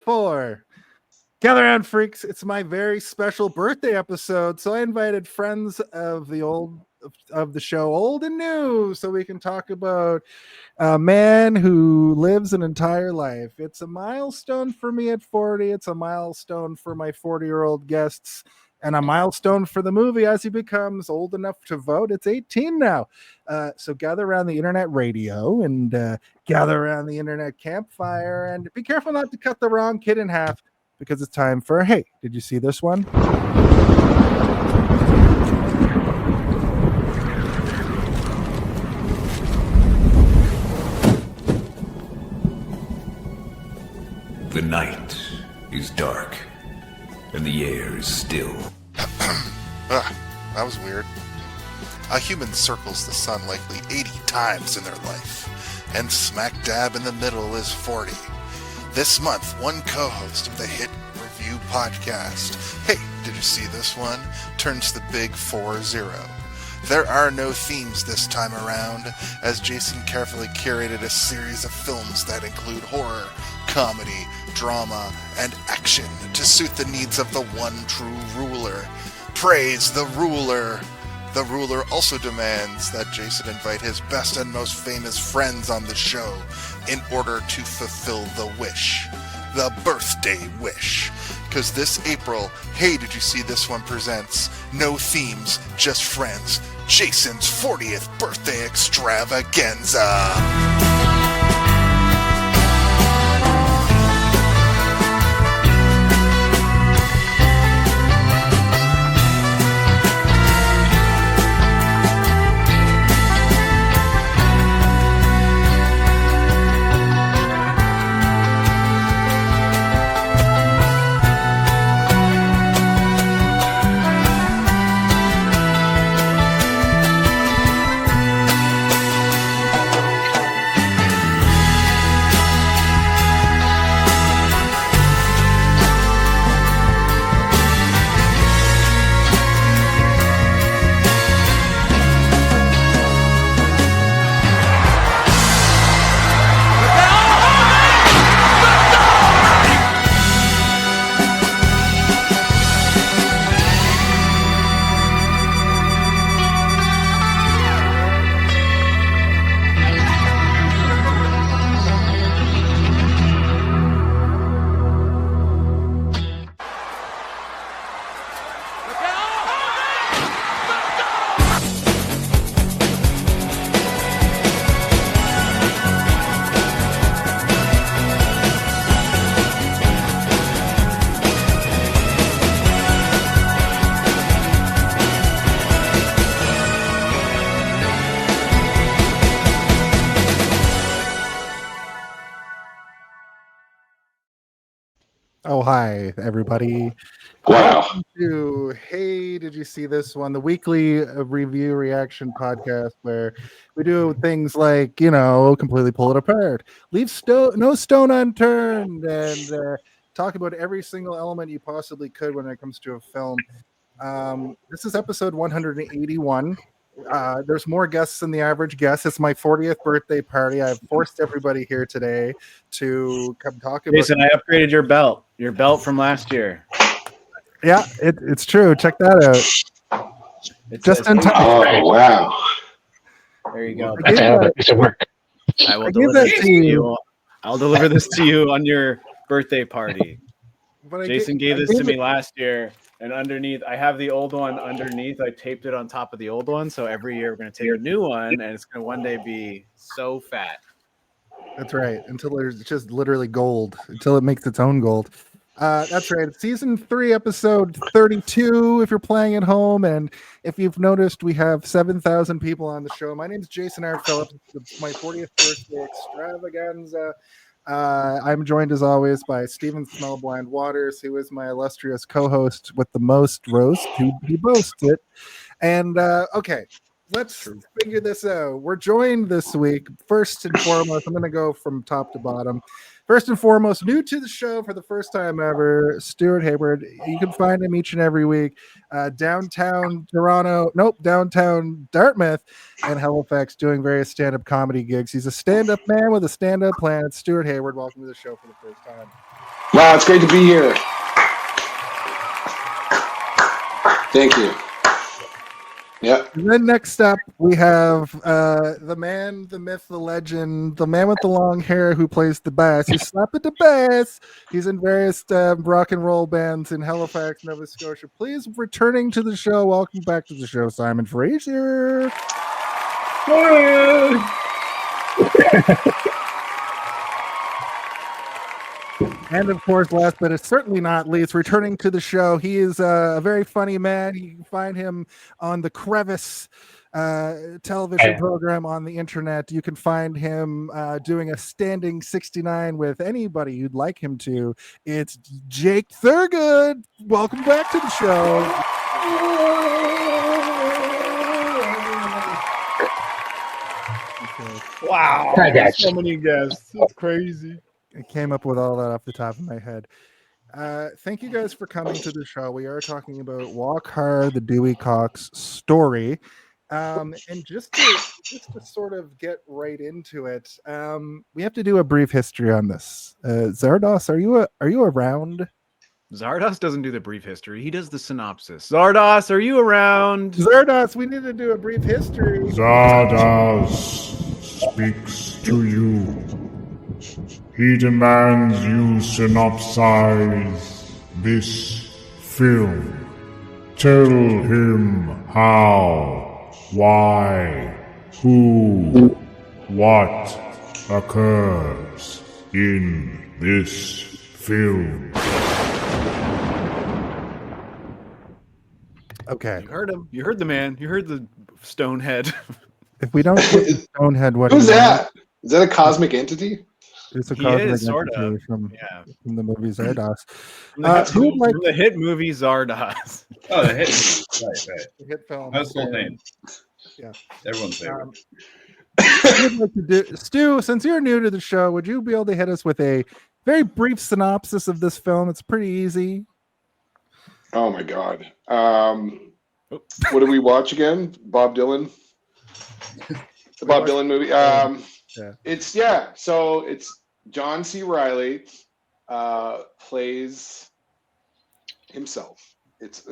for Gather Around Freaks. It's my very special birthday episode, so I invited friends of the show, old and new, so we can talk about a man who lives an entire life. It's a milestone for me at 40. It's a milestone for my 40-year-old guests, and a milestone for the movie as he becomes old enough to vote. It's 18 now. So gather around the internet radio and gather around the internet campfire, and be careful not to cut the wrong kid in half, because it's time for, hey, did you see this one? The night is dark, and the air is still. That was weird. A human circles the sun likely 80 times in their life, and smack dab in the middle is 40. This month, one co-host of the hit review podcast, Hey, Did You See This One?, turns the big 4-0. There are no themes this time around, as Jason carefully curated a series of films that include horror, comedy, drama, and action to suit the needs of the one true ruler. Praise the ruler! The ruler also demands that Jason invite his best and most famous friends on the show in order to fulfill the wish. The birthday wish. Because this April, Hey, Did You See This One presents no themes, just friends. Jason's 40th birthday extravaganza. Oh, hi, everybody. Wow. Welcome to Hey, Did You See This One? The weekly review reaction podcast where we do things like, completely pull it apart, leave no stone unturned, and talk about every single element you possibly could when it comes to a film. This is episode 181. There's more guests than the average guest. It's my 40th birthday party. I've forced everybody here today to come talk about. Jason, I upgraded your belt from last year. Yeah, it's true. Check that out. Just in time. Oh, wow. There you go. That's a piece of work. I will deliver this to you. I'll deliver this to you on your birthday party. Jason gave this to me last year. And underneath, I have the old one underneath. I taped it on top of the old one. So every year we're going to take a new one, and it's going to one day be so fat. That's right. Until there's just literally gold. Until it makes its own gold. That's right. It's season 3, episode 32, if you're playing at home. And if you've noticed, we have 7,000 people on the show. My name is Jason R. Phillips. It's my 40th birthday extravaganza. I'm joined, as always, by Stephen Smellblind Waters, who is my illustrious co-host with the most roast. He boasts it. And, okay, let's figure this out. We're joined this week, first and foremost, I'm going to go from top to bottom. First and foremost, new to the show for the first time ever, Stu Hayward. You can find him each and every week. Downtown Dartmouth and Halifax, doing various stand-up comedy gigs. He's a stand-up man with a stand-up plan. It's Stu Hayward. Welcome to the show for the first time. Wow, it's great to be here. Thank you. Yeah. And then next up, we have the man, the myth, the legend, the man with the long hair who plays the bass. He's slapping the bass. He's in various rock and roll bands in Halifax, Nova Scotia. Please, returning to the show. Welcome back to the show, Simon Fraser. And of course, last but it's certainly not least, returning to the show, he is a very funny man. You can find him on the Crevice television program on the internet. You can find him doing a standing 69 with anybody you'd like him to. It's Jake Thurgood. Welcome back to the show. Wow. Hi, guys. So many guests. It's crazy. I came up with all that off the top of my head. Thank you guys for coming to the show. We are talking about Walk Hard, the Dewey Cox Story. And just to sort of get right into it, we have to do a brief history on this. Zardos, are you around? Zardos doesn't do the brief history. He does the synopsis. Zardos, are you around? Zardos, we need to do a brief history. Zardos speaks to you. He demands you synopsize this film. Tell him how, why, who, what occurs in this film. Okay. You heard him. You heard the man. You heard the stonehead. If we don't get Stonehead, what Who's that? Is that a cosmic entity? It's a He cosmic is, sort of. entity from the movie Zardos. From the, Who would like from the hit movie Zardos. Oh, the hit. Right. the hit film? Household name. Yeah. Everyone's favorite. What would like to do, Stu, since you're new to the show, would you be able to hit us with a very brief synopsis of this film? It's pretty easy. Oh my God. What did we watch again? Bob Dylan. The Bob Dylan movie. So it's John C. Reilly plays himself. It's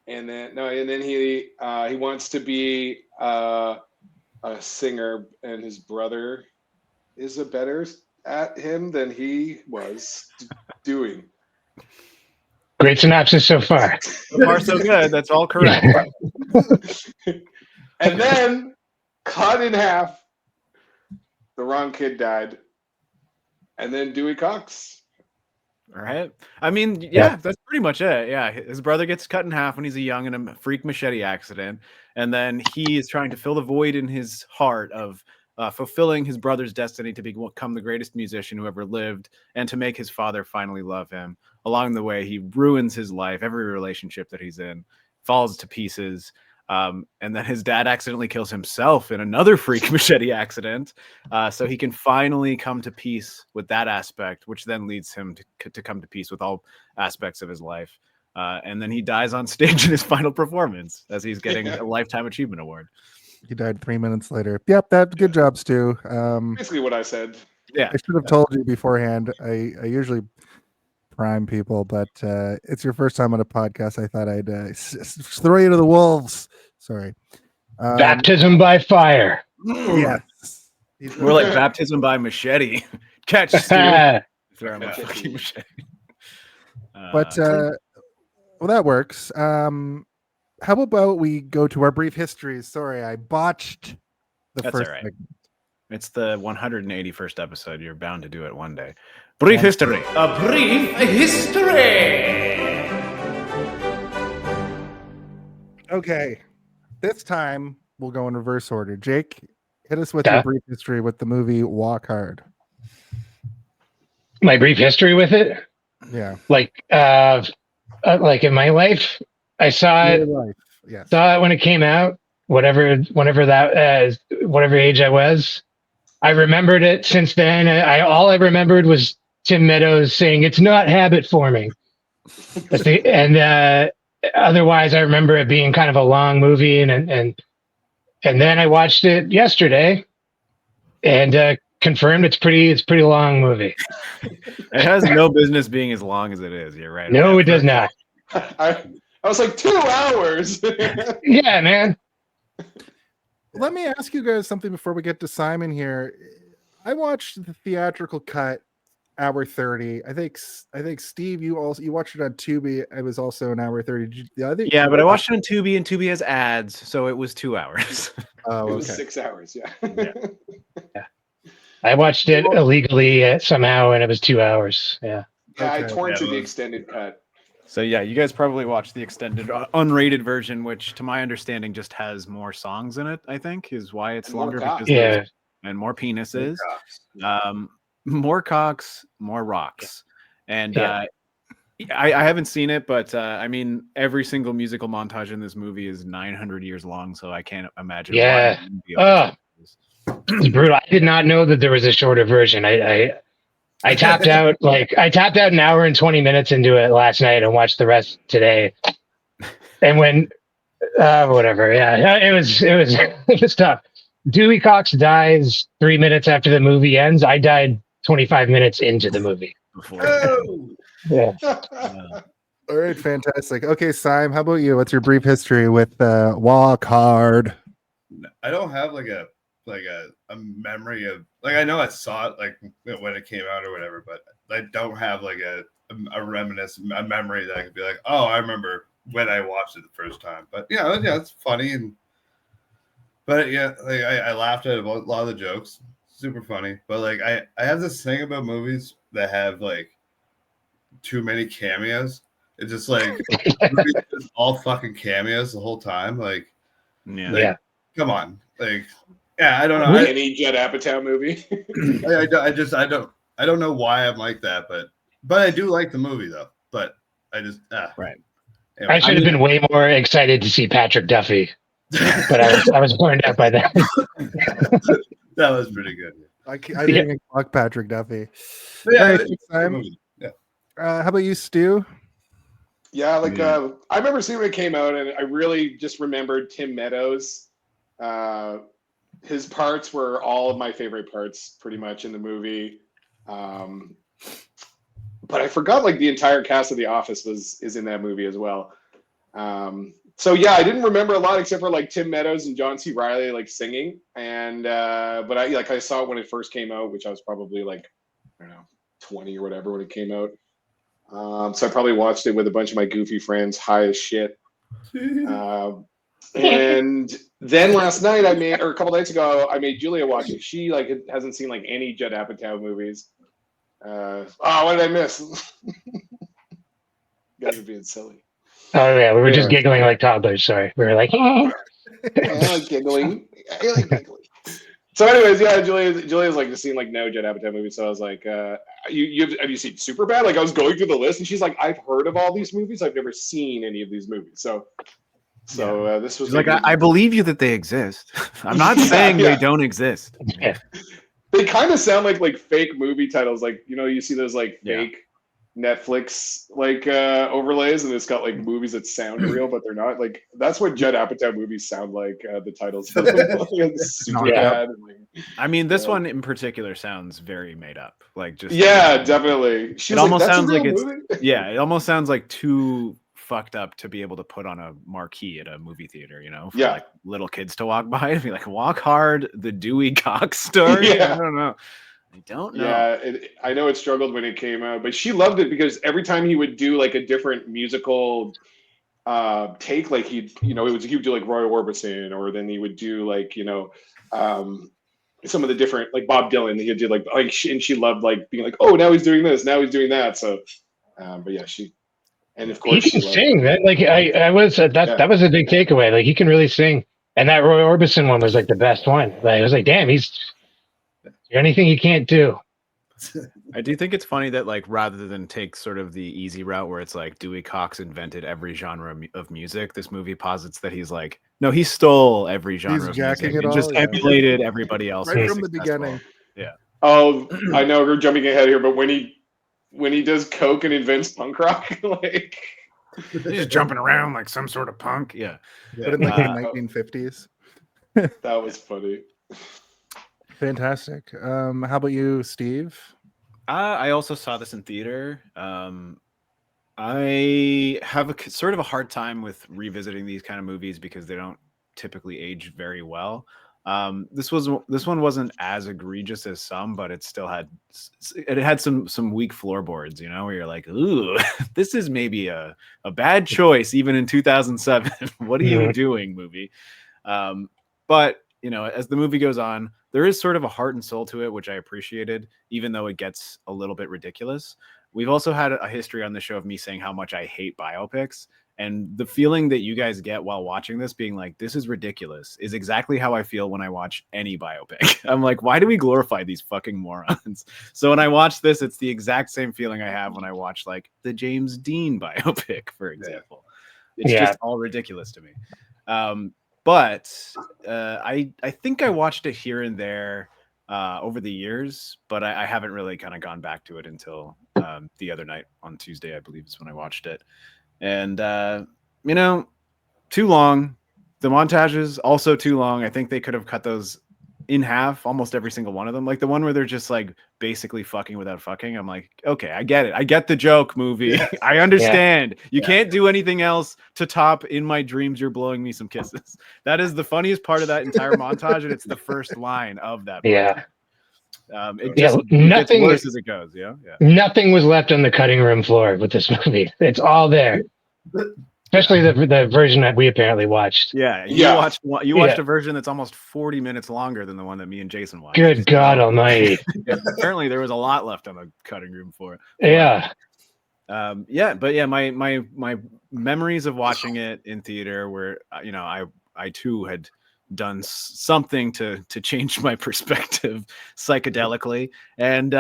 and then he wants to be a singer, and his brother is better at him than he was doing. Great synopsis so far. So far, so good. That's all correct. And then, cut in half, the wrong kid died. And then Dewey Cox. All right. I mean, yeah, that's pretty much it. Yeah. His brother gets cut in half when he's a young in a freak machete accident. And then he is trying to fill the void in his heart of fulfilling his brother's destiny to become the greatest musician who ever lived and to make his father finally love him. Along the way, he ruins his life, every relationship that he's in, falls to pieces. And then his dad accidentally kills himself in another freak machete accident. So he can finally come to peace with that aspect, which then leads him to come to peace with all aspects of his life. And then he dies on stage in his final performance as he's getting a Lifetime Achievement Award. He died 3 minutes later. Yep, good job, Stu. Basically what I said. Yeah. I should have told you beforehand. I usually prime people, but it's your first time on a podcast. I thought I'd throw you to the wolves. Sorry. Baptism by fire. Yes. We're like baptism by machete. Catch Stu. Throw him a fucking machete. But well, that works. How about we go to our brief histories? Sorry, I botched the That's first all right. segment. It's the 181st episode. You're bound to do it one day. Brief history. A brief history. Okay. This time we'll go in reverse order. Jake, hit us with your brief history with the movie Walk Hard. My brief history with it? Yeah. Like in my life, I saw it. Yes. Saw it when it came out. Whatever age I was, I remembered it since then. All I remembered was Tim Meadows saying it's not habit forming. Otherwise, I remember it being kind of a long movie, and then I watched it yesterday, and confirmed. It's pretty long movie. It has no business being as long as it is. You're right. No, it does not. I was like 2 hours. Yeah, man. Let me ask you guys something before we get to Simon here. I watched the theatrical cut, hour 30. I think Steve, you watched it on Tubi. It was also an hour 30. Yeah, but I watched it on Tubi, and Tubi has ads, so it was 2 hours. Oh, It was okay. 6 hours. Yeah. Yeah. I watched it illegally somehow, and it was 2 hours. Yeah. Yeah, I Okay. torrented the extended cut. So yeah, you guys probably watched the extended, unrated version, which, to my understanding, just has more songs in it. I think is why it's And more longer cocks. because and more penises, more cocks, more rocks, and Yeah. I haven't seen it, but I mean, every single musical montage in this movie is 900 years long, so I can't imagine. Yeah. why it wouldn't be on It's brutal. I did not know that there was a shorter version. I tapped out an hour and 20 minutes into it last night and watched the rest today. And when whatever, yeah, it was tough. Dewey Cox dies 3 minutes after the movie ends. I died 25 minutes into the movie. before. Yeah. All right, fantastic. Okay, Simon, how about you? What's your brief history with Walk Hard? I don't have like a memory of, like, I know I saw it like when it came out or whatever, but I don't have like a memory that I could be like, oh, I remember when I watched it the first time. But yeah, it's funny, but yeah, like I laughed at a lot of the jokes, super funny. But like I have this thing about movies that have like too many cameos. It's just like movies just all fucking cameos the whole time. Like, Yeah. come on, like. Yeah, I don't know. Any Judd Apatow movie. I don't know why I'm like that, but I do like the movie though. But I just Right. I should have been way more excited to see Patrick Duffy, but I was burned out by that. That was pretty good. I didn't even fuck Patrick Duffy. But yeah, All right, it's a Simon. movie. Yeah. How about you, Stu? Yeah, like I remember seeing when it came out, and I really just remembered Tim Meadows. His parts were all of my favorite parts, pretty much, in the movie. But I forgot like the entire cast of The Office is in that movie as well. So yeah, I didn't remember a lot except for like Tim Meadows and John C. Reilly like singing. And but I saw it when it first came out, which I was probably like, I don't know, 20 or whatever when it came out. So I probably watched it with a bunch of my goofy friends, high as shit. And then last night or a couple nights ago, I made Julia watch it. She like hasn't seen like any Judd Apatow movies. What did I miss? You guys are being silly. Oh yeah, we were just giggling like toddlers. Sorry, we were like, I like giggling. I like giggling. So, anyways, yeah, Julia's like just seen like no Judd Apatow movies. So I was like, have you seen Superbad? Like I was going through the list, and she's like, I've heard of all these movies. I've never seen any of these movies. So this was like, I believe you that they exist. I'm not saying they don't exist. yeah. They kind of sound like fake movie titles. Like, you know, you see those like fake Netflix like overlays, and it's got like movies that sound real, but they're not. Like that's what Judd Apatow movies sound like. The titles of them. It's super bad. And, like, I mean, this one in particular sounds very made up. Like just definitely. It almost sounds like it's it almost sounds like too fucked up to be able to put on a marquee at a movie theater, you know, for like little kids to walk by and be like, Walk Hard, the Dewey Cox Story. I don't know. Yeah, I know it struggled when it came out, but she loved it because every time he would do like a different musical take, like he would do like Roy Orbison, or then he would do like, you know, some of the different, like Bob Dylan, he did like and she loved like being like, oh, now he's doing this, now he's doing that. So, but yeah, and of course he can sing. That like that was a big takeaway. Like he can really sing, and that Roy Orbison one was like the best one. Like I was like, damn, is there anything he can't do? I do think it's funny that like rather than take sort of the easy route where it's like Dewey Cox invented every genre of music, this movie posits that he's like, no, he stole every genre of music and just emulated everybody else right from the beginning. Yeah. Oh, I know we're jumping ahead here, but when he does coke and invents punk rock, like he's jumping around like some sort of punk. But in like the 1950s. That was funny. Fantastic. How about you, Steve? I also saw this in theater. I have sort of a hard time with revisiting these kind of movies because they don't typically age very well. This one wasn't as egregious as some, but it still had some weak floorboards, where you're like, ooh, this is maybe a bad choice even in 2007. What are you doing, movie? But as the movie goes on, there is sort of a heart and soul to it, which I appreciated, even though it gets a little bit ridiculous. We've also had a history on the show of me saying how much I hate biopics. And the feeling that you guys get while watching this, being like, this is ridiculous, is exactly how I feel when I watch any biopic. I'm like, why do we glorify these fucking morons? So when I watch this, it's the exact same feeling I have when I watch like the James Dean biopic, for example. It's just all ridiculous to me. But I think I watched it here and there over the years, but I haven't really kind of gone back to it until the other night on Tuesday, I believe is when I watched it. And, too long. The montages also too long. I think they could have cut those in half, almost every single one of them. Like the one where they're just like basically fucking without fucking. I'm like, okay, I get it. I get the joke, movie. I understand. You can't do anything else to top "In My Dreams You're Blowing Me Some Kisses." That is the funniest part of that entire montage, and it's the first line of that. Yeah. It gets worse as it goes. Yeah. Nothing was left on the cutting room floor with this movie. It's all there. Especially the version that we apparently watched. Yeah, you watched a version that's almost 40 minutes longer than the one that me and Jason watched. Good God Almighty! Apparently, there was a lot left on the cutting room floor. Yeah. My memories of watching it in theater were, I too had done something to change my perspective psychedelically, and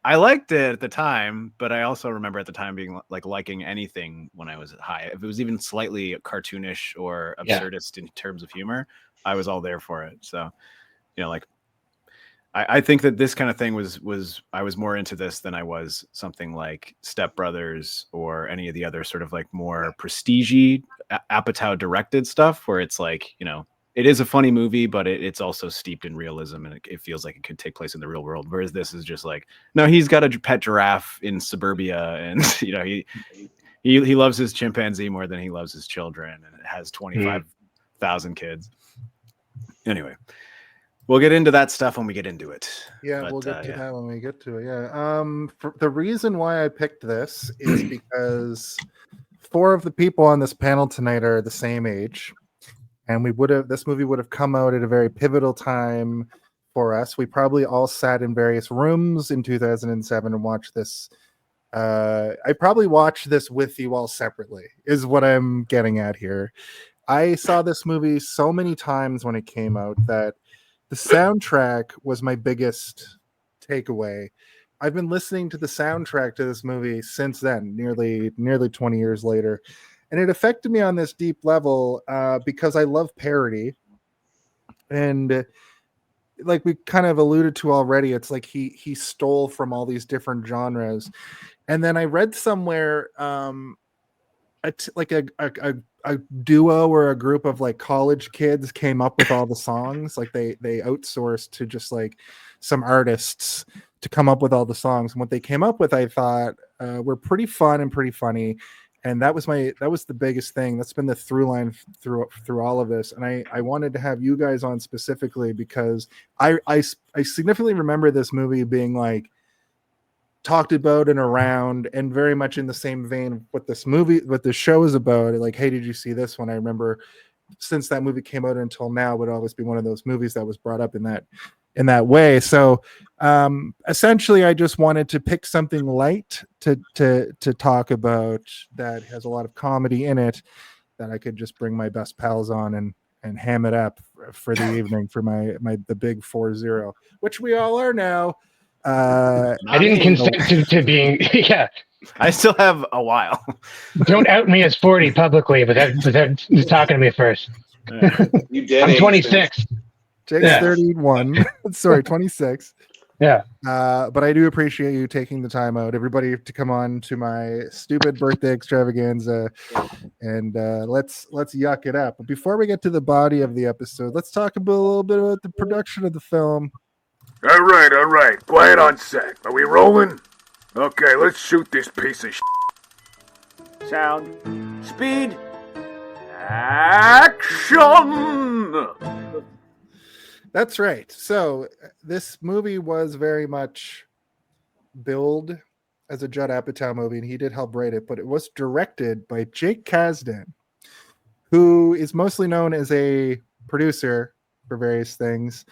I liked it at the time, but I also remember at the time being like liking anything when I was high. If it was even slightly cartoonish or absurdist in terms of humor, I was all there for it. So, I think that this kind of thing was I was more into this than I was something like Step Brothers or any of the other sort of like more prestige-y Apatow directed stuff where it's like, it is a funny movie, but it's also steeped in realism, and it feels like it could take place in the real world. Whereas this is just like, no, he's got a pet giraffe in suburbia, and he loves his chimpanzee more than he loves his children, and it has 25,000 kids. Anyway, we'll get into that stuff when we get into it. Yeah, we'll get to that when we get to it. Yeah. The reason why I picked this is because 4 of the people on this panel tonight are the same age. And this movie would have come out at a very pivotal time for us. We probably all sat in various rooms in 2007 and watched this. I probably watched this with you all separately, is what I'm getting at here. I saw this movie so many times when it came out that the soundtrack was my biggest takeaway. I've been listening to the soundtrack to this movie since then, nearly 20 years later. And it affected me on this deep level because I love parody. And like we kind of alluded to already, it's like he stole from all these different genres. And then I read somewhere a duo or a group of like college kids came up with all the songs. Like they outsourced to just like some artists to come up with all the songs. And what they came up with, I thought were pretty fun and pretty funny. And that was the biggest thing. That's been the through line through all of this. And I wanted to have you guys on specifically because I significantly remember this movie being like talked about and around, and very much in the same vein of what the show is about. Like, hey, did you see this one? I remember since that movie came out until now would always be one of those movies that was brought up in that way. So essentially I just wanted to pick something light to talk about that has a lot of comedy in it that I could just bring my best pals on and ham it up for the evening for the big 4-0, which we all are now. I didn't consent to being I still have a while. Don't out me as 40 publicly without talking to me first. You did. I'm 26. Jake's 31. Sorry, 26. Yeah. But I do appreciate you taking the time out, everybody, to come on to my stupid birthday extravaganza, and let's yuck it up. But before we get to the body of the episode, let's talk a little bit about the production of the film. All right. Quiet on set. Are we rolling? Okay, let's shoot this piece of Sound. Speed. Action! That's right. So this movie was very much billed as a Judd Apatow movie, and he did help write it, but it was directed by Jake Kasdan, who is mostly known as a producer for various things.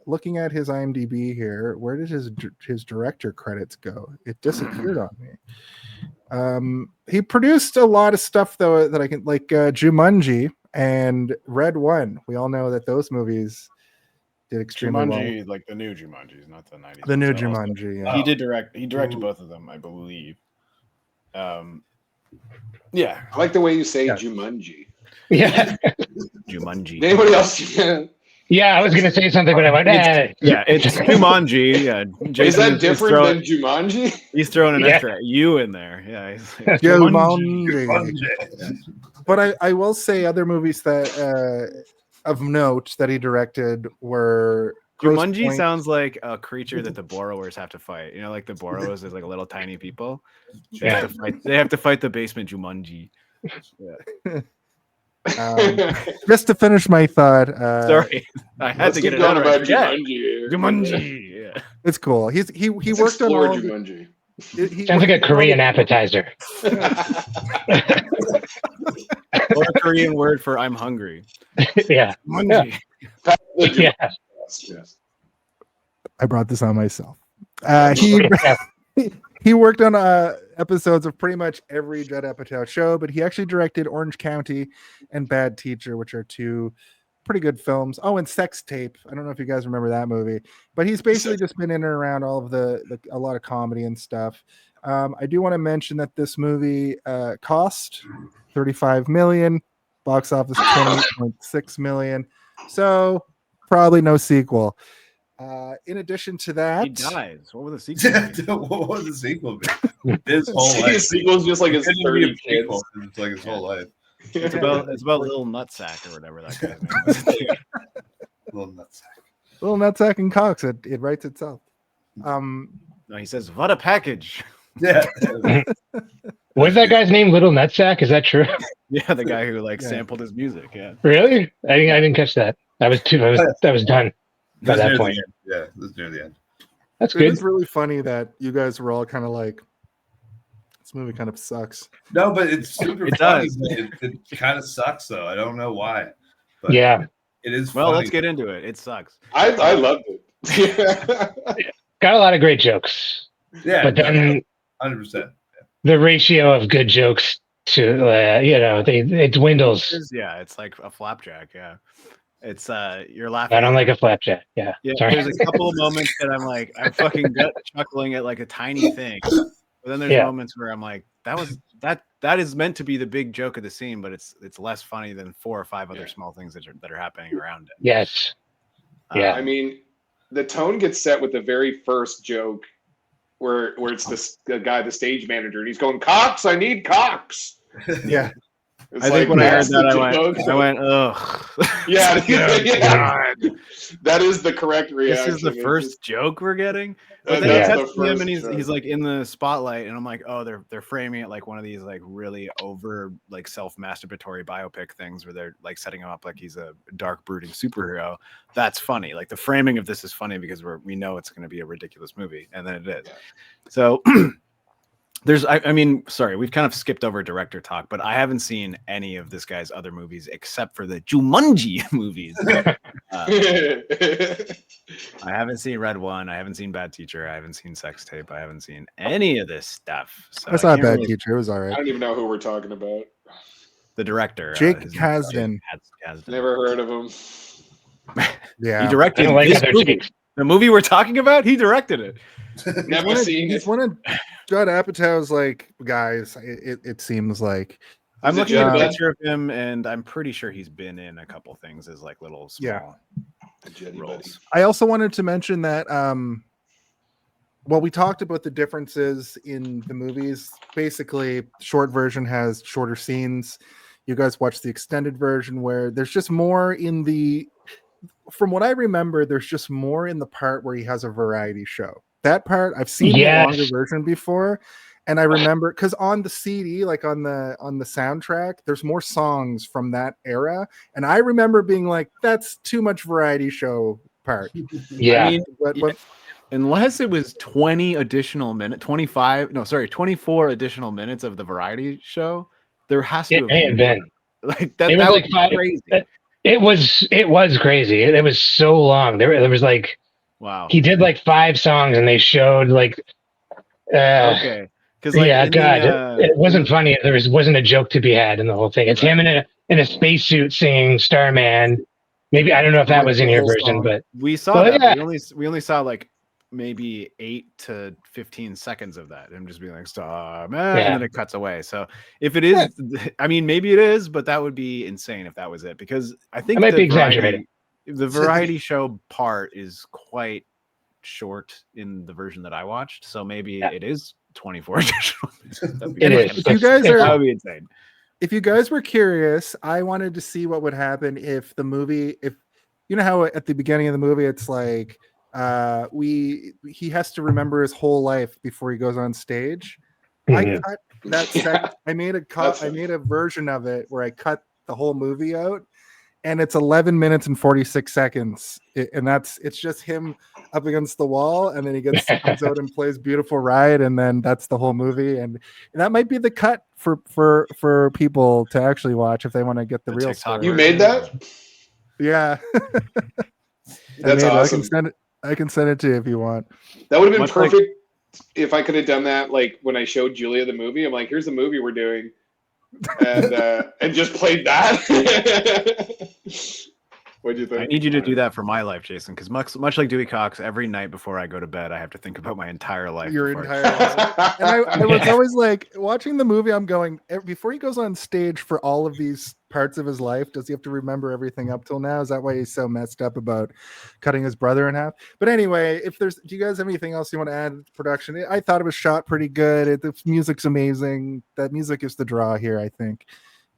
Looking at his IMDb here, where did his director credits go? It disappeared on me. He produced a lot of stuff though that I can like Jumanji and Red One. We all know that those movies did extremely Jumanji, well. like the new Jumanji, not the 90s. The new ones. Jumanji. Yeah. He directed both of them, I believe. Yeah. I like the way you say Yeah. Jumanji. Yeah. Jumanji. Anybody else? Yeah, I was gonna say something, but I went, Yeah, it's Jumanji. Yeah. Is that different than Jumanji? He's throwing an Yeah. extra U in there. Yeah. He's like, Jumanji. But I will say other movies that of note that he directed were Grosse Jumanji Pointe. sounds like a creature that the borrowers have to fight. You know, like the borrowers is like little tiny people. They have to fight the basement Jumanji. Yeah. Just to finish my thought, Sorry, I had Let's to get keep it out going of my about chest. Jumanji here. Jumanji. Yeah. it's cool. He Let's worked on explore all Jumanji. sounds like a Korean appetizer. Or a Korean word for I'm hungry. Yeah. Jumanji. Yeah. Yes. I brought this on myself. He worked on episodes of pretty much every Judd Apatow show, but he actually directed Orange County and Bad Teacher, which are two pretty good films. Oh, and Sex Tape. I don't know if you guys remember that movie, but he's basically just been in and around all of a lot of comedy and stuff. I do want to mention that this movie cost $35 million, box office $20.6 million, so probably no sequel. In addition to that, He dies. What was the sequel? What was the sequel? His whole See, life. his sequel's just like his It couldn't be 30 a kids. sequel, 'cause it's like his whole life. It's about Little Nutsack or whatever that guy's name was. Little nutsack. Little Nutsack and Cox, it writes itself. No, he says, "What a package!" Yeah. Was that guy's name Little Nutsack? Is that true? Yeah, the guy who Yeah. sampled his music. Yeah. Really? I didn't catch that. I was done by That's that near point. the end. Yeah, that's near the end. That's It good. is really funny that you guys were all kind of like, this movie kind of sucks. No, but it's super It funny. does. It kind of sucks though. I don't know why. But Yeah. it is Well, funny. let's get into it. It sucks. I loved it. Got a lot of great jokes. Yeah, But then 100%. the ratio of good jokes to it dwindles. It's like a flapjack. Yeah, it's you're laughing. I don't like a flapjack. Yeah. Yeah, Sorry. there's a couple of moments that I'm fucking gut chuckling at like a tiny thing, but then there's Yeah. moments where I'm like, that is meant to be the big joke of the scene, but it's less funny than 4 or 5 other small things that are happening around it. Yes. Yeah. I mean, the tone gets set with the very first joke where it's the guy, the stage manager, and he's going, "Cox, I need Cox." Yeah. It's I think when I heard that's the that, joke. I went, ugh. Yeah, God. that is the correct reaction. This is the It's first just- joke we're getting. But then that's it the cuts to him first and joke. he's like in the spotlight, and I'm like, oh, they're framing it like one of these like really over like self-masturbatory biopic things where they're like setting him up like he's a dark brooding superhero. That's funny. Like the framing of this is funny because we know it's going to be a ridiculous movie, and then it is. So I mean, sorry, we've kind of skipped over director talk, but I haven't seen any of this guy's other movies except for the Jumanji movies. I haven't seen Red One. I haven't seen Bad Teacher. I haven't seen Sex Tape. I haven't seen any of this stuff. So That's I not can't Bad really- Teacher. It was all I right. don't even know who we're talking about. The director, Jake his name is Kasdan. Kasdan. Never heard of him. Yeah. He I directed don't like this other movie. Jakes. The movie we're talking about. He directed it. Never seen He's it. one of Judd Apatow's like guys. It seems like. I'm Is it looking at a Judd? picture of him, and I'm pretty sure he's been in a couple things as like little small Yeah. Jetty buddy. roles. I also wanted to mention that well, we talked about the differences in the movies. Basically, short version has shorter scenes. You guys watch the extended version where there's just more in the from what I remember, there's just more in the part where he has a variety show. That part I've seen Yes. the longer version before, and I remember because on the CD, like on the soundtrack, there's more songs from that era, and I remember being like, "That's too much variety show part." Yeah. I mean, But unless it was 24 additional minutes of the variety show, there has to It may have been. like that. It was That like would five. be crazy. It was crazy. It was so long. There was like Wow. he did like 5 songs, and they showed like. Okay. Because like yeah, in God, the, it wasn't funny. Wasn't a joke to be had in the whole thing. It's him in a spacesuit singing Starman. Maybe I don't know if that was in your version, but we saw well, that. yeah. But we only saw like maybe 8 to 15 seconds of that. I'm just being like, Starman, and then it cuts away. So if it is, I mean, maybe it is, but that would be insane if that was it, because I think It might be exaggerated. The variety show part is quite short in the version that I watched, so maybe it is 24 additional minutes. It is. If you guys that are, would be insane. if you guys were curious, I wanted to see what would happen if the movie, if you know how at the beginning of the movie it's like he has to remember his whole life before he goes on stage. I cut that second. I made a version of it where I cut the whole movie out, and it's 11 minutes and 46 seconds, and it's just him up against the wall, and then he comes out and plays Beautiful Ride, and then that's the whole movie, and that might be the cut for people to actually watch if they want to get the real story. You made that? Yeah. That's awesome. I can send it to you if you want. That would have been perfect if I could have done that. Like when I showed Julia the movie, I'm like, "Here's the movie we're doing," and just played that. What'd you think? I need you to do that for my life, Jason, because much like Dewey Cox, every night before I go to bed, I have to think about my entire life. Your entire life. And I was always like, watching the movie, I'm going, before he goes on stage for all of these parts of his life, does he have to remember everything up till now? Is that why he's so messed up about cutting his brother in half? But anyway, do you guys have anything else you want to add to production? I thought it was shot pretty good. The music's amazing. That music is the draw here, I think.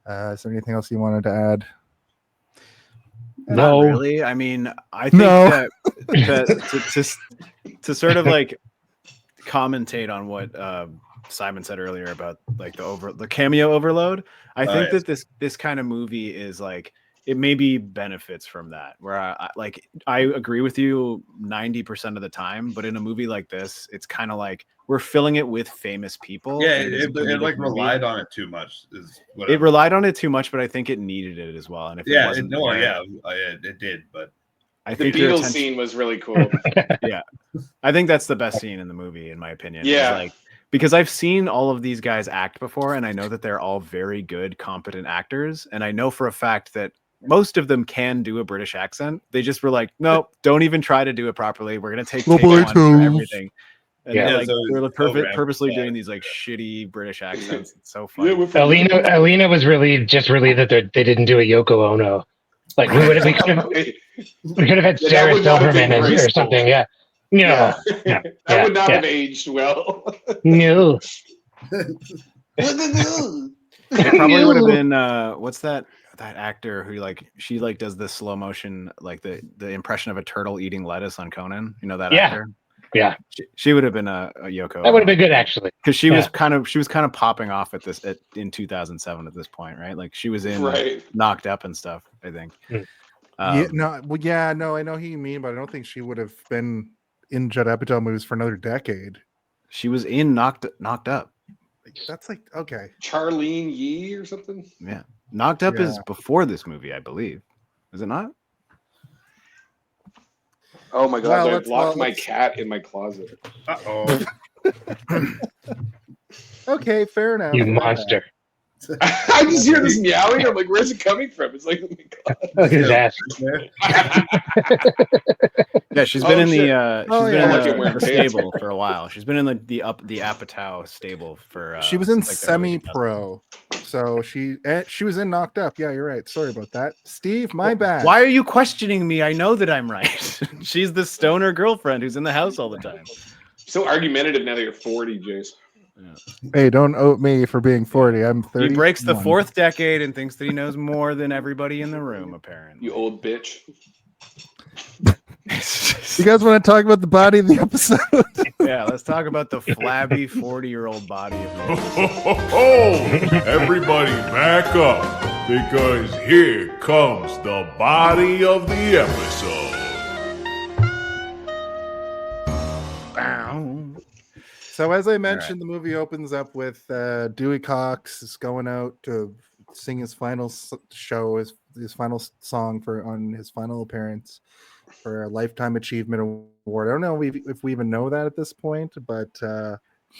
Is there anything else you wanted to add? Not really. I mean, I think that to sort of like commentate on what Simon said earlier about like the cameo overload. I think that this kind of movie is like, it maybe benefits from that, where I agree with you 90% of the time, but in a movie like this, it's kind of like we're filling it with famous people. Yeah, it like relied on it too much. It relied on it too much, but I think it needed it as well. And if it did. But I think the Beatles scene was really cool. Yeah, I think that's the best scene in the movie, in my opinion. Yeah, because I've seen all of these guys act before, and I know that they're all very good, competent actors, and I know for a fact that most of them can do a British accent. They just were like, no, don't even try to do it properly. We're gonna take one for everything. And they're purposely doing these like shitty British accents. It's so funny. Alina was just relieved that they didn't do a Yoko Ono. Like we could have had Sarah Silverman or something. Yeah. No. That would not have aged well. No. It probably would have been what's that actor who she does the slow motion, like the impression of a turtle eating lettuce on Conan. You know that actor? Yeah. She would have been a Yoko. That would have been good actually. Because she was kind of popping off in 2007 at this point, right? Like she was in Knocked Up and stuff, I think. I know who you mean, but I don't think she would have been in Judd Apatow movies for another decade. She was in Knocked Up. That's like, okay. Charlene Yee or something? Yeah. Knocked Up is before this movie, I believe. Is it not? Oh my god, I've locked my cat in my closet. Uh-oh. Okay, fair enough. You monster. I just hear this meowing. I'm like, where's it coming from? It's like, oh my god. Look at his ass. Yeah, she's been in the stable for a while. She's been in the Apatow stable for. She was in Semi-Pro, so she was in Knocked Up. Yeah, you're right. Sorry about that, Steve. My bad. Why are you questioning me? I know that I'm right. She's the stoner girlfriend who's in the house all the time. So argumentative now that you're 40, Jace. Yeah. Hey, don't owe me for being 40. I'm 30. He breaks the 4th decade and thinks that he knows more than everybody in the room, apparently. You old bitch. You guys want to talk about the body of the episode? Yeah, let's talk about the flabby 40-year-old body of the Everybody back up, because here comes the body of the episode. So as I mentioned, the movie opens up with Dewey Cox is going out to sing his final show, his final song on his final appearance for a Lifetime Achievement Award. I don't know if we even know that at this point, but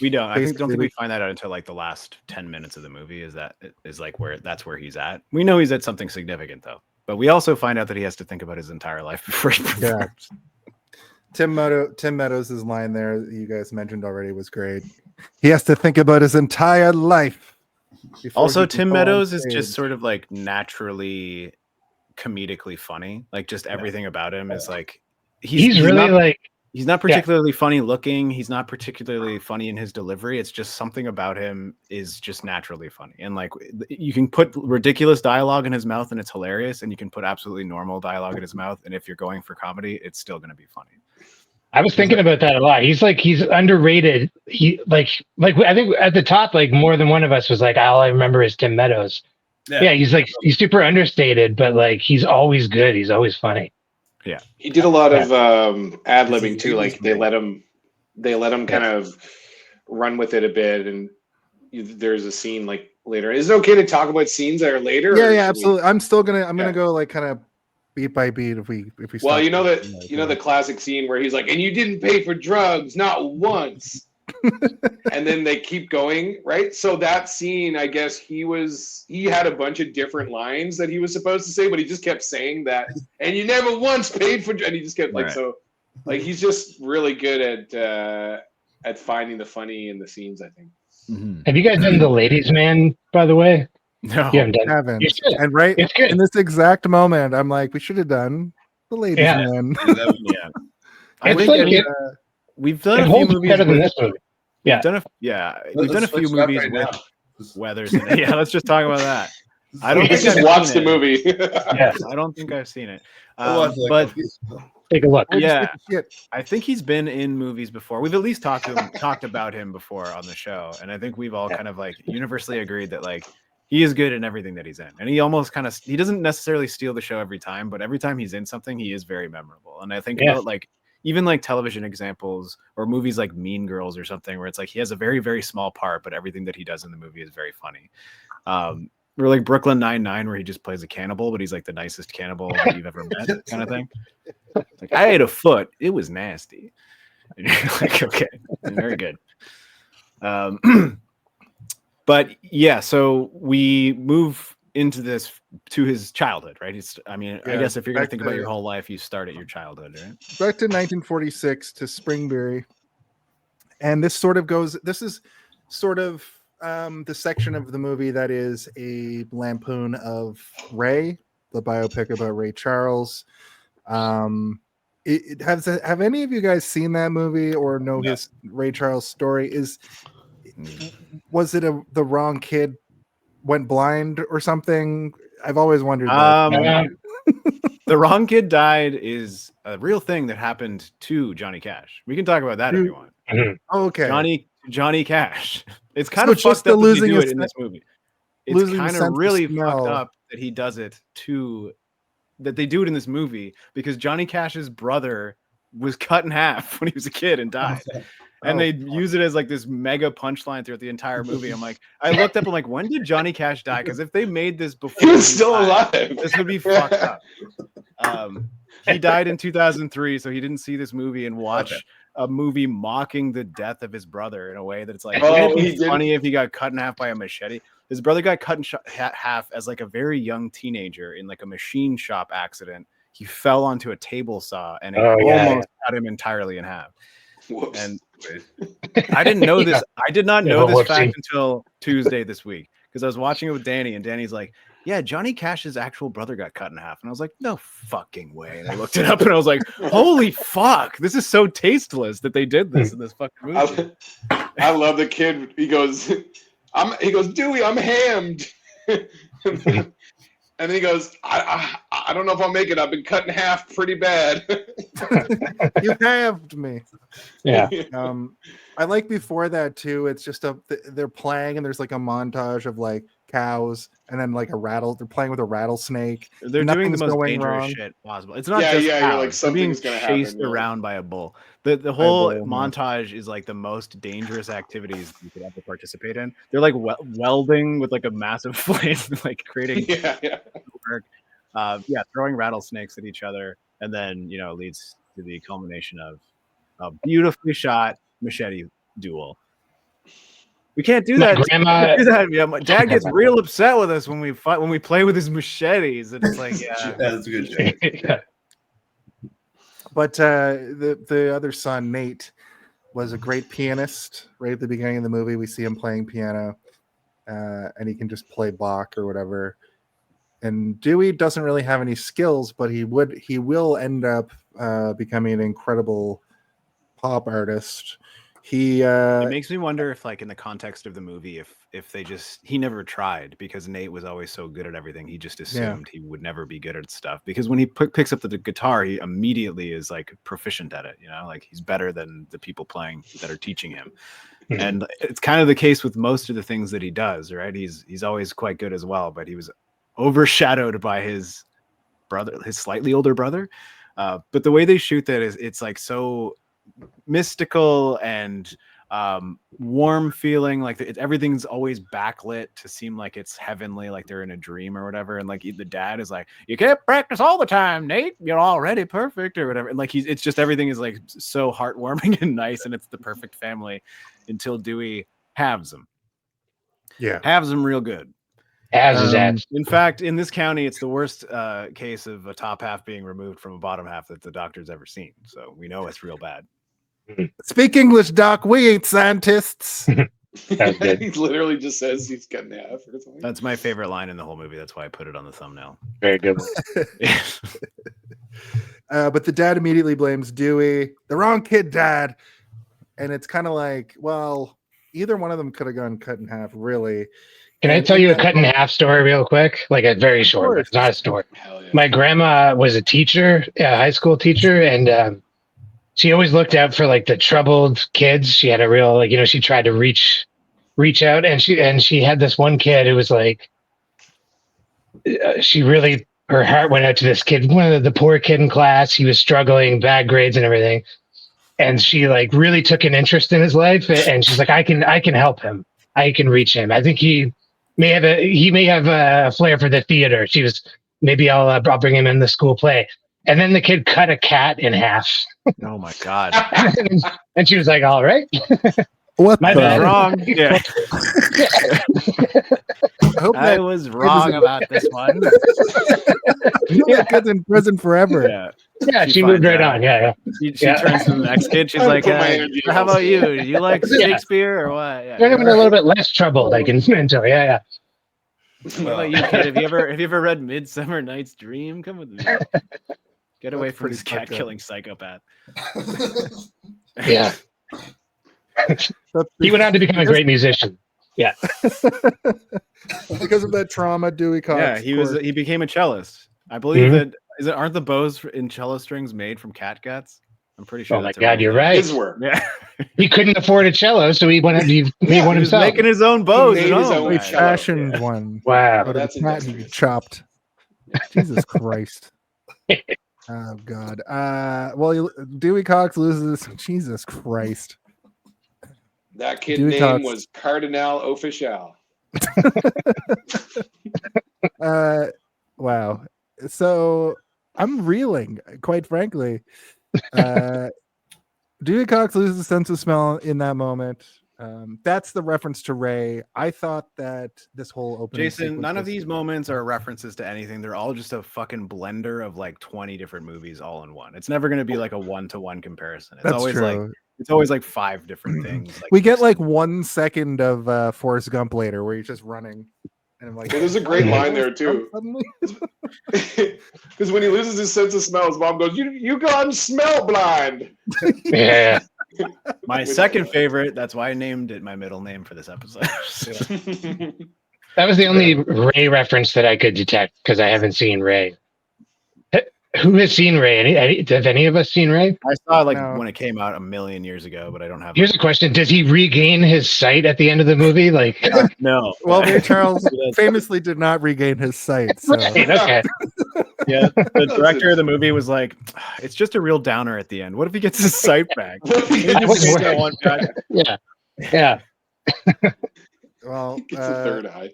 we don't. I don't think we find that out until like the last 10 minutes of the movie. Is like that's where he's at. We know he's at something significant though, but we also find out that he has to think about his entire life before he performs. Tim Meadows' line there that you guys mentioned already was great. He has to think about his entire life. Also, Tim Meadows is just sort of like naturally comedically funny. Like just everything about him is like he's not particularly funny looking. He's not particularly funny in his delivery. It's just something about him is just naturally funny. And like you can put ridiculous dialogue in his mouth and it's hilarious, and you can put absolutely normal dialogue in his mouth, and if you're going for comedy, it's still going to be funny. I was thinking about that a lot. He's underrated. He like I think at the top, like more than one of us was like, all I remember is Tim Meadows. Yeah, he's super understated, but like he's always good. He's always funny. Yeah, he did a lot of ad-libbing too. Like they let him kind of run with it a bit. And there's a scene like later. Is it okay to talk about scenes that are later? Yeah, absolutely. I'm gonna go like kind of beat by beat if we. Well, you know the classic scene where he's like, "And you didn't pay for drugs, not once." And then they keep going, right? So that scene, I guess he had a bunch of different lines that he was supposed to say, but he just kept saying that. And you never once paid for, and he just kept he's just really good at finding the funny in the scenes, I think. Mm-hmm. Have you guys done The Ladies' Man, by the way? No, you haven't. And right in this exact moment, I'm like, we should have done The Ladies' Man. I think we've done a few movies better than this movie. We've done a few movies with Weathers in it. Yeah, let's just talk about that. I don't think I've watched the movie. I don't think I've seen it. But take a look. Yeah, I think he's been in movies before. We've at least talked about him before on the show, and I think we've all kind of like universally agreed that like he is good in everything that he's in, and he almost he doesn't necessarily steal the show every time, but every time he's in something, he is very memorable. And I think about like even like television examples or movies like Mean Girls or something, where it's like he has a very, very small part, but everything that he does in the movie is very funny. Or like Brooklyn Nine-Nine, where he just plays a cannibal, but he's like the nicest cannibal that you've ever met, kind of thing. Like, I ate a foot; it was nasty. And you're like, okay, very good. But yeah, so we move into this to his childhood, right? I guess if you're going to think about your whole life, you start at your childhood, right? Back to 1946 to Springbury. And this is sort of the section of the movie that is a lampoon of Ray, the biopic about Ray Charles. Have any of you guys seen that movie or know his Ray Charles story? Was it the wrong kid went blind or something? I've always wondered that. The wrong kid died is a real thing that happened to Johnny Cash. We can talk about that if you want. Oh, okay. Johnny Cash. It's kind of fucked up that they do it in this movie. It's kind of really fucked up that he does it that they do it in this movie, because Johnny Cash's brother was cut in half when he was a kid and died. And they use it as like this mega punchline throughout the entire movie. I'm like, I looked up, I'm like, when did Johnny Cash die? Because if they made this before he was still alive, this would be fucked up. He died in 2003, so he didn't see this movie and watch a movie mocking the death of his brother in a way that it's like, it'd be funny if he got cut in half by a machete. His brother got cut in half as like a very young teenager in like a machine shop accident. He fell onto a table saw and it almost cut him entirely in half. Whoops. And I didn't know this. I did not know this fact until Tuesday this week, because I was watching it with Danny, and Danny's like, yeah, Johnny Cash's actual brother got cut in half. And I was like, no fucking way. And I looked it up and I was like, holy fuck, this is so tasteless that they did this in this fucking movie. I love the kid. He goes, Dewey, I'm hammed. And then he goes, I don't know if I'll make it. I've been cut in half pretty bad. You halved me. Yeah. I like before that too. It's just they're playing and there's like a montage of like cows and then like they're playing with a rattlesnake. They're doing the Nothing's most going dangerous wong. shit possible. It's not Yeah, just yeah, cows. you're like, They're being something's gonna chased happen, yeah. around by a bull. The whole bull, yeah. montage is like the most dangerous activities you could ever participate in. They're like welding with like a massive flame, like creating work. Throwing rattlesnakes at each other, and then leads to the culmination of a beautifully shot machete duel. We can't do that. Grandma. Do that. Yeah, my dad gets real upset with us when we fight, when we play with his machetes, and it's like, yeah, that's a good joke. But the other son, Nate, was a great pianist. Right at the beginning of the movie, we see him playing piano, and he can just play Bach or whatever. And Dewey doesn't really have any skills, but he will end up becoming an incredible pop artist. It makes me wonder if, like, in the context of the movie, if he never tried, because Nate was always so good at everything. He just assumed he would never be good at stuff, because when he picks up the guitar, he immediately is like proficient at it. Like he's better than the people playing that are teaching him. And it's kind of the case with most of the things that he does, right? He's always quite good as well, but he was overshadowed by his brother, his slightly older brother. But the way they shoot that it's like so mystical and warm feeling, like everything's always backlit to seem like it's heavenly, like they're in a dream or whatever. And like the dad is like, you can't practice all the time, Nate, you're already perfect or whatever. And like it's just everything is like so heartwarming and nice, and it's the perfect family until Dewey halves them. Halves them real good. In fact, in this county, it's the worst case of a top half being removed from a bottom half that the doctor's ever seen. So we know it's real bad. Speak English, Doc. We ain't scientists. He literally just says he's cut in half or something. That's my favorite line in the whole movie. That's why I put it on the thumbnail. Very good. But the dad immediately blames Dewey. The wrong kid, Dad. And it's kind of like, well, either one of them could have gone cut in half, really. Can I tell you a cut in half story real quick? Like a very short, but it's not a story. Hell yeah. My grandma was a teacher, a high school teacher, and she always looked out for like the troubled kids. She had a real, like, she tried to reach out, and she had this one kid who was like, her heart went out to this kid, one of the poor kid in class. He was struggling, bad grades and everything. And she like really took an interest in his life, and she's like, I can help him. I can reach him. I think he may have a flair for the theater. Maybe I'll bring him in the school play. And then the kid cut a cat in half. Oh my God. And she was like, all right. What My bad. Wrong. Yeah. I was wrong about this one. That kid's in prison forever. Yeah, she moved right on. Yeah. She turns to the next kid. She's like, how about you? Do you like Shakespeare or what? Yeah. They're having a little bit less trouble, like in mental. Yeah. What about you, kid? Have you ever read Midsummer Night's Dream? Come with me. Get away from this cat killing psychopath. Yeah. He went on to become a great musician. Yeah. Because of that trauma, Dewey Cox. Yeah, he became a cellist. I believe that aren't the bows in cello strings made from cat guts? I'm pretty sure. Oh my God, you're right. His work. Yeah. He couldn't afford a cello, so he made one himself. He was making his own bows. He made his own He cello. fashioned one. Wow. Out of That's the cat he chopped. Jesus Christ. Oh God. Well, Dewey Cox loses. Jesus Christ. That kid's Dewey name Cox. was Cardinal Official. Wow. So I'm reeling, quite frankly. Dewey Cox loses sense of smell in that moment. That's the reference to Ray. I thought that this whole opening Jason, sequence none of was- these moments are references to anything. They're all just a fucking blender of like 20 different movies all in one. It's never going to be like a one-to-one comparison. It's That's always true. like 5 different things. Like We get like 1 second of Forrest Gump later where he's just running. And I'm like, There's a great line there too. Suddenly? Because when he loses his sense of smell, his mom goes, "You gone smell blind." Yeah. my second favorite. That's why I named it my middle name for this episode. That was the only Ray reference that I could detect because I haven't seen Ray. Who has seen Ray? Have any of us seen Ray? I saw it No. when it came out a million years ago, but I don't have. Here's a question: does he regain his sight at the end of the movie? Like, no. Well, Ray Charles famously did not regain his sight. So. right, okay. Yeah, the director of the movie was like, "It's just a real downer at the end. What if he gets his sight back?" Yeah, yeah. Well, Gets a third eye.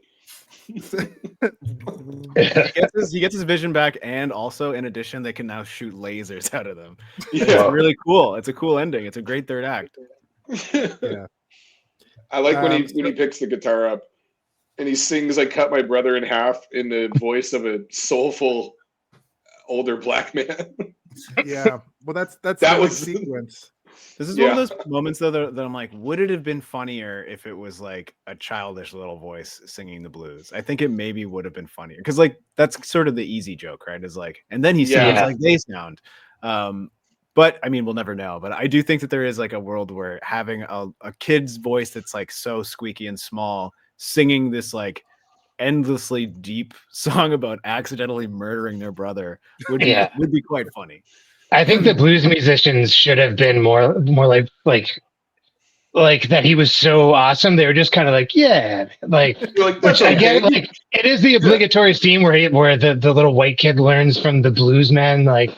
He gets his vision back, and also in addition, they can now shoot lasers out of them. Yeah. It's really cool. It's a cool ending. It's a great third act. Yeah. I like when he picks the guitar up and he sings "I cut my brother in half" in the voice of a soulful older black man. Yeah. Well, that's That was sequence. This is one of those moments though that I'm like, would it have been funnier if it was like a childish little voice singing the blues? I think it maybe would have been funnier because like that's sort of the easy joke, right? Is like, and then he sounds like they sound. But I mean, we'll never know. But I do think that there is like a world where having a kid's voice that's like so squeaky and small singing this like endlessly deep song about accidentally murdering their brother would be quite funny. I think the blues musicians should have been more like that. He was so awesome. They were just kind of like, yeah, like which I get. Like it is the obligatory scene where the little white kid learns from the blues man like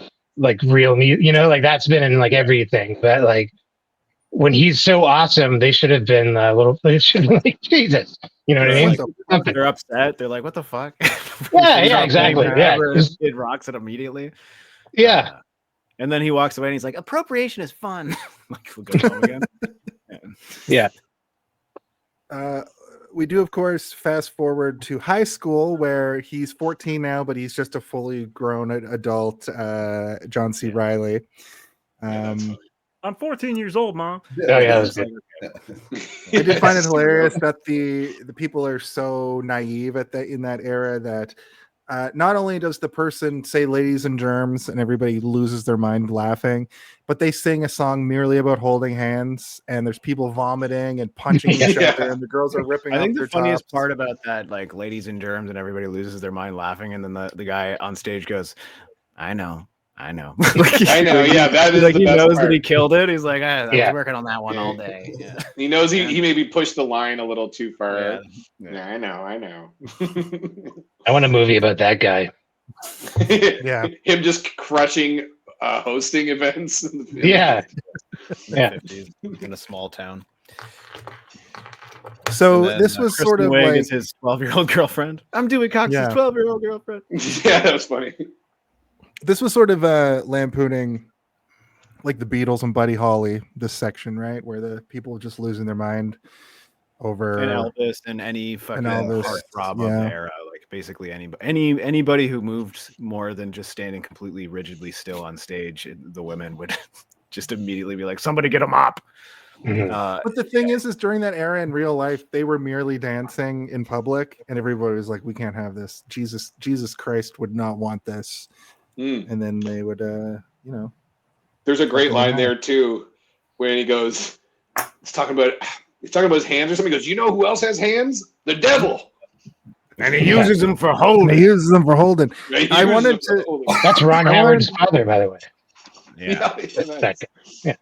real music. You know, like that's been in like everything. But like when he's so awesome, they should have been they should have been like Jesus. You know what I mean? They're upset. They're like, what the fuck? Yeah, exactly. Yeah, it rocks it immediately. Yeah. And then he walks away and he's like, appropriation is fun. Like, we'll go home again. Yeah. We do, of course, fast forward to high school where he's 14 now, but he's just a fully grown adult, John C. Reilly. I'm 14 years old, Mom. Oh, yeah. That was good. I did find it hilarious that the people are so naive in that era that not only does the person say "ladies and germs" and everybody loses their mind laughing, but they sing a song merely about holding hands, and there's people vomiting and punching each other, and the girls are ripping. I think their the funniest tops. part about that, like "ladies and germs," and everybody loses their mind laughing, and then the guy on stage goes, "I know." I know. Yeah, that is like the he best knows part. that he killed it. He's like, I was working on that one all day. Yeah. He knows he maybe pushed the line a little too far. Yeah. I know. I want a movie about that guy. Yeah, him just crushing hosting events. Yeah. In a small town. So then, this was Kristen sort of Wiig like is his 12-year-old girlfriend. I'm Dewey Cox's 12-year-old girlfriend. Yeah, that was funny. This was sort of lampooning like the Beatles and Buddy Holly, this section, right? Where the people were just losing their mind over And Elvis and any fucking heartthrob of the era. Like basically anybody who moved more than just standing completely rigidly still on stage, the women would just immediately be like, somebody get a mop. Mm-hmm. But the thing is during that era in real life, they were merely dancing in public, and everybody was like, we can't have this. Jesus Christ would not want this. And then they would, There's a great line there too, when he goes, he's talking about his hands or something. He goes, you know who else has hands? The devil. And he uses them for holding. I wanted to. That's Ron Howard's father, by the way. Yeah. Yeah.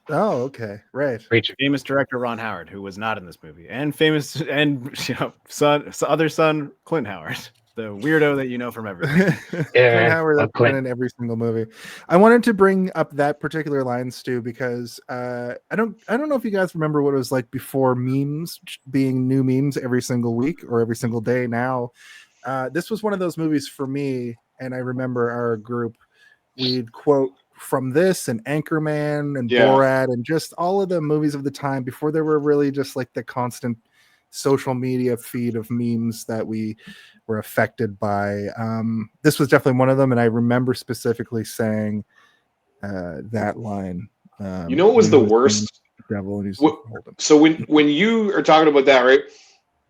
Oh, okay, right. Famous director Ron Howard, who was not in this movie, and famous other son Clint Howard, the weirdo that you know from everything. Clint Howard that's been in every single movie. I wanted to bring up that particular line, Stu, because I don't know if you guys remember what it was like before memes being new memes every single week or every single day. Now, this was one of those movies for me, and I remember our group, we'd quote from this and Anchorman and Borat and just all of the movies of the time before there were really just like the constant social media feed of memes that we were affected by. This was definitely one of them, and I remember specifically saying that line. You know what was the worst? So when you are talking about that, right?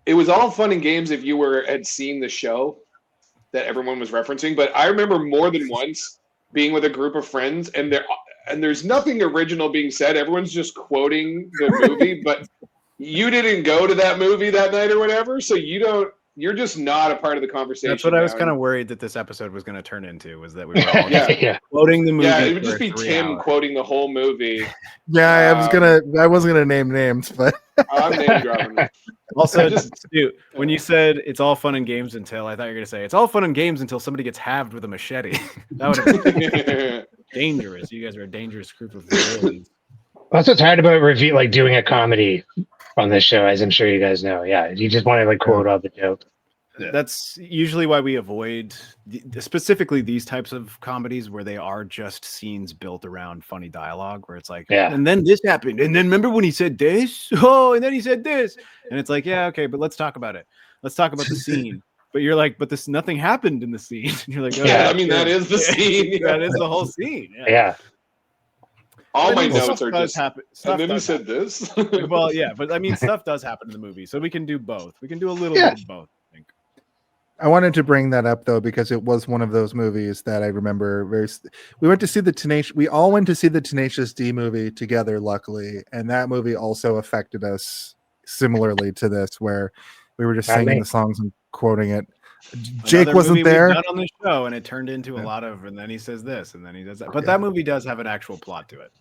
It was all fun and games if you had seen the show that everyone was referencing, but I remember more than once being with a group of friends, and there's nothing original being said. Everyone's just quoting the movie, but you didn't go to that movie that night or whatever, so you're just not a part of the conversation. That's what I was now. kind of worried that this episode was going to turn into, was that we were all Yeah. quoting the movie. Yeah, it would just for be 3 Tim hours. quoting the whole movie. Yeah, I wasn't gonna name names, but I'm name dropping. Also, Stu, when you said it's all fun and games until, I thought you were going to say it's all fun and games until somebody gets halved with a machete. That would have been dangerous. You guys are a dangerous group of villains. That's what's hard about doing a comedy on this show, as I'm sure you guys know. Yeah, you just want to quote all the jokes. Yeah. That's usually why we avoid specifically these types of comedies where they are just scenes built around funny dialogue, where it's like, and then this happened, and then remember when he said this? Oh, and then he said this, and it's like, yeah, okay, but let's talk about it. Let's talk about the scene. But you're like, but nothing happened in the scene. And you're like, oh, yeah, I mean that is the scene. That is the whole scene. Yeah. All my notes are just happen. And then he said this. Well, yeah, but I mean, stuff does happen in the movie, so we can do both. We can do a little bit of both. I think. I wanted to bring that up though because it was one of those movies that I remember we went to see we all went to see the Tenacious D movie together, luckily, and that movie also affected us similarly to this, where we were just singing the songs and quoting it. Jake wasn't there on the show, and it turned into a lot of, and then he says this, and then he does that. But that movie does have an actual plot to it.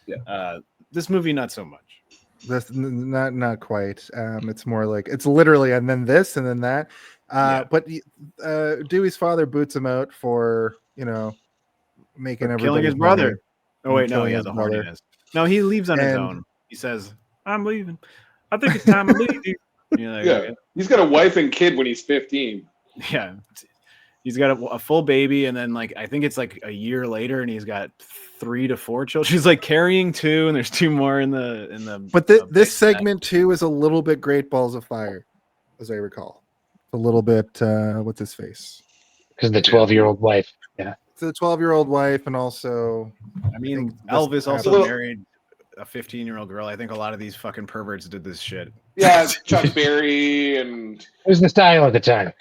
Yeah. This movie, not so much. That's not quite. It's more like it's literally, and then this, and then that. But Dewey's father boots him out for making everybody killing his brother. money. Oh wait, no, yeah, the horniness. No, he leaves on his own. He says, "I'm leaving. I think it's time to leave." Like, yeah, he's got a wife and kid when he's 15. Yeah, he's got a full baby, and then I think it's a year later, and he's got 3 to 4 children. She's carrying 2, and there's 2 more in the. But this segment too is a little bit Great Balls of Fire, as I recall. A little bit. What's his face? Because the 12-year-old wife. Yeah. So the 12-year-old wife, and also, I mean, Elvis also married a 15-year-old girl. I think a lot of these fucking perverts did this shit. Yeah, Chuck Berry and. It was the style at the time.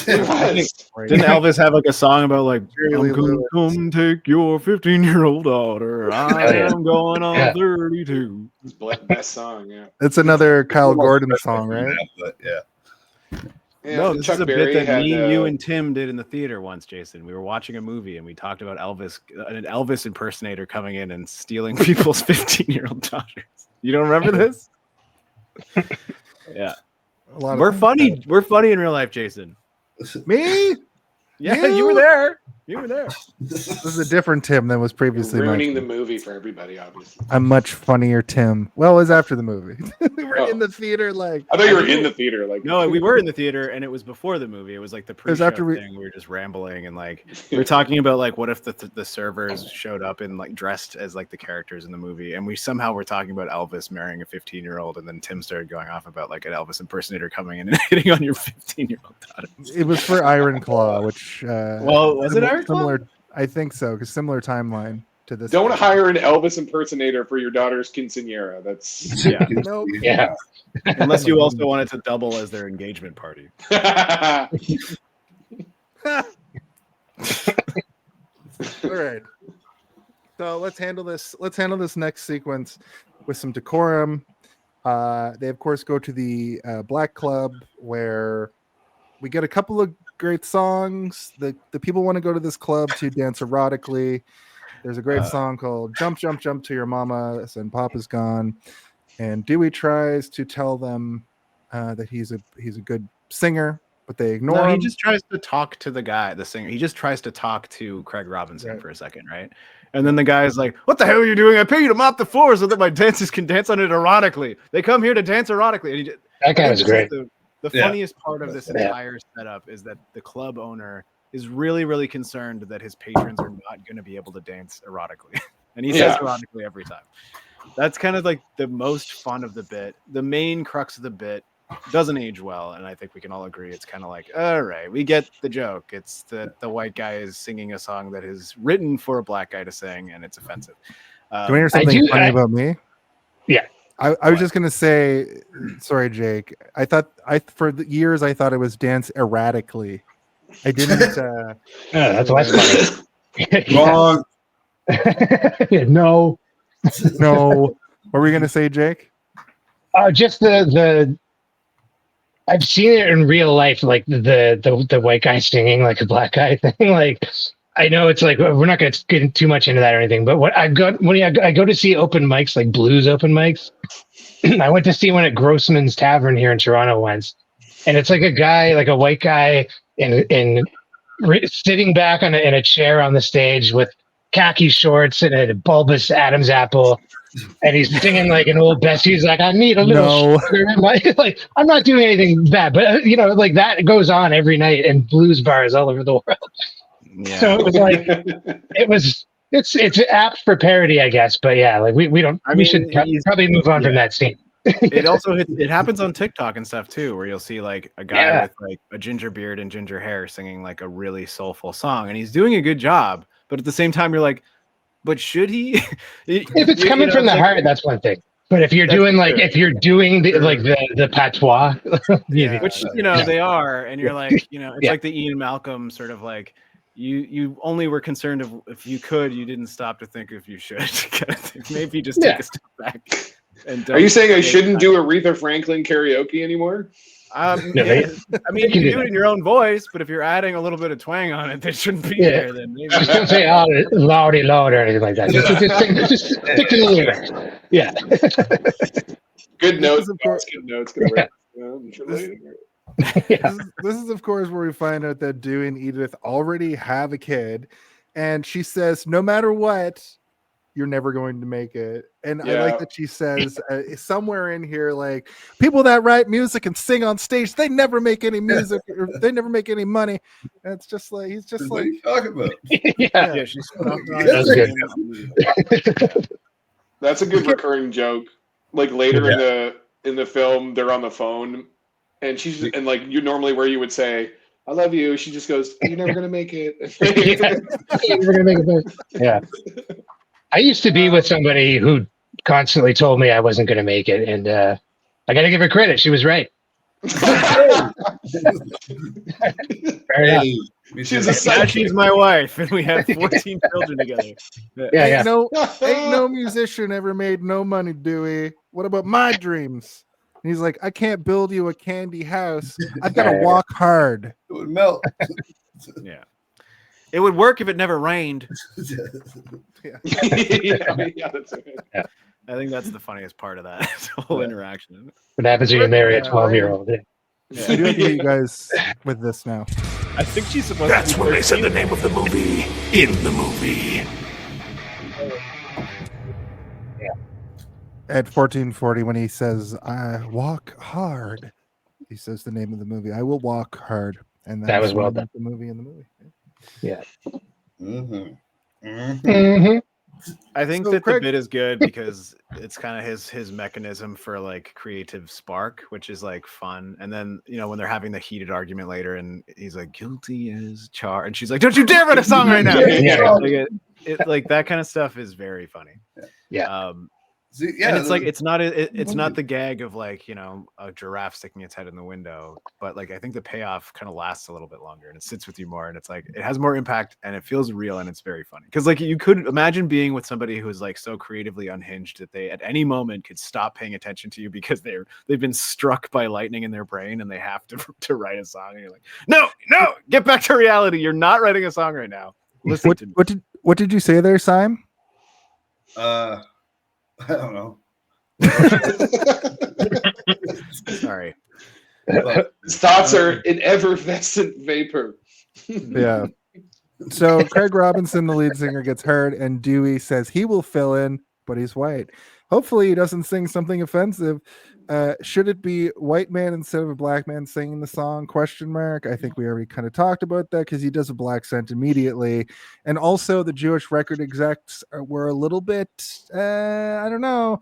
Didn't Elvis have a song about I'm gonna come take your 15-year-old daughter? I am going on 32. It's best song, yeah. It's another Kyle Gordon song, right? But yeah. No, this is a bit that me, you, and Tim did in the theater once, Jason. We were watching a movie and we talked about Elvis, an Elvis impersonator coming in and stealing people's 15-year-old daughters. You don't remember this? Yeah. We're funny. We're funny in real life, Jason. Me? Yeah, you were there. You were there. This is a different Tim than was previously. Ruining the movie for everybody, obviously. A much funnier Tim. Well, it was after the movie. We were in the theater, I thought you were in the theater, No, we were in the theater, and it was before the movie. It was the pre-show thing. We were just rambling, and we were talking about what if the servers showed up in dressed as the characters in the movie, and we somehow were talking about Elvis marrying a 15-year-old, and then Tim started going off about an Elvis impersonator coming in and hitting on your 15-year-old daughter. It was for Iron Claw, which was it Iron Claw? Similar, I think so, because similar timeline to this. Don't hire an Elvis impersonator for your daughter's quinceañera. That's nope. Yeah. Unless you also wanted to double as their engagement party. All right. So let's handle this. Let's handle this next sequence with some decorum. They of course go to the Black Club where we get a couple of great songs. The people want to go to this club to dance erotically. There's a great song called "Jump, Jump, Jump to Your Mama" and Papa's Gone. And Dewey tries to tell them that he's a good singer, but they ignore him. He just tries to talk to the singer. He just tries to talk to Craig Robinson for a second, right? And then the guy's like, "What the hell are you doing? I pay you to mop the floor so that my dancers can dance on it erotically. They come here to dance erotically." And that guy was great. The funniest part of this entire setup is that the club owner is really, really concerned that his patrons are not going to be able to dance erotically. And he says erotically every time. That's kind of the most fun of the bit. The main crux of the bit doesn't age well. And I think we can all agree it's kind of all right, we get the joke. It's the white guy is singing a song that is written for a black guy to sing, and it's offensive. Do you hear something funny about me? Yeah. I was just gonna say, sorry, Jake. For years I thought it was dance erratically. I didn't. That's why it's funny. Wrong. No. No. What were you gonna say, Jake? Just the I've seen it in real life, like the white guy singing like a black guy thing. Like I know it's like we're not going to get too much into that or anything, but what I've got when I go to see open mics, like blues open mics. I went to see one at Grossman's Tavern here in Toronto once, and it's like a guy, like a white guy, sitting back in a chair on the stage with khaki shorts and a bulbous Adam's apple. And he's singing like an old Bessie. He's like, I need a little sugar in my, like, I'm not doing anything bad, but like that goes on every night in blues bars all over the world. Yeah. So it was like, it's apt for parody, I guess. But yeah, like we should probably move on from that scene. It happens on TikTok and stuff too, where you'll see like a guy with like a ginger beard and ginger hair singing like a really soulful song, and he's doing a good job. But at the same time, you're like, but should he? If it's coming from the heart, that's one thing. But if you're doing the patois, which they are, and you're like, it's like the Ian Malcolm sort of like you only were concerned if you could, you didn't stop to think if you should. Maybe just take a step back. And are you saying I shouldn't do Aretha Franklin karaoke anymore? I mean, you can do it in your own voice, but if you're adding a little bit of twang on it, that shouldn't be there. Then maybe. Just don't say loudy loud or anything like that. Just stick to the lyrics. Yeah. Good notes. This is of course where we find out that Dewey and Edith already have a kid, and she says, "No matter what, you're never going to make it." And I like that she says somewhere in here, like, people that write music and sing on stage, they never make any music or they never make any money. And it's just like, he's just what like, are you talking about? Yeah, she's that's a good recurring joke. Like later in the film, they're on the phone and she's and like you normally where you would say, "I love you," she just goes, "You're never gonna make it." You're never gonna make it. Yeah. I used to be with somebody who constantly told me I wasn't going to make it, and I got to give her credit. She was right. She's my wife, and we have 14 children together. Ain't no musician ever made no money, Dewey. What about my dreams? And he's like, I can't build you a candy house. I've got to walk hard. It would melt. Yeah. It would work if it never rained. That's right. I think that's the funniest part of that whole interaction. What happens when you marry a 12-year-old? I do have to get you guys with this now. I think she's supposed That's to be when they said the name of the movie in the movie. At 1440, when he says, "I walk hard," he says the name of the movie. I will walk hard. And that was well done. The movie in the movie. Yeah. Mm-hmm. Mm-hmm. I think that the bit is good because it's kind of his mechanism for like creative spark, which is like fun. And then when they're having the heated argument later, and he's like, "Guilty as charged," and she's like, "Don't you dare write a song right now!" Like that kind of stuff is very funny. Yeah. And it's like it's not the gag of like a giraffe sticking its head in the window, but like I think the payoff kind of lasts a little bit longer and it sits with you more, and it's like it has more impact and it feels real and it's very funny because like you could imagine being with somebody who is like so creatively unhinged that they at any moment could stop paying attention to you because they've been struck by lightning in their brain and they have to write a song, and you're like, no, get back to reality. You're not writing a song right now. Listen to me. What did you say there, Simon? I don't know. Sorry. His thoughts are an effervescent vapor. Yeah. So Craig Robinson, the lead singer, gets hurt, and Dewey says he will fill in, but he's white. Hopefully he doesn't sing something offensive. Should it be white man instead of a black man singing the song? ? I think we already kind of talked about that because he does a black accent immediately. And also the Jewish record execs were a little bit, I don't know.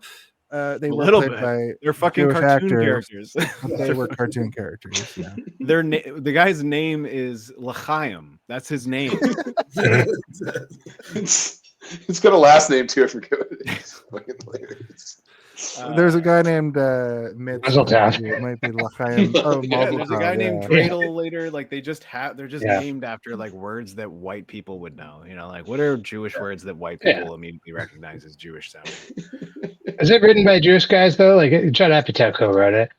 They were played by they're fucking Jewish cartoon actors. characters. They were cartoon characters. Yeah. The guy's name is L'chaim. That's his name. It's got a last name too. I forget what it is. Fucking hilarious. There's a guy named Mitz. It might be L'chaim. There's a guy named Dreidel later. Like they're just named after like words that white people would know. Like what are Jewish words that white people immediately recognize as Jewish sounding? Is it written by Jewish guys though? Like Judd Apatow co-wrote it.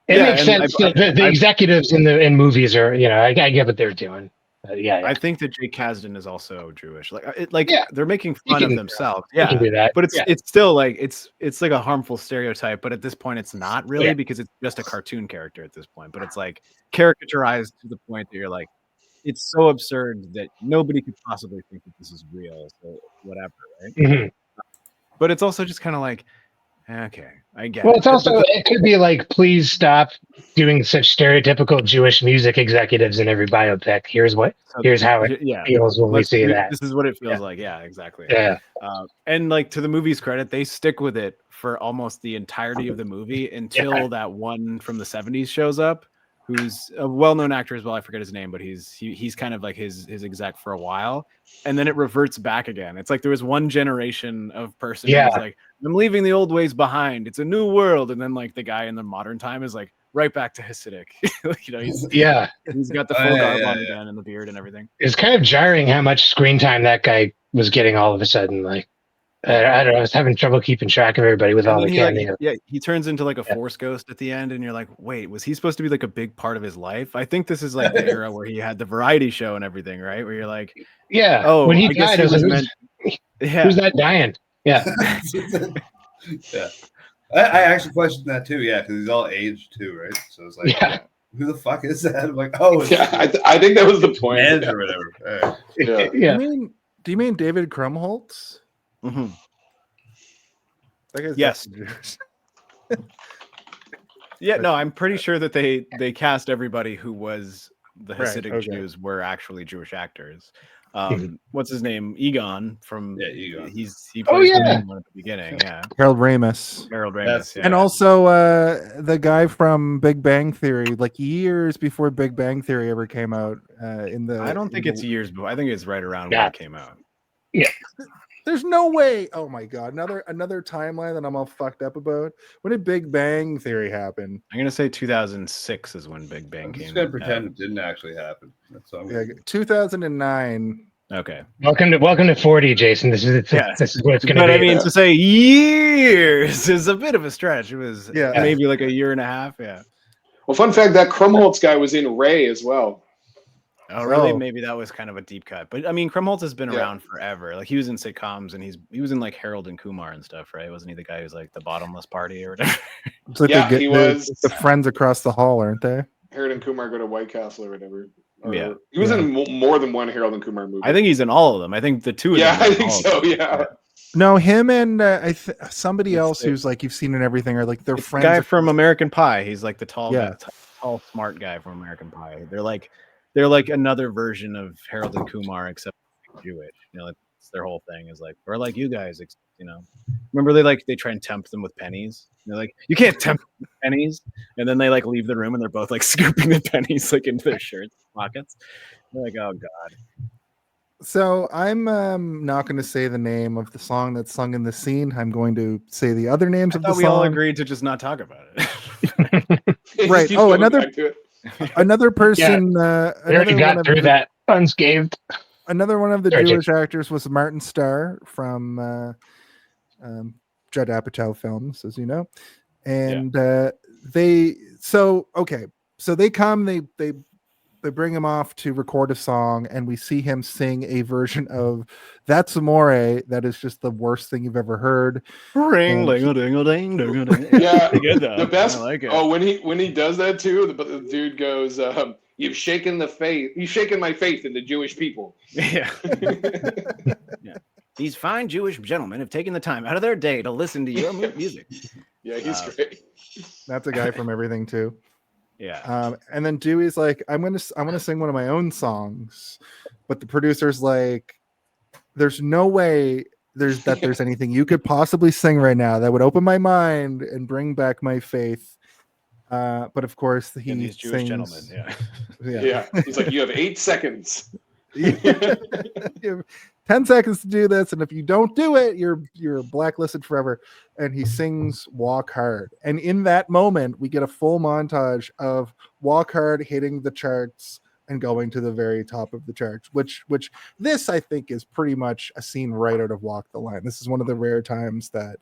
It makes sense. The executives in movies are, I get what they're doing. Yeah. I think that Jake Kasdan is also Jewish. They're making He fun can- of themselves. he can do that. But Yeah. it's still like it's like a harmful stereotype. But at this point, it's not really Yeah. because it's just a cartoon character at this point. But it's like caricaturized to the point that you're like, it's so absurd that nobody could possibly think that this is real. So whatever, right? Mhm. But it's also just kind of like, okay, I get Well, it. it's also it could be like, please stop doing such stereotypical Jewish music executives in every biopic. Here's how it feels when we see that. This is what it feels like. Yeah, exactly. Yeah. And like, to the movie's credit, they stick with it for almost the entirety of the movie until that one from the 70s shows up, who's a well-known actor as well. I forget his name, but he's kind of like his exec for a while, and then it reverts back again. It's like there was one generation of person who's like, I'm leaving the old ways behind. It's a new world, and then like the guy in the modern time is like right back to Hasidic. He's got the full garb on again and the beard and everything. It's kind of jarring how much screen time that guy was getting all of a sudden. Like, I don't know. I was having trouble keeping track of everybody with all the cameos. He turns into like a Force ghost at the end, and you're like, wait, was he supposed to be like a big part of his life? I think this is like the era where he had the variety show and everything, right? Where you're like, when he died, I was like, who's that dying? Yeah. Yeah. I actually questioned that too. Yeah, because he's all aged too, right? So it's like, who the fuck is that? I'm like, I think that was the point. Or whatever. Yeah. Do you mean David Krumholtz? Mm-hmm. Yes. No, I'm pretty sure that they cast everybody who was the Hasidic Jews were actually Jewish actors. What's his name? Egon from Egon. He plays the main one at the beginning. Yeah, Harold Ramis. And also the guy from Big Bang Theory, like years before Big Bang Theory ever came out. I don't think it's years before. I think it's right around when it came out. Yeah. There's no way. Oh my god, another timeline that I'm all fucked up about. When did Big Bang Theory happen? I'm gonna say 2006 is when Big Bang came. I'm just gonna pretend it didn't actually happen. That's all. 2009. Okay. Welcome to 40, Jason. This is what it's gonna be. But I mean, to say years is a bit of a stretch. It was maybe like a year and a half. Yeah. Well, fun fact, that Krumholtz guy was in Ray as well. Oh, really? Maybe that was kind of a deep cut. But I mean, Krumholtz has been around forever. Like, he was in sitcoms, and he was in like Harold and Kumar and stuff, right? Wasn't he the guy who's like the bottomless party or whatever? It's like he was the friends across the hall, aren't they? Harold and Kumar go to White Castle or whatever. Yeah, he was in more than one Harold and Kumar movie. I think he's in all of them. I think the two of them. I think so. Yeah. No, him and somebody else who's like you've seen in everything are like they're friends. The guy from American Pie. He's like the tall, tall, smart guy from American Pie. They're like another version of Harold and Kumar, except Jewish. It's their whole thing is like, we're like you guys. Remember they try and tempt them with pennies. They're like, you can't tempt them with pennies, and then they like leave the room and they're both like scooping the pennies like into their shirts pockets. They're like, oh god. So I'm not going to say the name of the song that's sung in the scene. I'm going to say the other names of the song. We all agreed to just not talk about it. Right. Oh, another person. We already got through that unscathed. Another one of the Jewish actors was Martin Starr from Judd Apatow films, as you know. And they come, they bring him off to record a song, and we see him sing a version of That's Amore that is just the worst thing you've ever heard. Ring, ding, ding, ding, ding, ding. Yeah, good, though. The best. I like it. Oh, when he does that too, the dude goes, "You've shaken my faith in the Jewish people." Yeah. These fine Jewish gentlemen have taken the time out of their day to listen to your music. Yeah, he's great. That's a guy from everything too. Yeah. And then Dewey's like, I'm gonna sing one of my own songs, but the producer's like, there's no way there's anything you could possibly sing right now that would open my mind and bring back my faith. But of course these Jewish gentlemen. Yeah. He's like, you have 8 seconds. You have 10 seconds to do this, and if you don't do it, you're blacklisted forever. And he sings Walk Hard, and in that moment we get a full montage of Walk Hard hitting the charts and going to the very top of the charts, which this I think is pretty much a scene right out of Walk the Line. This is one of the rare times that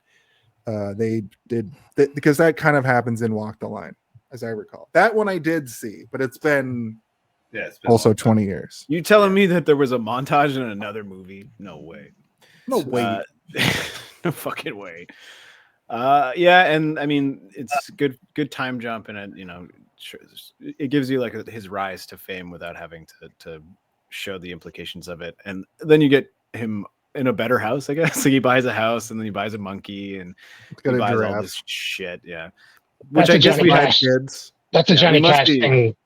they did because that kind of happens in Walk the Line, as I recall. That one I did see, but it's been also 20 years. You telling me that there was a montage in another movie? No way. No way. No fucking way. Yeah, and I mean it's good time jump, and it gives you like his rise to fame without having to show the implications of it, and then you get him in a better house, I guess. So he buys a house, and then he buys a monkey, and he buys all this shit. Yeah, which I guess we had kids. That's a Johnny Cash thing.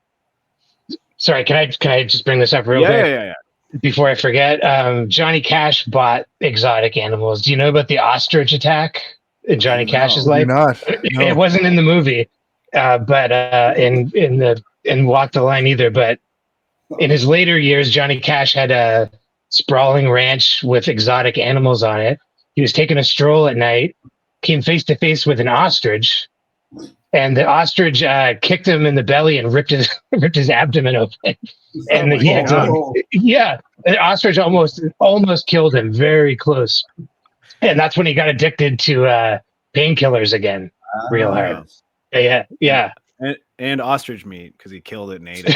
Sorry, can I just bring this up real quick? Yeah. Before I forget, Johnny Cash bought exotic animals. Do you know about the ostrich attack in Johnny Cash's life? No. It wasn't in the movie, but in Walk the Line either. But in his later years, Johnny Cash had a sprawling ranch with exotic animals on it. He was taking a stroll at night, came face to face with an ostrich, and the ostrich kicked him in the belly and ripped his abdomen open. And he had the ostrich almost killed him, very close. And that's when he got addicted to painkillers again, real hard. Yeah. And ostrich meat because he killed it and ate it.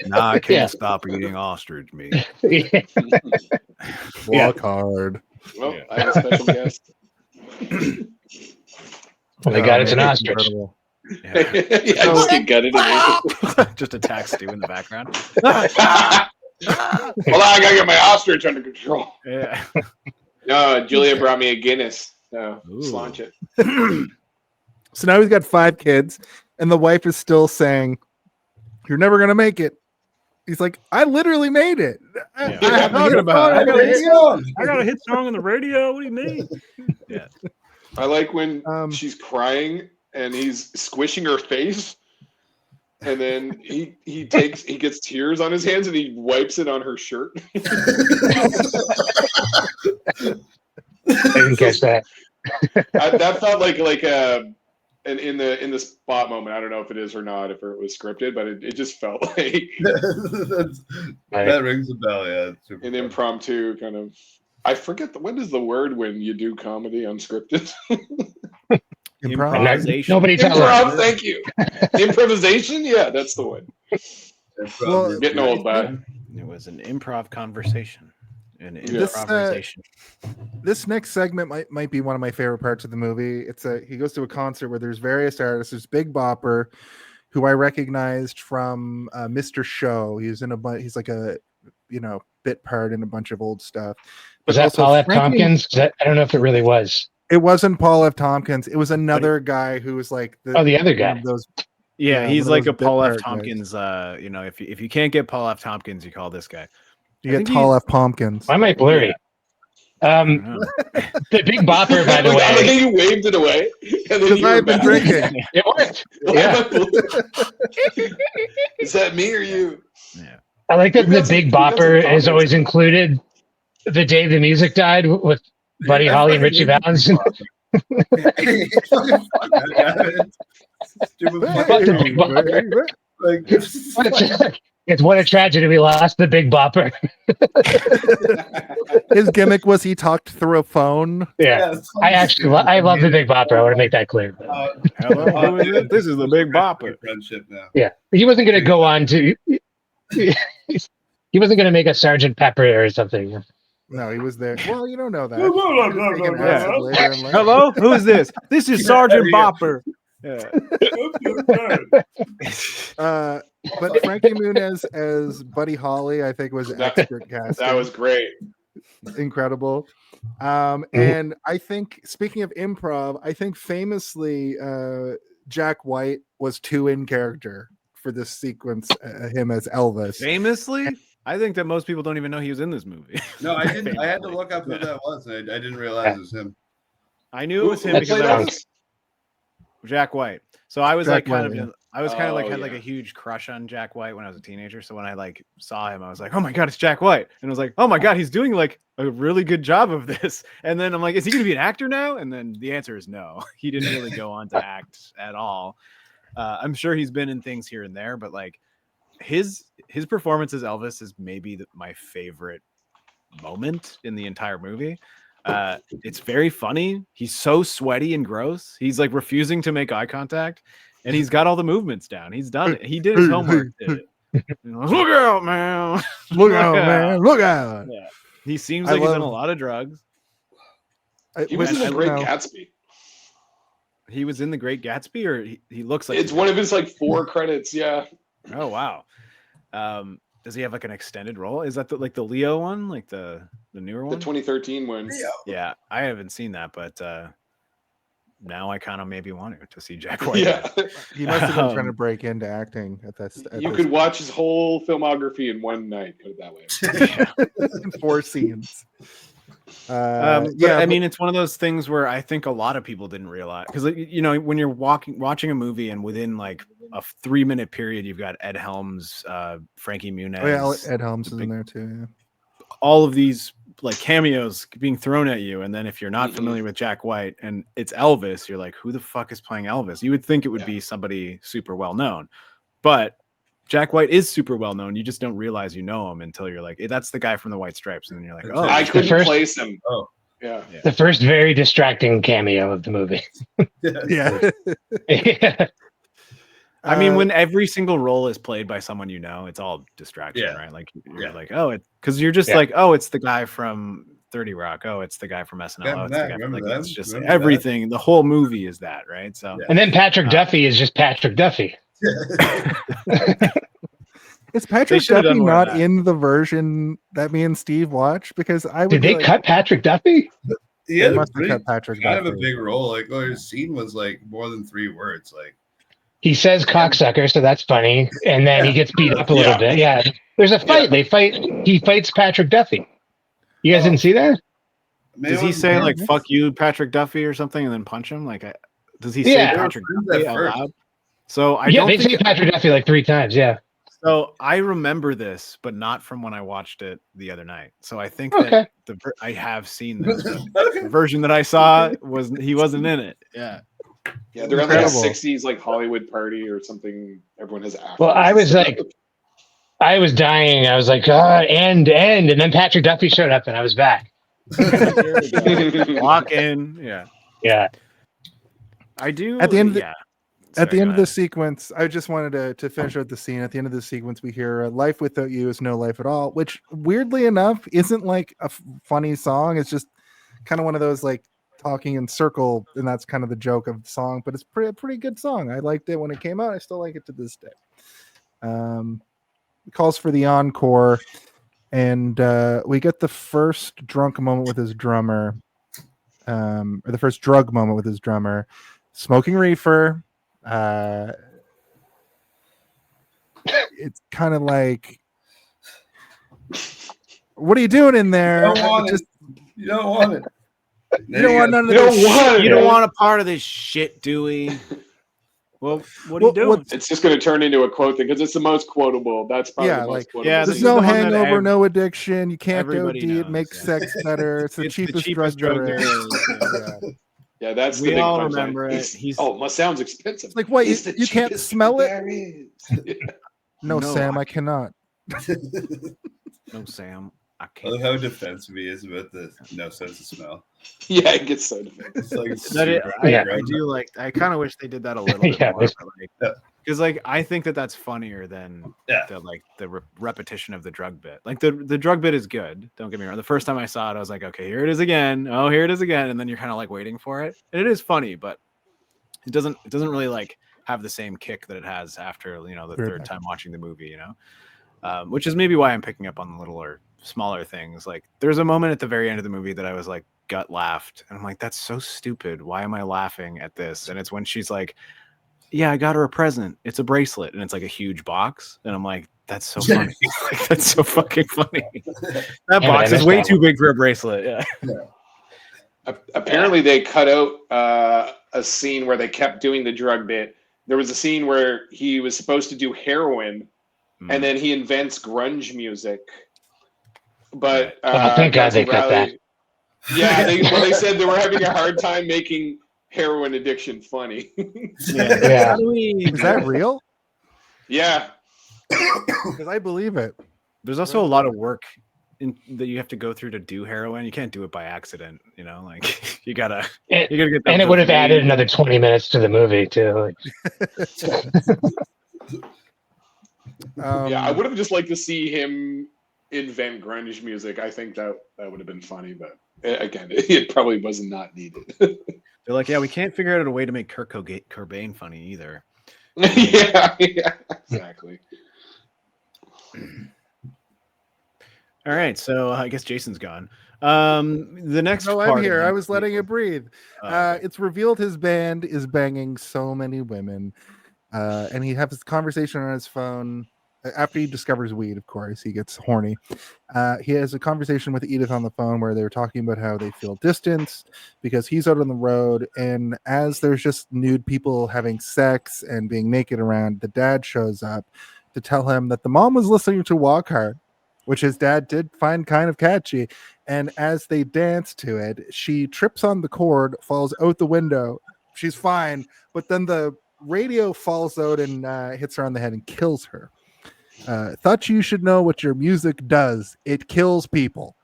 Now I can't stop eating ostrich meat. Walk hard. Well, I have a special guest. Well, they got it's an ostrich. Just get gutted. Just attack Stu in the background. Well, I gotta get my ostrich under control. Yeah. No, Julia brought me a Guinness. So slaunch it. So now he's got 5 kids, and the wife is still saying, "You're never gonna make it." He's like, "I literally made it. I got a hit song on the radio. What do you mean?" Yeah. I like when she's crying and he's squishing her face, and then he gets tears on his hands and he wipes it on her shirt. I didn't catch that. That felt like in the spot moment. I don't know if it is or not, if it was scripted, but it just felt like that rings a bell. Yeah, an impromptu kind of. I forget what is the word when you do comedy unscripted. Improvisation. Nobody tells Improv, thank you. Improvisation, yeah, that's the one. Well, getting old, bud. It was an improv conversation. This next segment might be one of my favorite parts of the movie. He goes to a concert where there's various artists. There's Big Bopper, who I recognized from Mr. Show. He's like a bit part in a bunch of old stuff. Was that Paul F. Tompkins? I don't know if it really was. It wasn't Paul F. Tompkins. It was another guy who was like the other guy. He's like a Paul F. Tompkins. If you can't get Paul F. Tompkins, you call this guy. You get Paul F. Tompkins. Why am I blurry? The Big Bopper, by the way. I think you waved it away. Because I've been drinking. It worked. Yeah. Is that me or you? Yeah. I like that the Big Bopper is always included the day the music died with Buddy Holly and Richie Valens. It's what a tragedy. We lost the Big Bopper. His gimmick was he talked through a phone. Yeah. I love the Big Bopper. I want to make that clear. Hello, this is the Big Bopper. Friendship now. Yeah. He wasn't going to go on to... He wasn't going to make a Sergeant Pepper or something. No, he was there. Well, you don't know that. Hello? Who is this? This is Sergeant Bopper. Yeah. But Frankie Muniz as Buddy Holly, I think, was expert casting. That was great. Incredible. And I think, speaking of improv, I think famously Jack White was too in character for this sequence, him as Elvis. Famously? I think that most people don't even know he was in this movie. No, I didn't. I had to look up who that was. I didn't realize it was him. I knew it was him because I was Jack White. So I was Jack kind White, of had like a huge crush on Jack White when I was a teenager. So when I like saw him, I was like, oh my God, it's Jack White. And I was like, oh my God, he's doing like a really good job of this. And then I'm like, is he going to be an actor now? And then the answer is no. He didn't really go on to act at all. I'm sure he's been in things here and there, but like his performance as Elvis is maybe my favorite moment in the entire movie. It's very funny. He's so sweaty and gross. He's like refusing to make eye contact, and he's got all the movements down. He's done it. He did his homework. Look out, man! Look out, man! Look out! Yeah. He seems like he's done a lot of drugs. He was in The Great Gatsby. He was in The Great Gatsby, or he looks like it's one of his like 4 credits. Yeah. Oh wow. Does he have like an extended role? Is that the Leo one, like the newer one? The 2013 one. Yeah, I haven't seen that, but now I kind of maybe want to see Jack White. Yeah. He must have been trying to break into acting at that. You could watch his whole filmography in one night. Put it that way. In 4 scenes. I mean, it's one of those things where I think a lot of people didn't realize, because when you're watching a movie and within like a 3-minute period, you've got Ed Helms, Frankie Muniz. Oh yeah, Ed Helms is in there too. Yeah. All of these like cameos being thrown at you, and then if you're not familiar with Jack White and it's Elvis, you're like, who the fuck is playing Elvis? You would think it would be somebody super well known, but Jack White is super well known. You just don't realize you know him until you're like, hey, that's the guy from the White Stripes, and then you're like, oh, I couldn't place him. Oh, yeah. The first very distracting cameo of the movie. Yeah. Yeah. I mean, when every single role is played by someone you know, it's all distraction, right? Like you're like, oh, because you're just like, oh, it's the guy from 30 Rock. Oh, it's the guy from SNL. Oh, it's the guy from, like, it's just everything. The whole movie is that, right? So, and then Patrick Duffy is just Patrick Duffy. Is Patrick Duffy not in the version that me and Steve watched? Because did they cut Patrick Duffy? Yeah, they must have cut Patrick Duffy. Duffy. Kind of a big role. Like, his scene was like more than 3 words. Like, he says cocksucker, so that's funny, and then he gets beat up a little bit. Yeah, there's a fight. They fight. He fights Patrick Duffy. You guys didn't see that? Does he say like "fuck you, Patrick Duffy" or something, and then punch him? Like, does he say Patrick Duffy out loud? So I don't they say Patrick Duffy like 3 times. Yeah. So I remember this, but not from when I watched it the other night. So I think that I have seen this. The version that I saw he wasn't in it. Yeah. Yeah, they're at like a 60s like Hollywood party or something. Everyone has after. Well, I was dying. I was like, end. And then Patrick Duffy showed up and I was back. Walk in. Yeah. Yeah. I do. At the end of at the end of the sequence, I just wanted to finish out the scene. At the end of the sequence, we hear "Life without you is no life at all," which weirdly enough isn't like a funny song. It's just kind of one of those like talking in circle, and that's kind of the joke of the song. But it's a pretty good song. I liked it when it came out. I still like it to this day. It calls for the encore, and we get the first drunk moment with his drummer, or the first drug moment with his drummer, smoking reefer. It's kind of like, what are you doing in there? You don't want it. You don't want it. You don't want none of this shit. You don't want a part of this shit, Dewey. Well, what are you doing? It's just going to turn into a quote thing because it's the most quotable. That's probably the most quotable. There's no hangover, no addiction. You can't OD. It makes sex better. It's the cheapest drug there is. Yeah, that's we the big all remember it. Must sounds expensive. It's like, what? You can't smell it? No, Sam, I cannot. No, Sam, I I can't. love how defensive he is about the no sense of smell. Yeah, it gets so defensive. It's like I do like. I kind of wish they did that a little bit more. Because like I think that's funnier than the repetition of the drug bit. Like the drug bit is good. Don't get me wrong. The first time I saw it, I was like, okay, here it is again. Oh, here it is again. And then you're kind of like waiting for it. And it is funny, but it doesn't really like have the same kick that it has after the third time watching the movie. Which is maybe why I'm picking up on the littler, smaller things. Like there's a moment at the very end of the movie that I was like gut laughed, and I'm like, that's so stupid. Why am I laughing at this? And it's when she's like, yeah, I got her a present. It's a bracelet, and it's like a huge box. And I'm like, that's so funny. That's so fucking funny. That box is way too big for a bracelet. Yeah. Apparently, they cut out a scene where they kept doing the drug bit. There was a scene where he was supposed to do heroin, and then he invents grunge music. But thank God they cut that. Yeah, they said they were having a hard time making heroin addiction funny. Yeah. Is that real? Yeah. Because I believe it. There's also a lot of work that you have to go through to do heroin. You can't do it by accident, you know. Like you gotta And, get that. and it would have added another 20 minutes to the movie too. Yeah, I would have just liked to see him invent grunge music. I think that would have been funny, but again, it probably was not needed. They're like, yeah, we can't figure out a way to make Kurt Cobain funny either. yeah, exactly. All right, so I guess Jason's gone. The next No, part I'm of here. the- I was letting it breathe. Okay. It's revealed his band is banging so many women, and he has this conversation on his phone after he discovers weed. Of course, he gets horny. He has a conversation with Edith on the phone where they're talking about how they feel distance because he's out on the road, and as there's just nude people having sex and being naked around, the dad shows up to tell him that the mom was listening to Walk Hard, which his dad did find kind of catchy. And as they dance to it, she trips on the cord, falls out the window. She's fine, but then the radio falls out and hits her on the head and kills her. Thought you should know what your music does. It kills people.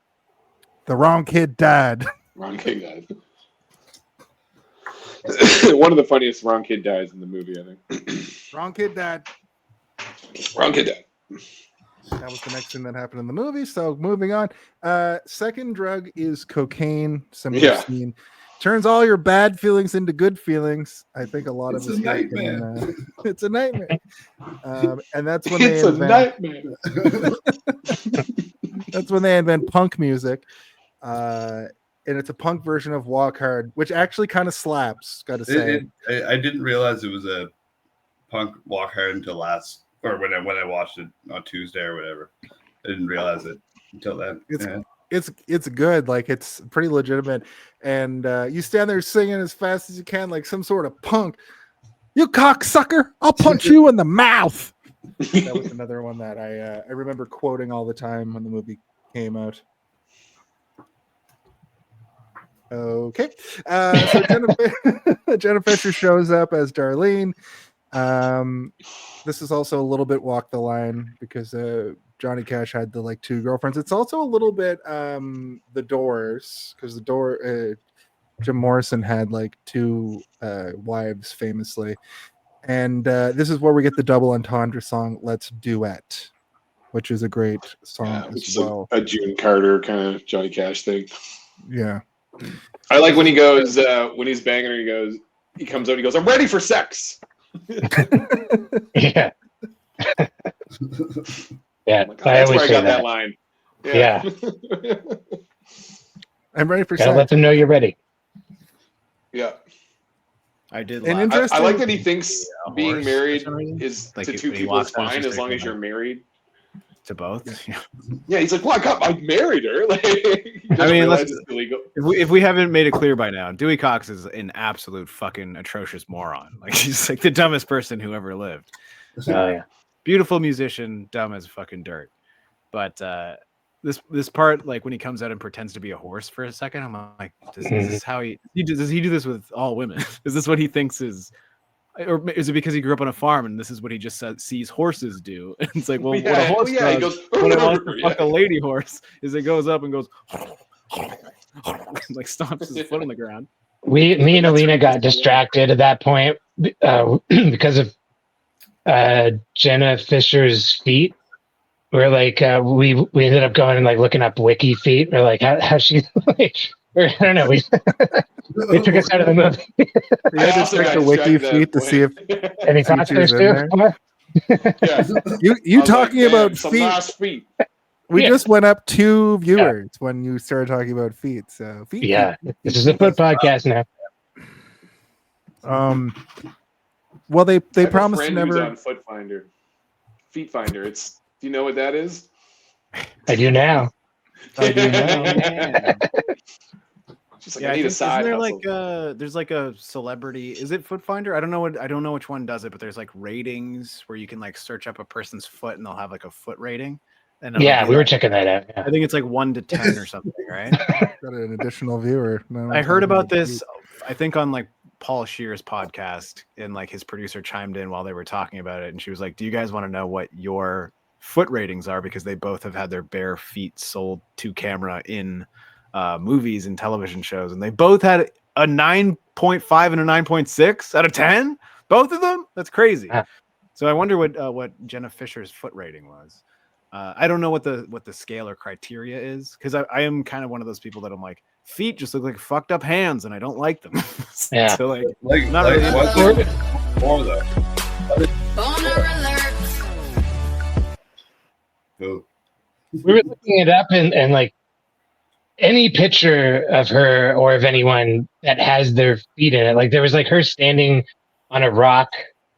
The wrong kid died. Wrong kid died. One of the funniest wrong kid dies in the movie, I think. Wrong kid died. Wrong kid died. That was the next thing that happened in the movie. So moving on. Second drug is cocaine. Similar scene. Turns all your bad feelings into good feelings. I think a lot It's of us a nightmare. it's a nightmare. And that's when It's they a invent, nightmare. that's when they invent punk music. And it's a punk version of Walk Hard, which actually kind of slaps, gotta say. I didn't realize it was a punk Walk Hard until when I watched it on Tuesday or whatever. I didn't realize it until then. It's good, like it's pretty legitimate, and you stand there singing as fast as you can, like some sort of punk. You cocksucker! I'll punch you in the mouth. That was another one that I remember quoting all the time when the movie came out. Okay, so Jenna Fischer shows up as Darlene. This is also a little bit walk the line because Johnny Cash had the like two girlfriends. It's also a little bit the Doors, because Jim Morrison had like two wives famously, and this is where we get the double entendre song "Let's Duet," which is a great song as well. A June Carter kind of Johnny Cash thing. Yeah, I like when he goes when he's banging her. He comes out. He goes, "I'm ready for sex." Yeah. Yeah, Like, I that's always where I say got that. that line. Yeah. I'm ready for Gotta sex. let them know you're ready. Yeah. I did. And laugh. interesting- I like that he thinks A being horse married or something? is Like to if two he people is walks out, it's fine just as like long as a- you're married. to both. Yeah. Yeah, he's like, well, I married her. Like, he doesn't I mean, realize let's- it's illegal. If we haven't made it clear by now, Dewey Cox is an absolute fucking atrocious moron. Like he's like the dumbest person who ever lived. Oh yeah. Beautiful musician, dumb as fucking dirt. But this part, like when he comes out and pretends to be a horse for a second, I'm like, is this how does he do this with all women? Is this what he thinks is, or is it because he grew up on a farm and this is what he just sees horses do? And it's like, well, what a horse he does goes, when it wants to fuck a lady horse is it goes up and goes like stomps his foot on the ground. Me and Alina got distracted at that point because of Jenna Fischer's feet. We're like we ended up going and like looking up wiki feet. We're like how she like, or, I don't know. We took us out of the movie. You had to also check got the wiki distracted feed to at see if Any See thoughts who's there, in Stu? there? Yeah. you I was talking like, about some feet. nice feet. We Yeah. just went up 2 viewers when you started talking about feet. So feet. Yeah, this is a foot podcast now. Well, they I have a promised to friend who's never. on Foot Finder. Feet Finder. Do you know what that is? I do now. I do know. Yeah. She's like, Yeah, I need a isn't side there hustle. like there's like a celebrity, is it Foot Finder? I don't know which one does it, but there's like ratings where you can like search up a person's foot and they'll have like a foot rating. And it'll Yeah, be we were like- checking that out. I Yeah. think it's like 1 to 10 or something, right? Got an additional viewer. No, I heard talking about this, feet. I think on like Paul Scheer's podcast, and like his producer chimed in while they were talking about it, and she was like, "Do you guys want to know what your foot ratings are, because they both have had their bare feet sold to camera in movies and television shows, and they both had a 9.5 and a 9.6 out of 10. Both of them. That's crazy. Yeah. So I wonder what Jenna Fischer's foot rating was. I don't know what the scale or criteria is, because I am kind of one of those people that I'm like, feet just look like fucked up hands, and I don't like them. Yeah. So like not like really what's into it for though? Ooh. We were looking it up, and like any picture of her or of anyone that has their feet in it, like there was like her standing on a rock,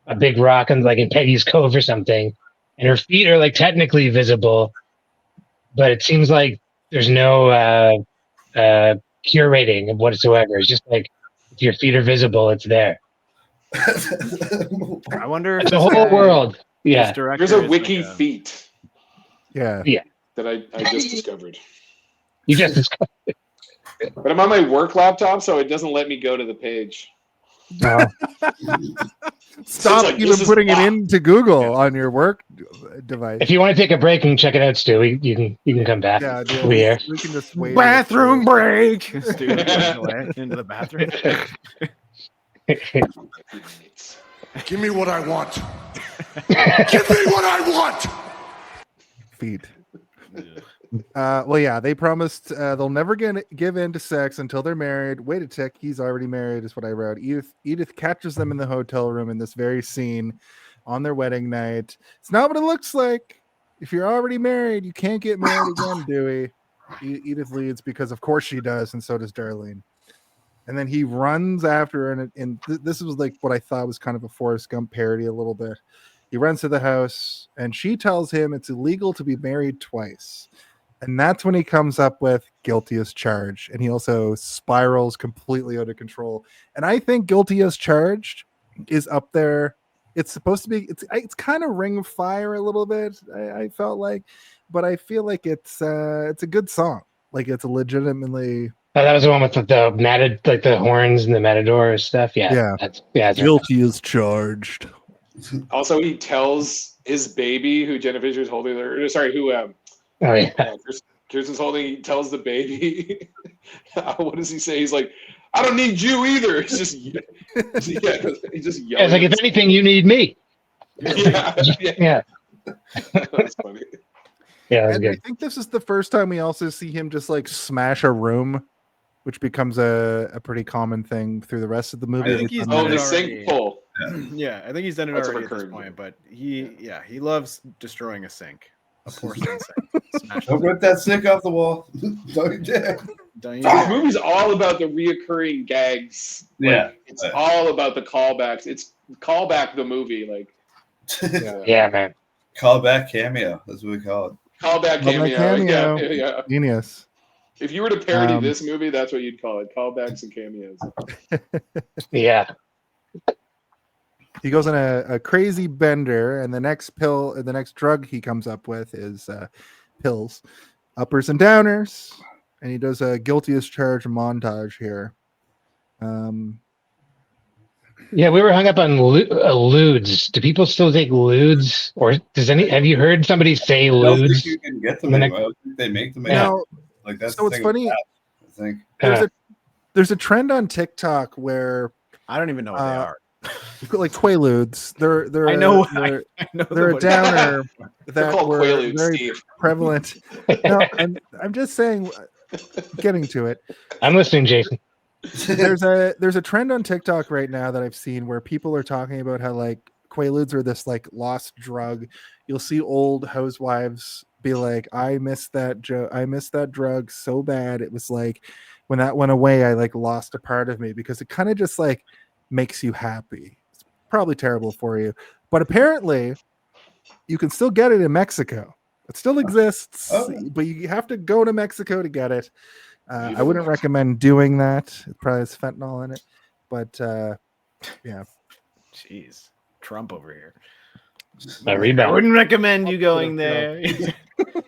a big rock, and like in Peggy's Cove or something, and her feet are like technically visible, but it seems like there's no curating whatsoever. It's just like if your feet are visible, it's there. I wonder if It's the this whole guy- world. this Yeah. director There's a is wiki like feet Yeah. that I just discovered. You just But I'm on my work laptop, so it doesn't let me go to the page. no. Stop like, even this is putting it why. into Google on your work device. If you want to take a break and check it out, Stu, you can come back. Yeah, dude, We're here. we can just wait. bathroom break. Dude, going away into the bathroom. Give me what I want. Give me what I want. Feet. Well, yeah, they promised they'll never give in to sex until they're married. Wait a tick, he's already married, is what I wrote. Edith catches them in the hotel room in this very scene on their wedding night. It's not what it looks like. If you're already married, you can't get married again, Dewey. Edith leads because, of course, she does, and so does Darlene. And then he runs after her, and this was like what I thought was kind of a Forrest Gump parody a little bit. He runs to the house, and she tells him it's illegal to be married twice. And that's when he comes up with guilty as charged. And he also spirals completely out of control. And I think guilty as charged is up there. It's supposed to be, it's kind of Ring of Fire a little bit, I felt like. But I feel like it's a good song. Like it's a legitimately... Oh, that was the one with the matted, like the horns and the matador stuff. Yeah. That's guilty as charged. Also, he tells his baby, who Jenna Fischer's holding, Oh yeah. Kirsten's holding, he tells the baby, what does he say? He's like, I don't need you either. It's just, he's just yelling. It's like, if anything, you need me. Yeah. That's funny. Yeah, that's And good. I think this is the first time we also see him just like smash a room, which becomes a pretty common thing through the rest of the movie. I think he's Oh, done the it sink already. pull. Yeah, I think he's done it That's a already at this recurring point. But he loves destroying a sink, a porcelain sink. Smash Don't rip that sink off the wall. Don't you dare. Don't you This dare. movie's all about the reoccurring gags. Yeah. It's all about the callbacks. It's callback the movie. Like, Yeah, man. Callback cameo. That's what we call it. callback Callback cameo. cameo. Yeah. Genius. If you were to parody this movie, that's what you'd call it. Callbacks and cameos. Yeah. He goes on a crazy bender, and the next drug he comes up with is pills, uppers and downers, and he does a guilty as charged montage here. Yeah, we were hung up on lewds. Do people still take lewds, or have you heard somebody say I don't think lewds? you can get them The anymore. I don't think they make them anymore. Now, Like that's so the it's thing with funny. that, I think. There's a trend on TikTok where I don't even know what they are. like Quaaludes. They're I know. they're, I know they're a what- downer They're that called were Quaaludes, very Steve. prevalent. No, I'm just saying, getting to it. I'm listening, Jason. There's a trend on TikTok right now that I've seen where people are talking about how like Quaaludes are this like lost drug. You'll see old housewives be like, I miss that drug so bad. It was like when that went away, I like lost a part of me, because it kind of just like makes you happy. It's probably terrible for you, but apparently you can still get it in Mexico. It still exists, but you have to go to Mexico to get it. I wouldn't recommend doing that. It probably has fentanyl in it, but yeah. Jeez, Trump over here. A I rebound. wouldn't recommend you going there.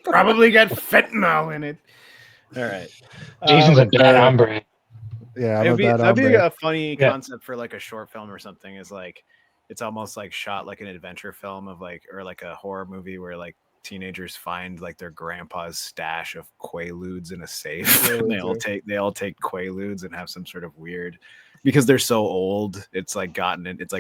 Probably got fentanyl in it. All right. Jason's a bad hombre. Yeah, I'm That'd be hombre. a funny Yeah. concept for like a short film or something. Is like it's almost like shot like an adventure film of like, or like a horror movie where like teenagers find like their grandpa's stash of Quaaludes in a safe. And they all take Quaaludes and have some sort of weird, because they're so old, it's like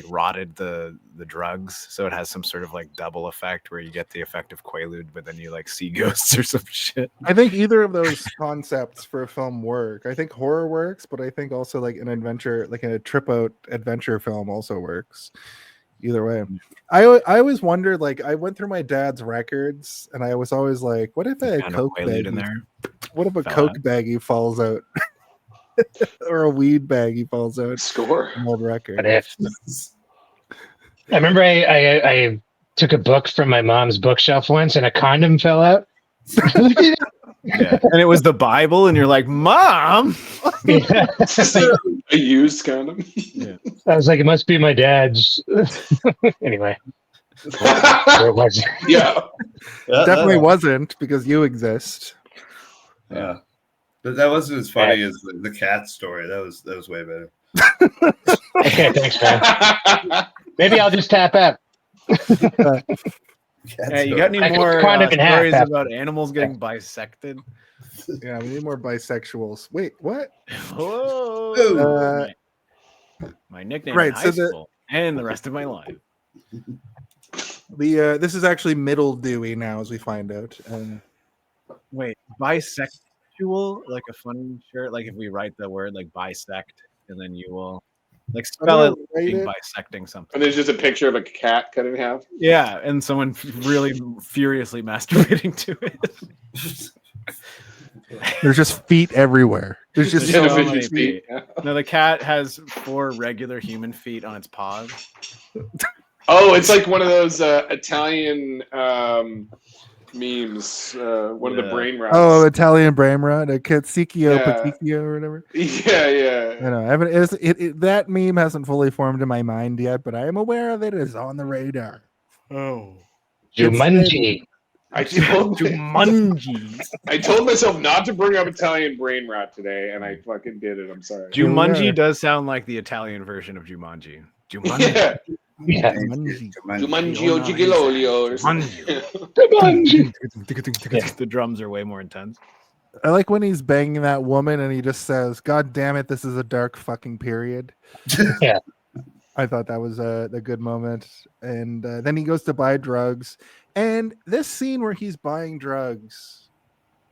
rotted the drugs, so it has some sort of like double effect where you get the effect of Quaalude, but then you like see ghosts or some shit. I think either of those concepts for a film work. I think horror works, but I think also like an adventure, like a trip out adventure film also works. Either way, I always wondered, like, I went through my dad's records and I was always like, what if a Coke baggie in there? What if a Coke baggie falls out? Or a weed baggie falls out? Score. An old record. But if I remember, I took a book from my mom's bookshelf once, and a condom fell out. Yeah, and it was the Bible, and you're like, Mom. Yeah. A used condom. Yeah. I was like, it must be my dad's. Anyway. It was. Yeah. Definitely wasn't, because you exist. Yeah. But that wasn't as funny as the cat story. That was way better. Okay, thanks, man. Maybe I'll just tap out. Yeah, you got any more stories about animals getting bisected? Yeah, we need more bisexuals. Wait, what? Whoa! My nickname in high school and the rest of my life. This is actually middle Dewey now, as we find out. Wait, bisexual? Like a funny shirt? Like if we write the word like bisect, and then you will like spell it like bisecting something. And there's just a picture of a cat cut in half. Yeah, and someone really furiously masturbating to it. There's just feet everywhere. There's just so many feet. No, the cat has 4 regular human feet on its paws. Oh, it's like one of those Italian memes. One of the brain rots. Oh, Italian brain rot, a Catsicchio Paticchio or whatever. Yeah. I know. That meme hasn't fully formed in my mind yet, but I am aware of it. It is on the radar. Oh, Jumanji. I told myself not to bring up Italian brain rot today, and I fucking did it. I'm sorry. Jumanji does sound like the Italian version of Jumanji. Jumanji. Yeah. Yeah. Jumanji o Gigolio. The drums are way more intense. I like when he's banging that woman and he just says, "God damn it, this is a dark fucking period." Yeah. I thought that was a good moment. And then he goes to buy drugs. And this scene where he's buying drugs,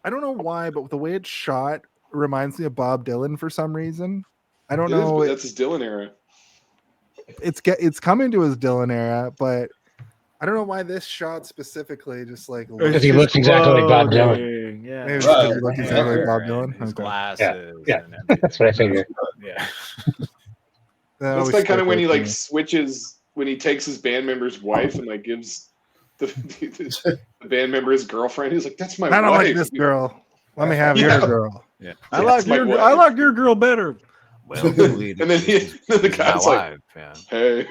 I don't know why, but the way it's shot reminds me of Bob Dylan for some reason. I don't know. That's his Dylan era. It's coming to his Dylan era, but I don't know why this shot specifically just like because he looks exactly like Bob Dylan. Yeah, maybe he looks exactly like Bob Dylan. His glasses. Yeah. That's what I figured. Yeah. That's like kind of when he like switches, when he takes his band member's wife and like gives the band member his girlfriend. He's like, "That's my wife. I don't like this girl. Let me have your girl." Yeah. I like your girl better. Well, and then the guy's like, "Hey."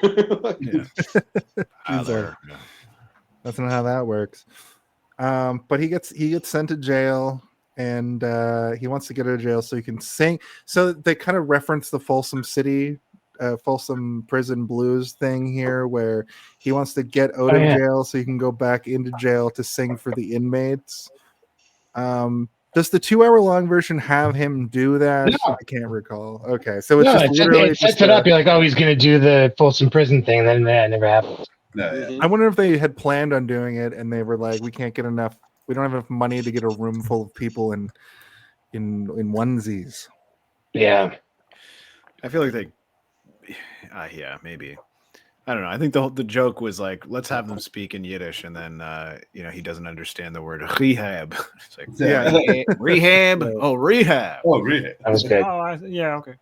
That's not how that works. But he gets sent to jail, and he wants to get out of jail so he can sing. So they kind of reference the Folsom Prison Blues thing here, where he wants to get out of jail so he can go back into jail to sing for the inmates. Does the 2-hour-long version have him do that? No. I can't recall. Okay, so it sets it up. You're like, oh, he's going to do the Folsom Prison thing, and then that never happens. No, I wonder if they had planned on doing it, and they were like, we can't get enough. We don't have enough money to get a room full of people in onesies. Yeah, I feel like they. Yeah, maybe. I don't know. I think the joke was like, let's have them speak in Yiddish, and then he doesn't understand the word rehab. It's like, rehab. Oh, rehab. Oh, rehab. That was good. Okay.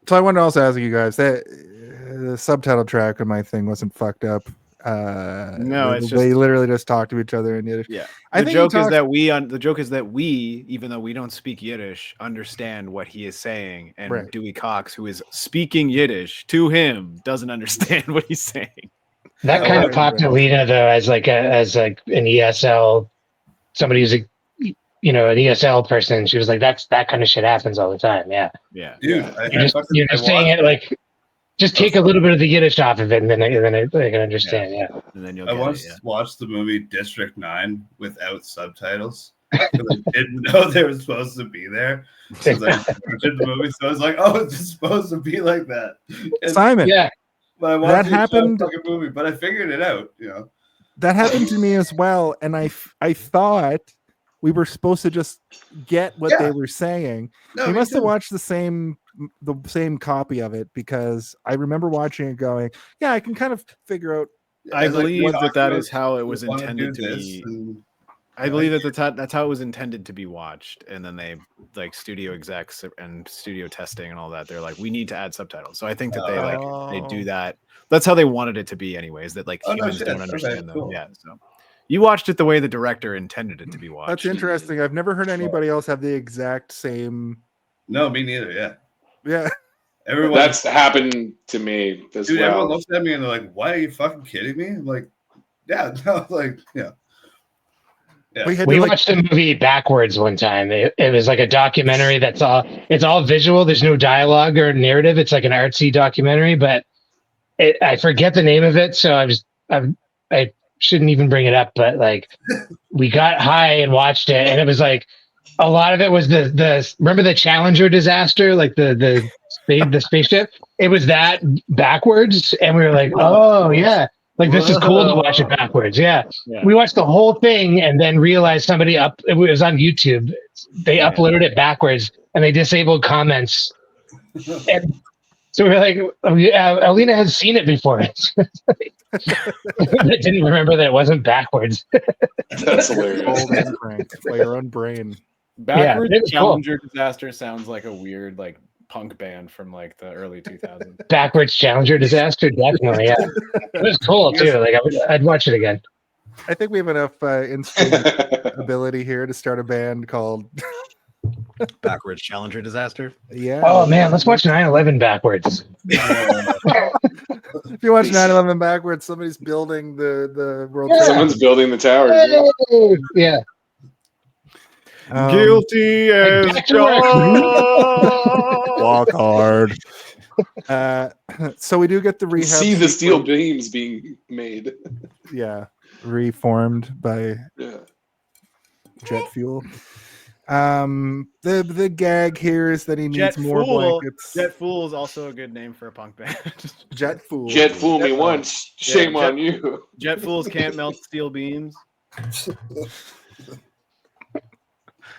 So I wanted to also ask you guys that the subtitle track on my thing wasn't fucked up. No, it's they literally just talk to each other in Yiddish. Yeah. The joke is that we, even though we don't speak Yiddish, understand what he is saying, and Dewey Cox, who is speaking Yiddish to him, doesn't understand what he's saying. That kind of popped Alina though as an ESL, somebody who's an ESL person. She was like, that kind of shit happens all the time. Yeah. Yeah. Dude, You're just saying it like just take a little bit of the Yiddish off of it, and then I can understand. Yeah. And then you'll I get once it. Yeah. watched the movie District 9 without subtitles. I didn't know they were supposed to be there. So I was like, watching the movie, so I was like, oh, it's supposed to be like that. And, Simon, Yeah. but I that watched the happened. fucking movie, but I figured it out. That happened to me as well, and I thought we were supposed to just get what they were saying. No, We me must have too. watched the same copy of it, because I remember watching it going, yeah, I can kind of figure out. I It's like, believe we that talked that about is how it was we wanna intended do to this, be. and- I believe that's how it was intended to be watched, and then they like studio execs and studio testing and all that. They're like, we need to add subtitles. So I think that they do that. That's how they wanted it to be, anyways. That like Oh, no humans shit. don't understand Okay, them. cool. Yeah. So you watched it the way the director intended it to be watched. That's interesting. I've never heard anybody else have the exact same. No, me neither. Yeah. Yeah. Everyone, That's happened to me as dude, everyone well. looks at me and they're like, why are you fucking kidding me? I'm like, yeah, no, like, yeah. Yeah. We had We to, like, watched a movie backwards one time. It was like a documentary it's all visual. There's no dialogue or narrative. It's like an artsy documentary, but I forget the name of it. So I shouldn't even bring it up, but like we got high and watched it, and it was like a lot of it was the remember the Challenger disaster, like the spaceship. It was that backwards, and we were like, oh yeah. Like, this is cool to watch it backwards. Yeah. We watched the whole thing and then realized it was on YouTube. They uploaded it backwards and they disabled comments. And so we're like, Alina has seen it before. I didn't remember that it wasn't backwards. That's hilarious. Old and crank by your own brain. Backwards it was cool. Challenger disaster sounds like a weird like punk band from like the early 2000s. Backwards Challenger disaster, definitely. Yeah, it was cool too. Like I'd watch it again. I think we have enough instant ability here to start a band called Backwards Challenger disaster. Yeah. Oh man, let's watch 9/11 backwards. If you watch 9/11 backwards, somebody's building the World Trade. Someone's building the towers. Yeah. Guilty as back to work. Walk hard. So we do get the rehab. See the steel sequence. beams being made. Yeah, reformed by jet fuel. The gag here is that he needs more blankets. Jet Fool is also a good name for a punk band. Jet Fool. Jet fool me once. Shame on you. Jet Fools can't melt steel beams.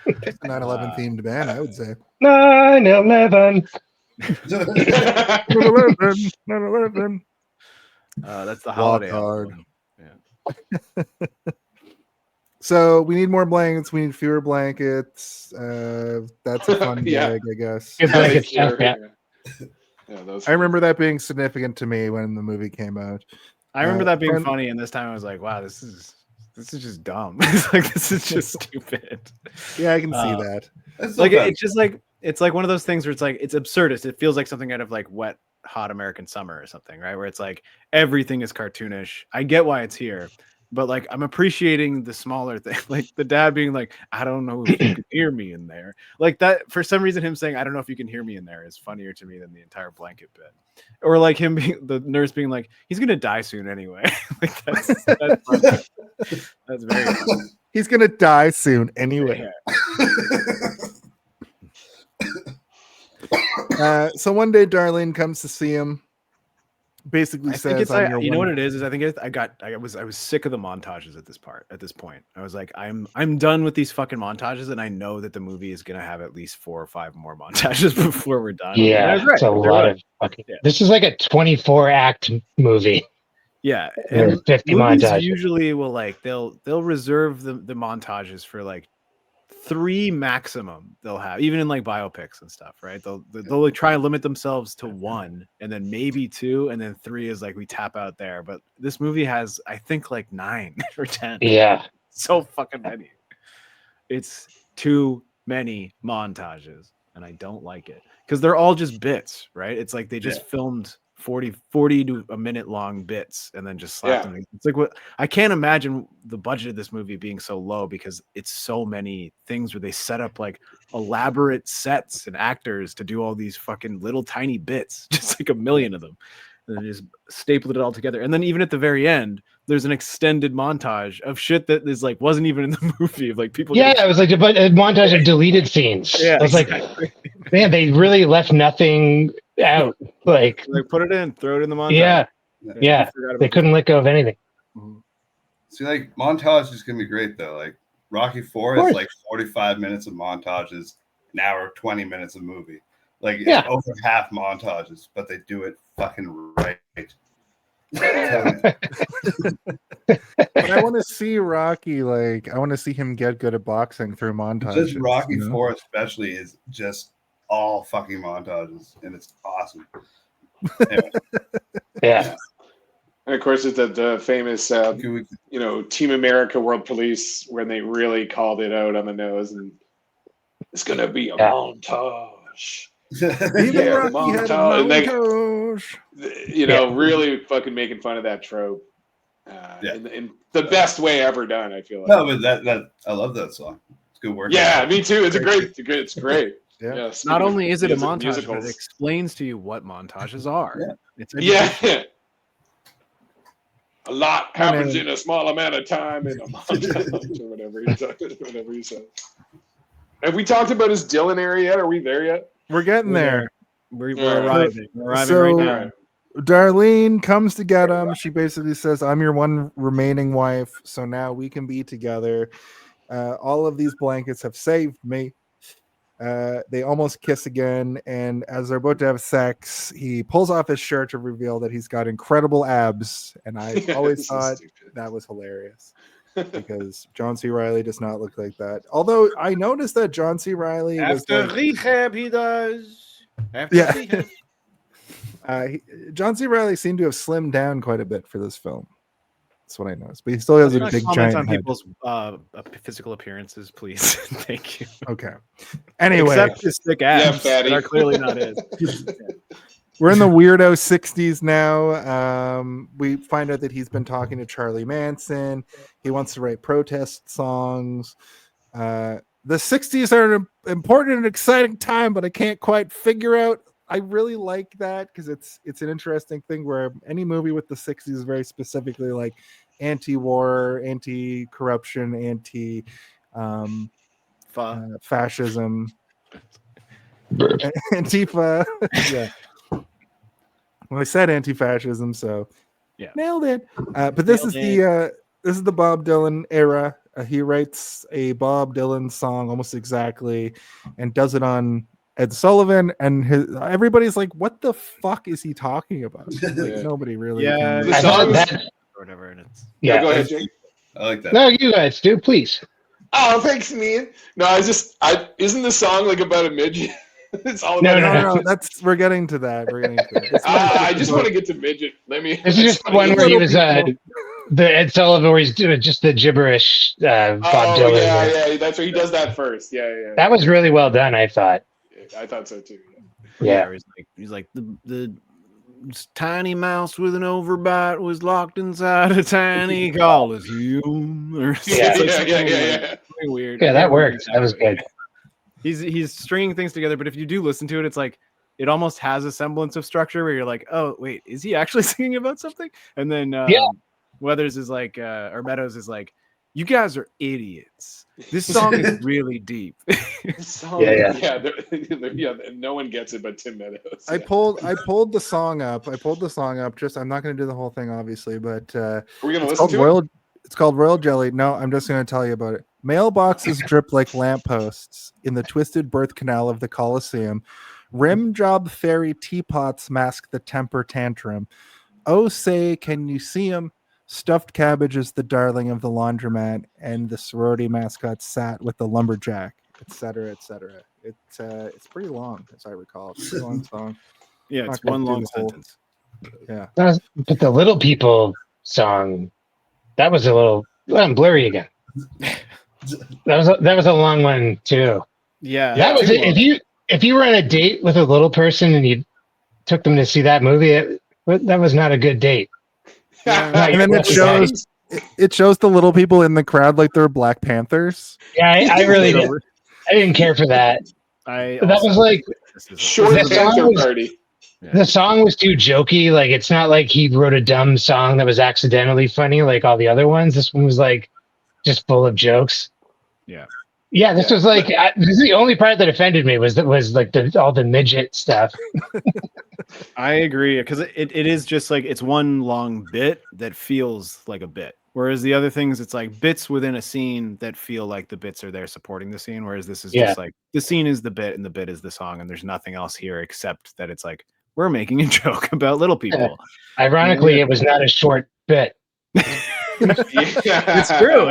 9/11 themed band, I would say. 9/11. 9/11. That's the Walk holiday hard. album. Yeah. So we need more blankets. We need fewer blankets. That's a fun gag, I guess. Good blanket stuff, yeah. I remember that being significant to me when the movie came out. I remember that being and- funny, and this time I was like, "Wow, this is just dumb. It's like this is just stupid." Yeah, I can see that. Like it's just like it's like one of those things where it's like it's absurdist. It feels like something out of like Wet Hot American Summer or something, right? Where it's like everything is cartoonish. I get why it's here, but like I'm appreciating the smaller thing, like the dad being like, "I don't know if you can hear me in there." Like that, for some reason, him saying, "I don't know if you can hear me in there" is funnier to me than the entire blanket bit. Or like him being the nurse being like, "He's gonna die soon anyway." Like that's very funny. He's gonna die soon anyway. So one day Darlene comes to see him. Basically I think says, it's "I'm your you know what woman." it is I think I was sick of the montages at this point. I was like, I'm done with these fucking montages, and I know that the movie is gonna have at least 4 or 5 more montages before we're done. Yeah, it's a lot of fucking. This is like a 24-act movie. Yeah, There's and 50 movies montages. usually will like they'll reserve the montages for like 3 maximum. They'll have even in like biopics and stuff, right? They'll like try and limit themselves to 1 and then maybe 2 and then 3 is like we tap out there. But this movie has I think like 9 or 10. Yeah, so fucking many. It's too many montages, and I don't like it because they're all just bits, right? It's like they just filmed 40 to a minute long bits and then just slap Yeah. them. It's like what I can't imagine the budget of this movie being so low because it's so many things where they set up like elaborate sets and actors to do all these fucking little tiny bits, just like a million of them. And then just stapled it all together. And then even at the very end, there's an extended montage of shit that is like wasn't even in the movie of like people. Yeah, it was like a montage of deleted scenes. Yeah, I was like, man, they really left nothing out. Like put it in, throw it in the montage. Yeah. They couldn't let go of anything. See, like montage is gonna be great though. Like Rocky IV is like 45 minutes of montages, an hour 20 minutes of movie. Like it's over half montages, but they do it fucking right. But I want to see Rocky. Like I want to see him get good at boxing through montages. Just Rocky IV especially is just all fucking montages, and it's awesome. Anyway. Yeah. And of course, it's the famous, Team America World Police when they really called it out on the nose, and it's gonna be a montage. Really fucking making fun of that trope. In the best way ever done, I feel like. No, but that I love that song. It's good work. Yeah, me too. It's great. Yeah. Not only is it a montage, but it explains to you what montages are. Yeah. A lot happens in a small amount of time in a montage or whatever he said. Have we talked about his Dylan area yet? Are we there yet? We're getting there. We're arriving. We're arriving right now. Darlene comes to get him. She basically says, I'm your one remaining wife, so now we can be together. All of these blankets have saved me. They almost kiss again, and as they're about to have sex, he pulls off his shirt to reveal that he's got incredible abs, and I always thought that was hilarious. Because John C. Reilly does not look like that. Although I noticed that John C. Reilly after rehab, he does. John C. Reilly seemed to have slimmed down quite a bit for this film. That's what I noticed. But he still has a big giant on head. People's physical appearances, please. Thank you. Okay. Anyway, except his thick abs that are clearly not his. We're in the weirdo 60s now. We find out that he's been talking to Charlie Manson. He wants to write protest songs. The 60s are an important and exciting time, but I can't quite figure out. I really like that because it's an interesting thing where any movie with the 60s is very specifically like anti-war, anti-corruption, fascism, Antifa. Yeah. Well, I said anti-fascism, so nailed it. But this is the Bob Dylan era. He writes a Bob Dylan song almost exactly, and does it on Ed Sullivan. And everybody's like, "What the fuck is he talking about?" Like, nobody really. Yeah, the song or whatever. And it's go ahead, Jake. I like that. No, you guys do, please. Oh, thanks, man. No, isn't the song like about a midget? It's all No. We're getting to that. I just want to get to midget. This is just the one where he was the Ed Sullivan, where he's doing just the gibberish. Bob Dylan. Yeah. That's where he does that first. Yeah. That was really well done, I thought. I thought so too. Yeah. He's like the tiny mouse with an overbite was locked inside a tiny coliseum. Yeah. Weird. Yeah, that worked. That was good. He's stringing things together, but if you do listen to it, it's like it almost has a semblance of structure where you're like, oh wait, is he actually singing about something? And then Weathers is like, or Meadows is like, you guys are idiots. This song is really deep. No one gets it but Tim Meadows. I pulled the song up. Just I'm not going to do the whole thing, obviously, but we're going to listen to it. It's called Royal Jelly. No, I'm just going to tell you about it. Mailboxes drip like lampposts in the twisted birth canal of the Colosseum. Rim job fairy teapots mask the temper tantrum. Oh, say, can you see him? Stuffed cabbage is the darling of the laundromat, and the sorority mascot sat with the lumberjack, etc., etc. It's pretty long, as I recall. It's a pretty long song. Yeah, it's one long sentence. Yeah. But the Little People song, that was a little blurry again. That was a long one too. Yeah. That was it. If you were on a date with a little person and you took them to see that movie, that was not a good date. And then it shows the little people in the crowd like they're Black Panthers. Yeah, I really did. I didn't care for that. That was like short panto party. The song was too jokey. Like, it's not like he wrote a dumb song that was accidentally funny like all the other ones. This one was like just full of jokes. Yeah, this was like this is the only part that offended me was like all the midget stuff. I agree, because it is just like it's one long bit that feels like a bit, whereas the other things it's like bits within a scene that feel like the bits are there supporting the scene, whereas this is just like the scene is the bit and the bit is the song, and there's nothing else here except that it's like we're making a joke about little people. Ironically, it was not a short bit. It's true.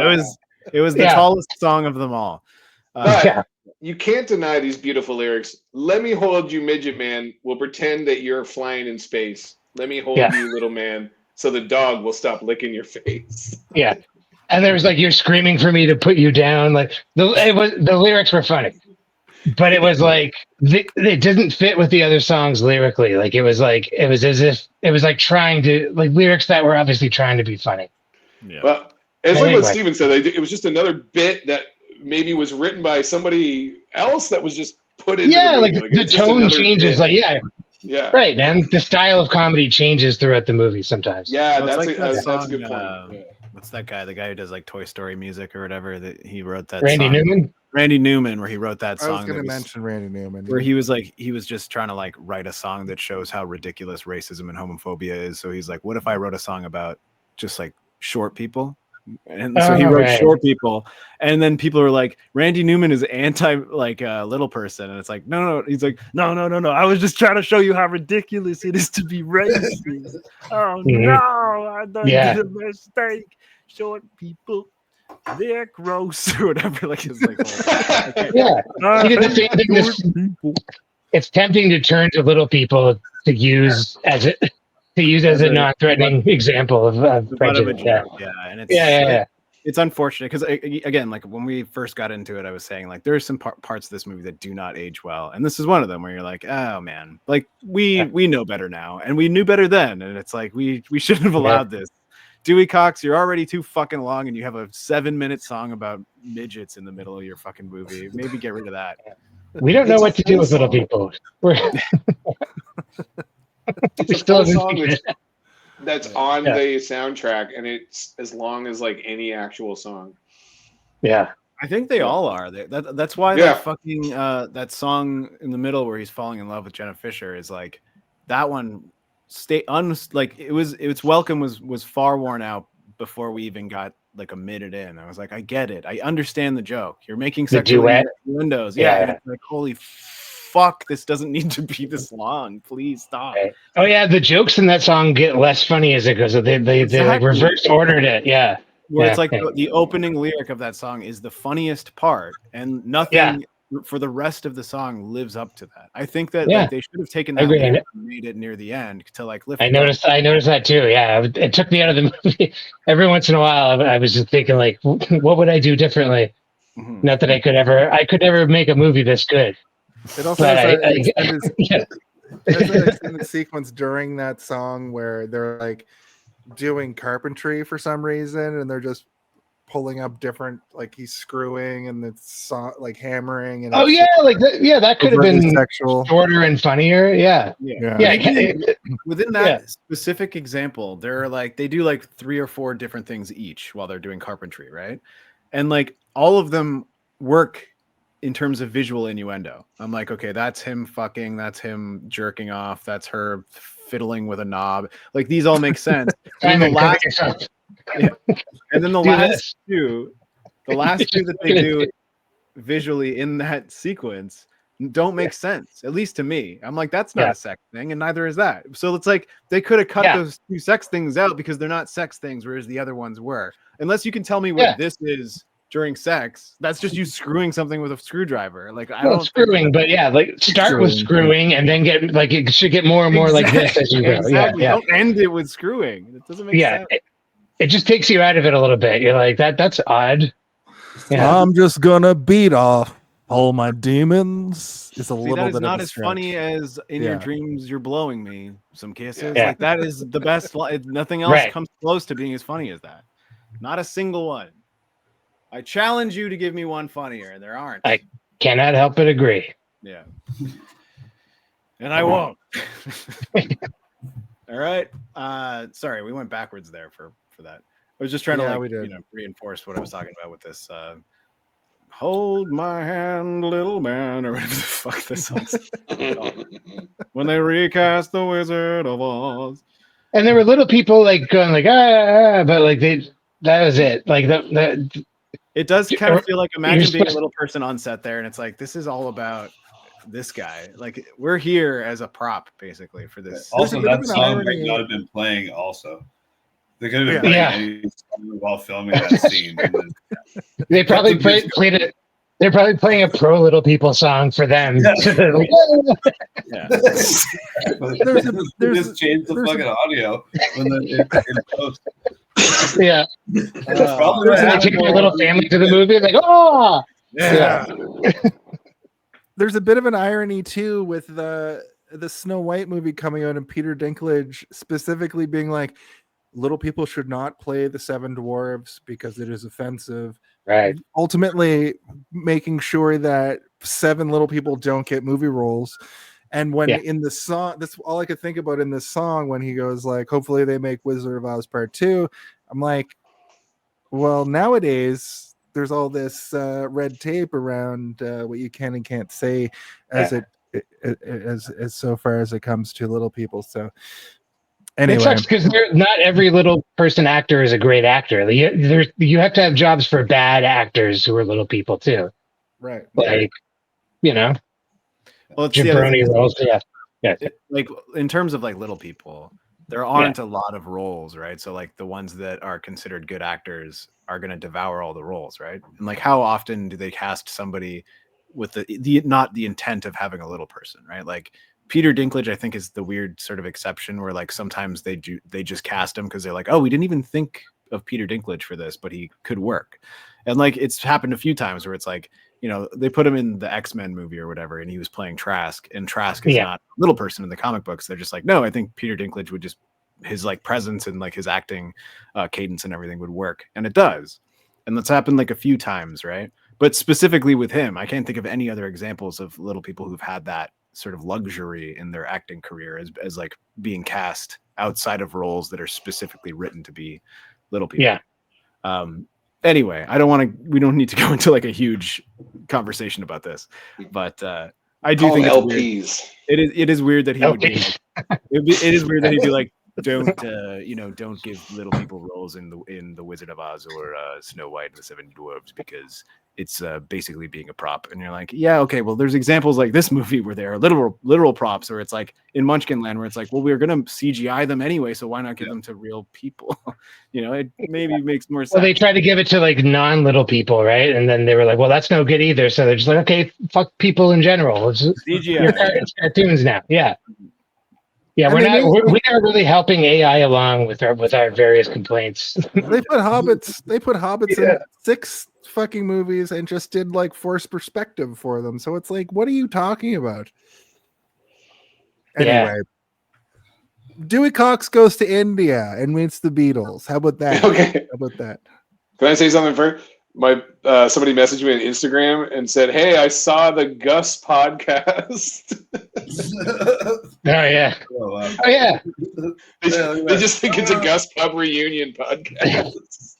It was the tallest song of them all. But you can't deny these beautiful lyrics. Let me hold you, midget man. We'll pretend that you're flying in space. Let me hold you, little man, so the dog will stop licking your face. Yeah. And there was like, you're screaming for me to put you down. Like the lyrics were funny, but it was like, it didn't fit with the other songs lyrically. Like it was as if it was like trying to like lyrics that were obviously trying to be funny. Yeah. Well, it's like what Steven said. It was just another bit that maybe was written by somebody else that was just put in. Yeah, like the tone changes. Bit. Like, right, man. The style of comedy changes throughout the movie sometimes. Yeah, well, that's a good point. What's that guy? The guy who does like Toy Story music or whatever, that he wrote that Randy song. Newman? Randy Newman, where he wrote that song. I was going to mention Randy Newman. Where he was just trying to like write a song that shows how ridiculous racism and homophobia is. So he's like, what if I wrote a song about just like short people? And so he wrote short people, and then people are like, Randy Newman is anti like little person, and it's like no, he's like no, I was just trying to show you how ridiculous it is to be racist. Oh no, I done did a mistake. Short people, they're gross or whatever. Like it's like he did the same thing. It's tempting to turn to little people to use as a non-threatening example of prejudice. And it's unfortunate because again, like when we first got into it, I was saying like there's some parts of this movie that do not age well, and this is one of them where you're like, oh man, like we know better now, and we knew better then, and it's like we shouldn't have allowed this. Dewey Cox, you're already too fucking long, and you have a 7-minute song about midgets in the middle of your fucking movie. Maybe get rid of that. We don't know what to do with little people. It's a full song that's on the soundtrack, and it's as long as like any actual song. Yeah, I think they all are. That's why that fucking that song in the middle where he's falling in love with Jenna Fischer is like that one. Like its welcome was far worn out before we even got like a minute in. I was like, I get it. I understand the joke. You're making the duet windows. Yeah. Like holy fuck, this doesn't need to be this long. Please stop. Right. Oh yeah, the jokes in that song get less funny as it goes. They like reverse ordered it. Yeah. Where it's like the opening lyric of that song is the funniest part, and nothing for the rest of the song lives up to that. I think that like, they should have taken that and made it near the end to like lift. I noticed that too. Yeah, it took me out of the movie. Every once in a while, I was just thinking like, what would I do differently? Mm-hmm. Not that I could ever make a movie this good. It also has an extended sequence during that song where they're like doing carpentry for some reason, and they're just pulling up different, like he's screwing and it's like hammering. And that could have been sexual, shorter and funnier. Yeah. Within that specific example, they're like they do like 3 or 4 different things each while they're doing carpentry, right? And like all of them work in terms of visual innuendo. I'm like, okay, that's him fucking, that's him jerking off, that's her fiddling with a knob. Like these all make sense. And then the last two that they do visually in that sequence don't make sense, at least to me. I'm like, that's not a sex thing, and neither is that. So it's like they could have cut those 2 sex things out because they're not sex things, whereas the other ones were. Unless you can tell me what this is during sex, that's just you screwing something with a screwdriver. Like I don't screwing, but like start with screwing and then get like it should get more and more like this as you go. Exactly. Don't end it with screwing. It doesn't make sense. It just takes you out of it a little bit. You're like that's odd. Yeah. I'm just gonna beat off All my demons is a See, little that is bit not of a as stretch. funny as in your Yeah. dreams you're blowing me some kisses. Yeah. Like that is the best. Nothing else Right. comes close to being as funny as that. Not a single one. I challenge you to give me one funnier, and there aren't. I cannot help but agree. Yeah. And I won't. All right. Sorry, we went backwards there for that. I was just trying Yeah, to we did. reinforce what I was talking about with this hold my hand, little man, or whatever the fuck this song's called. When they recast the Wizard of Oz. And there were little people like going like but like that was it. Like the It does kind of feel like imagine being a supposed- little person on set there, and it's like this is all about this guy. Like we're here as a prop basically for this. Also, There's a bit that of an song might irony. not have been playing. Also, they could have been playing Yeah. any song while filming that scene. And then, they probably played it. They're probably playing a pro Little People song for them. Yeah. So they're like, Yeah. There's just change the fucking audio when in post. yeah. Probably what They happened take their was- little family to the movie. Like, oh, Yeah. There's a bit of an irony too with the Snow White movie coming out and Peter Dinklage specifically being like, little people should not play the seven dwarves because it is offensive. right. Ultimately making sure that seven little people don't get movie roles. And when in the song, that's all I could think about in this song when he goes like, hopefully they make Wizard of Oz Part 2. I'm like, well, nowadays there's all this red tape around what you can and can't say as as so far as it comes to little people. So It anyway, sucks because not every little person actor is a great actor. You have to have jobs for bad actors who are little people too. right. Like, you know, Well, it's the other jabroni thing. roles. Yeah. Like in terms of like little people, there aren't a lot of roles, right? So like the ones that are considered good actors are going to devour all the roles, right? And like how often do they cast somebody with the not the intent of having a little person, right? Like Peter Dinklage, I think, is the weird sort of exception where like sometimes they just cast him because they're like, oh, we didn't even think of Peter Dinklage for this, but he could work. And like it's happened a few times where it's like, you know, they put him in the X-Men movie or whatever, and he was playing Trask, and Trask is not a little person in the comic books. They're just like, no, I think Peter Dinklage would just his like presence and like his acting cadence and everything would work, and it does. And that's happened like a few times, right? But specifically with him, I can't think of any other examples of little people who've had that sort of luxury in their acting career as like being cast outside of roles that are specifically written to be little people. Yeah. Anyway, we don't need to go into like a huge conversation about this, but I do think it's LPs. weird. It is weird that he would be. LPs. It is weird that he'd be like, don't give little people roles in the Wizard of Oz or Snow White and the Seven Dwarfs because it's basically being a prop. And you're like, yeah, okay, well, there's examples like this movie where there are literal props, or it's like in Munchkin Land where it's like, well, we're gonna CGI them anyway, so why not give them to real people? You know, it maybe makes more sense. Well, they tried to give it to like non-little people, right? And then they were like, well, that's no good either. So they're just like, okay, fuck people in general. It's CGI. It's cartoons now. Yeah. Yeah, And we are really helping AI along with our various complaints. They put hobbits in 6 fucking movies and just did like forced perspective for them. So it's like, what are you talking about? Anyway, Dewey Cox goes to India and meets the Beatles. How about that? Okay. How about that? Can I say something first? Somebody messaged me on Instagram and said, "Hey, I saw the Gus podcast." Oh yeah. Oh, wow. Oh yeah. They just think it's a Gus Pub reunion podcast.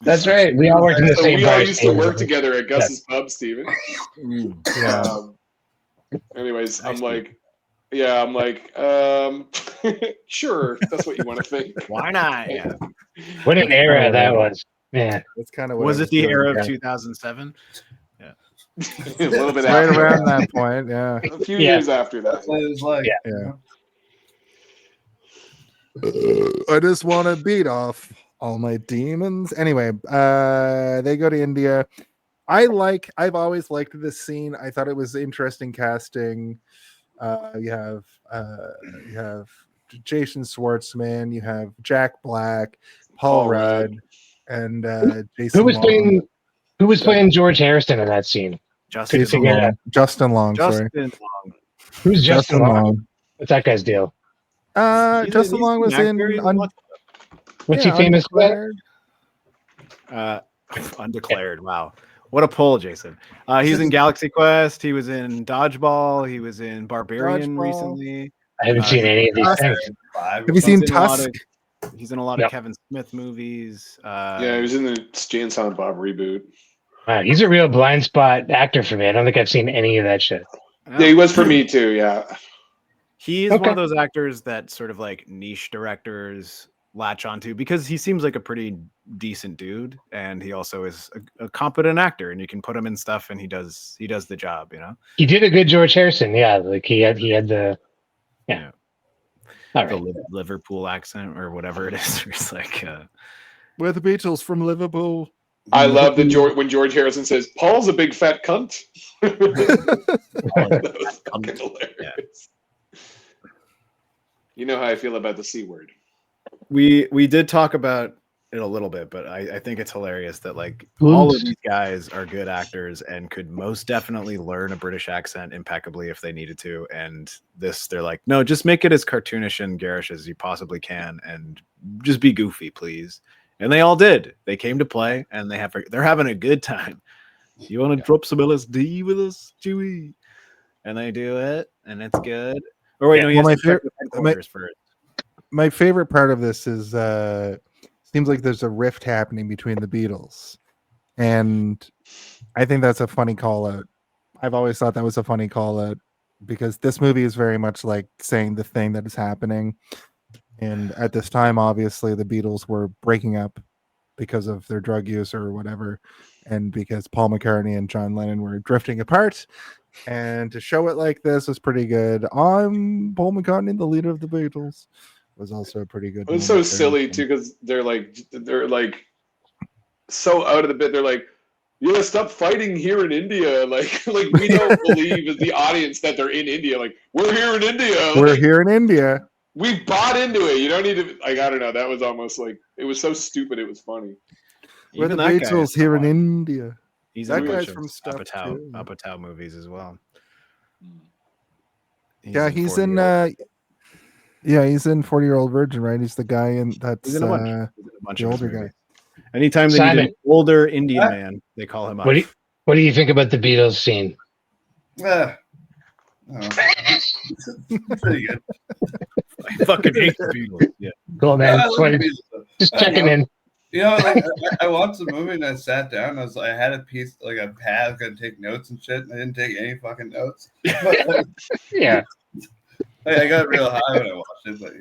That's right. We all worked in the So same we all bar, used to Steven. work together at Gus's Pub, Steven. Yeah. Anyways, I'm like, sure, if that's what you want to think. Why not? Yeah. What an era that was. Man. That's kind of what Was I it the doing. era of yeah. 2007? A little bit Right after around that point, yeah. a few Yeah. years after that. That's what it was like. Yeah. I just want to beat off all my demons. Anyway, they go to India. I've always liked this scene. I thought it was interesting casting. You have Jason Schwartzman, you have Jack Black, Paul Rudd, and Jason. Who was playing George Harrison in that scene? Figure it out. Justin Long. Sorry. Who's Justin Justin Long? Long. What's that guy's deal? Justin Long was in. What's he famous for? Undeclared. Wow. What a pull, Jason. He's in Galaxy Quest. He was in Dodgeball. He was in Barbarian recently. I haven't seen any of these things. Have you seen Tusk? He's in a lot of Kevin Smith movies. Yeah, he was in the Jay and Silent Bob reboot. Wow, he's a real blind spot actor for me. I don't think I've seen any of that shit. Yeah, he was for me too. Yeah. He is one of those actors that sort of like niche directors latch onto because he seems like a pretty decent dude, and he also is a competent actor, and you can put him in stuff, and he does the job. You know, he did a good George Harrison. Yeah, like he had the the Liverpool accent or whatever it is. It's like we're the Beatles from Liverpool. I love when George Harrison says Paul's a big fat cunt. That was fucking hilarious. Yeah. You know how I feel about the C word. We did talk about it a little bit, but I think it's hilarious that like all of these guys are good actors and could most definitely learn a British accent impeccably if they needed to. And they're like, no, just make it as cartoonish and garish as you possibly can, and just be goofy, please. And they all did. They came to play, and they're having a good time. You want to drop some LSD with us, Dewey? And they do it, and it's good. Or wait, no, he has to check the headquarters first. My favorite part of this is seems like there's a rift happening between the Beatles, and I think that's a funny call out. I've always thought that was a funny call out because this movie is very much like saying the thing that is happening. And at this time, obviously, the Beatles were breaking up because of their drug use or whatever, and because Paul McCartney and John Lennon were drifting apart. And to show it like this was pretty good. I'm Paul McCartney, the leader of the Beatles. Was also a pretty good. It was so silly too because they're like so out of the bit. They're like, "You gotta stop fighting here in India." Like we don't believe as the audience that they're in India. Like we're here in India. We're here in India. We bought into it. You don't need to. Like I don't know. That was almost like it was so stupid. It was funny. We're the Beatles here in India. He's that in guy's from stuff Apatow movies as well. He's in. He's in 40-Year-Old Virgin, right? He's the guy that's a bunch the of older guy. Anytime they need an older Indian man, they call him up. What do you think about the Beatles scene? Pretty good. I fucking hate the Beatles. Yeah. Cool, man. Just checking in. You know, like I watched the movie and I sat down. I had a piece, like a pad, going to take notes and shit. And I didn't take any fucking notes. Yeah. I got real high when I watched it, but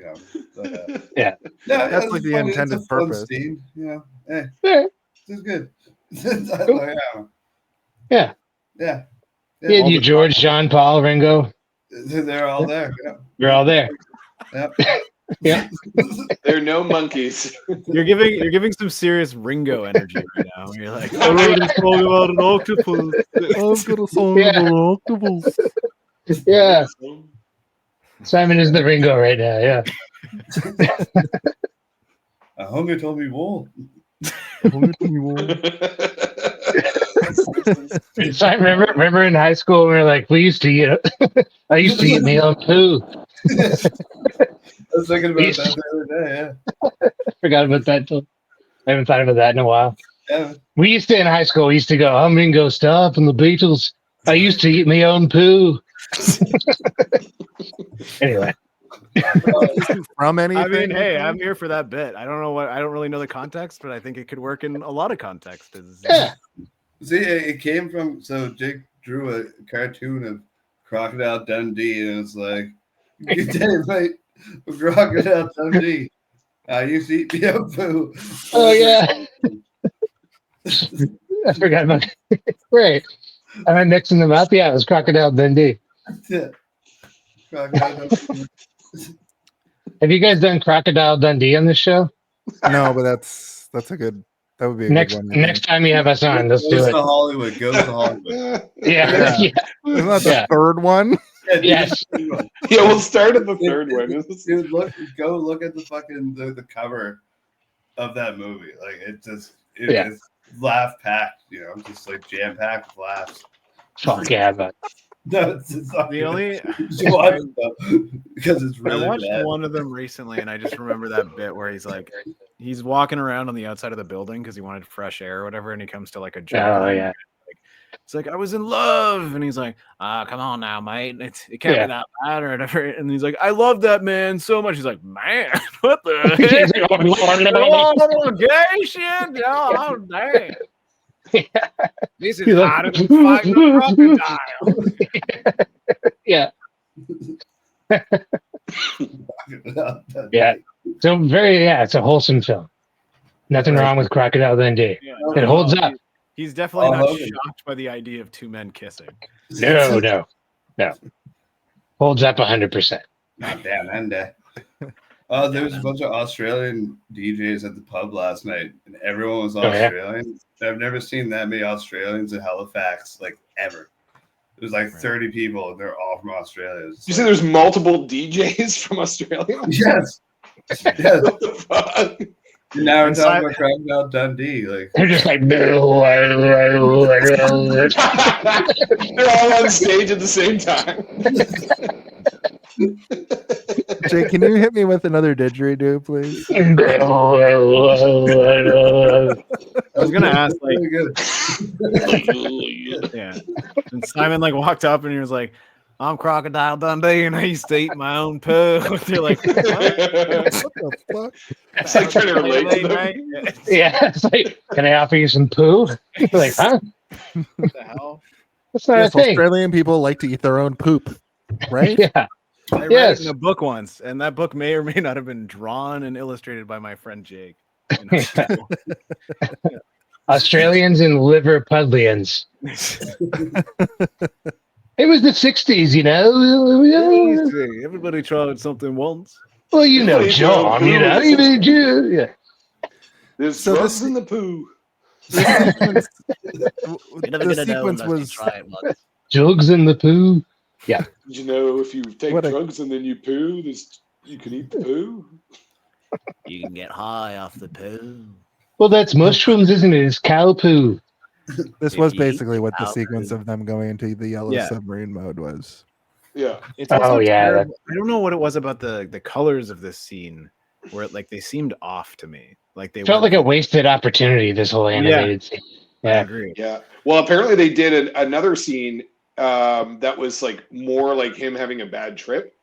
yeah, that's like the intended purpose. Scene, hey, it's good. Yeah. You, George, John, Paul, Ringo. They're all there. Yeah. You're all there. Yep. Yeah. There are no monkeys. You're giving some serious Ringo energy right now. You're like, I wrote a song about an octopus. I've got a song about an octopus. Yeah. Simon is the Ringo right now. Yeah. A hunger told me wool. Simon, remember in high school we were like, I used to eat my own poo. I was thinking about that the other day. Yeah. Forgot about that. I haven't thought about that in a while. Yeah. We used to go, I'm Ringo Starr from the Beatles. I used to eat my own poo. Anyway. From anything? I mean, hey, I'm here for that bit. I don't really know the context, but I think it could work in a lot of contexts. Yeah. See, it came from, so Jake drew a cartoon of Crocodile Dundee, and it's like, good day, mate. Crocodile Dundee. I used to eat my own poo. Oh, yeah. I forgot about it. Great. Am I mixing them up? Yeah, it was Crocodile Dundee. Yeah. Crocodile Dundee. Have you guys done Crocodile Dundee on this show? No, but that would be a good one. Next time you have us on, let's do it. Goes to Hollywood. Yeah. Isn't that the third one? Yes. Yeah, we'll start at the third one. Dude, go look at the fucking the cover of that movie. Like it's laugh packed, just like jam packed with laughs. Fuck yeah, but The only because it's really I watched bad. one of them recently, and I just remember that bit where he's walking around on the outside of the building because he wanted fresh air or whatever, and he comes to like a joke. Oh yeah. It's like, I was in love, and he's like, come on now, mate, it can't be that bad or whatever. And he's like, I love that man so much. He's like, man, what the heck? Oh, gay shit? Oh, damn. This is harder than fighting a crocodile. Yeah. Yeah. So it's a wholesome film. Nothing wrong with Crocodile Dundee. Yeah. It holds up. He's definitely not shocked by the idea of two men kissing. No. Holds up 100%. Damn, and there was a bunch of Australian DJs at the pub last night, and everyone was Australian. I've never seen that many Australians in Halifax, like, ever. It was like 30 people, and they're all from Australia. You say there's multiple DJs from Australia? Yes. What the fuck? Now we're talking about Crocodile Dundee. Like, they're just like, they're all on stage at the same time. Jake, can you hit me with another didgeridoo, please? I was gonna ask, yeah. And Simon walked up and he was like, I'm Crocodile Dundee and I used to eat my own poo. They're like, what the fuck? It's like trying to relate to them. Yeah, it's like, can I offer you some poo? Like, huh? What the hell? That's not a thing. Australian people like to eat their own poop, right? Yeah. I read it in a book once, and that book may or may not have been drawn and illustrated by my friend Jake. Australians and Liverpudlians. It was the 60s, you know. Everybody tried something once. Well, you know, John, you know. Yeah. There's drugs in the poo. The sequence was jugs in the poo. Yeah. Did you know if you take drugs and then you poo, you can eat the poo? You can get high off the poo. Well, that's mushrooms, isn't it? It's cow poo. This was basically what the sequence of them going into the yellow submarine mode was. Yeah. It's also terrible. I don't know what it was about the colors of this scene where they seemed off to me. Like they felt like a wasted opportunity, this whole animated scene. Yeah. I agree. Yeah. Well, apparently they did another scene that was more like him having a bad trip.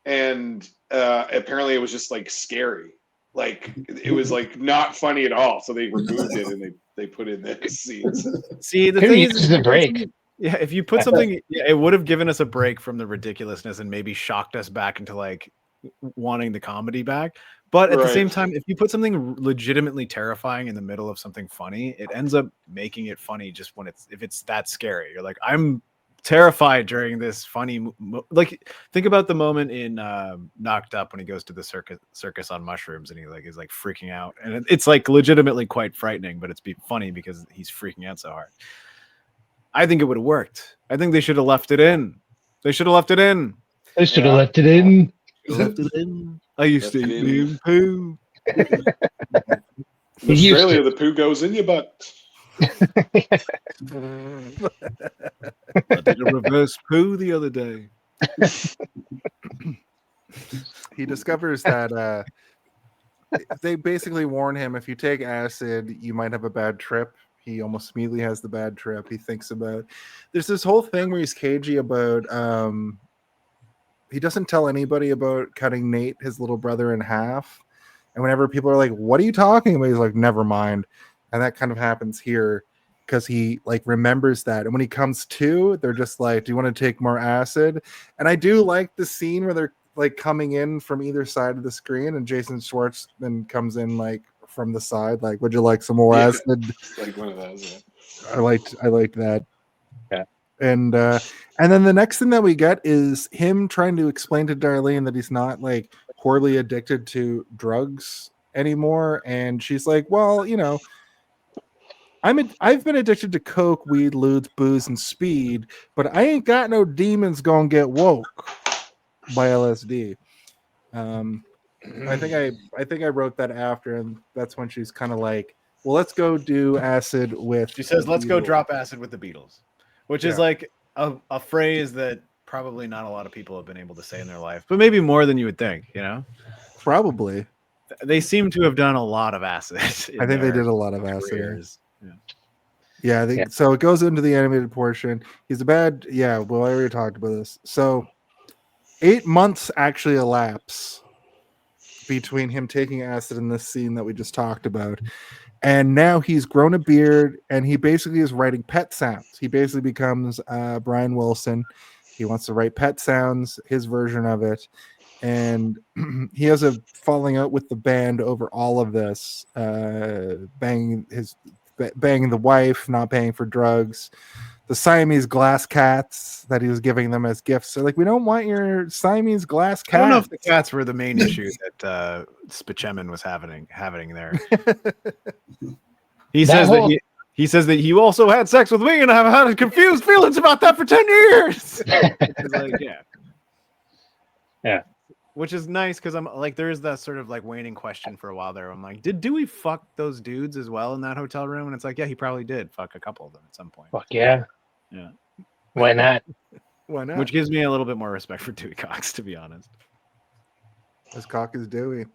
And apparently it was just scary. It was not funny at all. So they removed it and they put in this scene. See, the thing is the break. Yeah, if you put something, it would have given us a break from the ridiculousness and maybe shocked us back into wanting the comedy back. But at the same time, if you put something legitimately terrifying in the middle of something funny, it ends up making it funny just if it's that scary. You're like, I'm terrified during this funny think about the moment in Knocked Up when he goes to the circus on mushrooms and he is freaking out, and it's legitimately quite frightening, but it's funny because he's freaking out so hard. I think it would have worked. I think they should have left it in. They should have left it in. They should have left it in. Left it in. I used to eat poo. In Australia, the poo goes in your butt. I did a reverse poo the other day. He discovers that they basically warn him, if you take acid, you might have a bad trip. He almost immediately has the bad trip. He thinks about there's this whole thing where he's cagey about he doesn't tell anybody about cutting Nate, his little brother, in half. And whenever people are like, what are you talking about? He's like, never mind. And that kind of happens here because he remembers that. And when he comes to, they're just like, do you want to take more acid? And I do like the scene where they're coming in from either side of the screen and Jason Schwartzman comes in from the side, would you like some more acid? Like one of those, yeah. I liked that. Yeah. And then the next thing that we get is him trying to explain to Darlene that he's not horribly addicted to drugs anymore. And she's like, well, I've been addicted to coke, weed, lewd, booze, and speed, but I ain't got no demons gonna get woke by LSD. I think I wrote that after, and that's when she's kind of like, well, let's go do acid with. She says, let's go drop acid with the Beatles, which is a phrase that probably not a lot of people have been able to say in their life, but maybe more than you would think. Probably. They seem to have done a lot of acid. I think they did a lot of acid. Careers. Yeah, so it goes into the animated portion. He's a bad, well, I already talked about this. So 8 months actually elapse between him taking acid in this scene that we just talked about. And now he's grown a beard and he basically is writing pet sounds. He basically becomes Brian Wilson. He wants to write pet sounds, his version of it. And he has a falling out with the band over all of this, banging the wife, not paying for drugs, the Siamese glass cats that he was giving them as gifts. So, like, we don't want your Siamese glass cats. I don't know if the cats were the main issue that Spachemin was having there. He says that he also had sex with me, and I've had confused feelings about that for 10 years. Yeah. Which is nice because I'm like, there is that sort of like waning question for a while there. I'm like, did Dewey fuck those dudes as well in that hotel room? And it's like, yeah, he probably did fuck a couple of them at some point. Fuck yeah. Yeah. Why not? Why not? Which gives me a little bit more respect for Dewey Cox, to be honest. His cock is Dewey.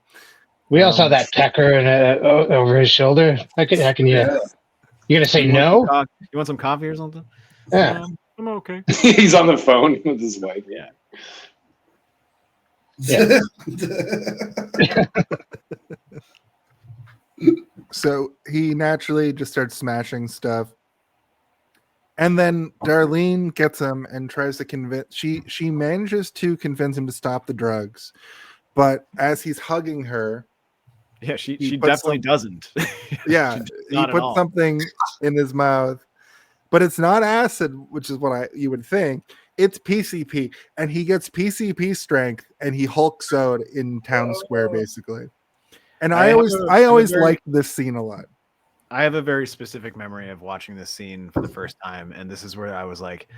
We all saw that pecker over his shoulder. How can you? You gonna say no? You want some coffee or something? Yeah. I'm okay. He's on the phone with his wife. Yeah. Yeah. So he naturally just starts smashing stuff. And then Darlene gets him and tries to convince she manages to convince him to stop the drugs. But as he's hugging her, she definitely doesn't. Yeah, he puts something in his mouth. But it's not acid, which is what you would think. It's PCP, and he gets PCP strength, and he hulks out in town square, basically. And I always liked this scene a lot. I have a very specific memory of watching this scene for the first time, and this is where I was like,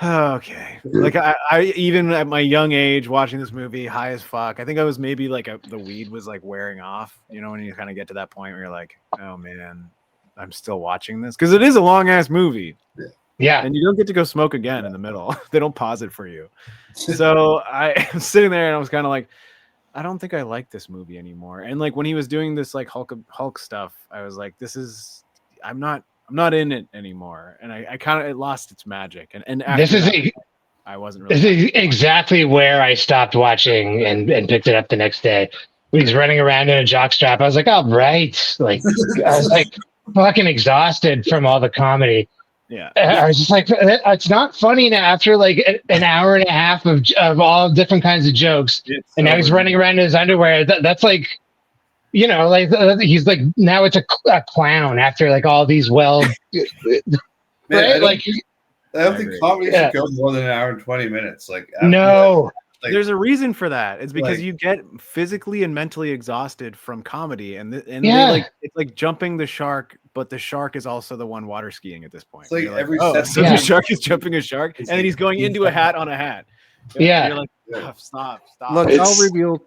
oh, okay. Like I even at my young age watching this movie, high as fuck. I think I was maybe like the weed was like wearing off. When you kind of get to that point where you're like, oh man, I'm still watching this because it is a long ass movie. Yeah. And you don't get to go smoke again in the middle. They don't pause it for you. So I was sitting there and I was kind of like, I don't think I like this movie anymore. And like when he was doing this like Hulk stuff, I was like, I'm not in it anymore. And I kind of, it lost its magic. And I wasn't really. This is exactly where I stopped watching and picked it up the next day. He's running around in a jockstrap. I was like, all right. Like, I was like fucking exhausted from all the comedy. Yeah, I was just like, it's not funny now after like an hour and a half of all different kinds of jokes, and now he's running around in his underwear. That's like, like he's like now it's a clown after like all these right? I don't think comedy should go more than an hour and 20 minutes. Like no. There's a reason for that. It's because you get physically and mentally exhausted from comedy, and it's like jumping the shark, but the shark is also the one water skiing at this point. It's like every the shark is jumping a shark, and then he's going into a hat on a hat. Yeah, you're like, stop. Look, I'll reveal.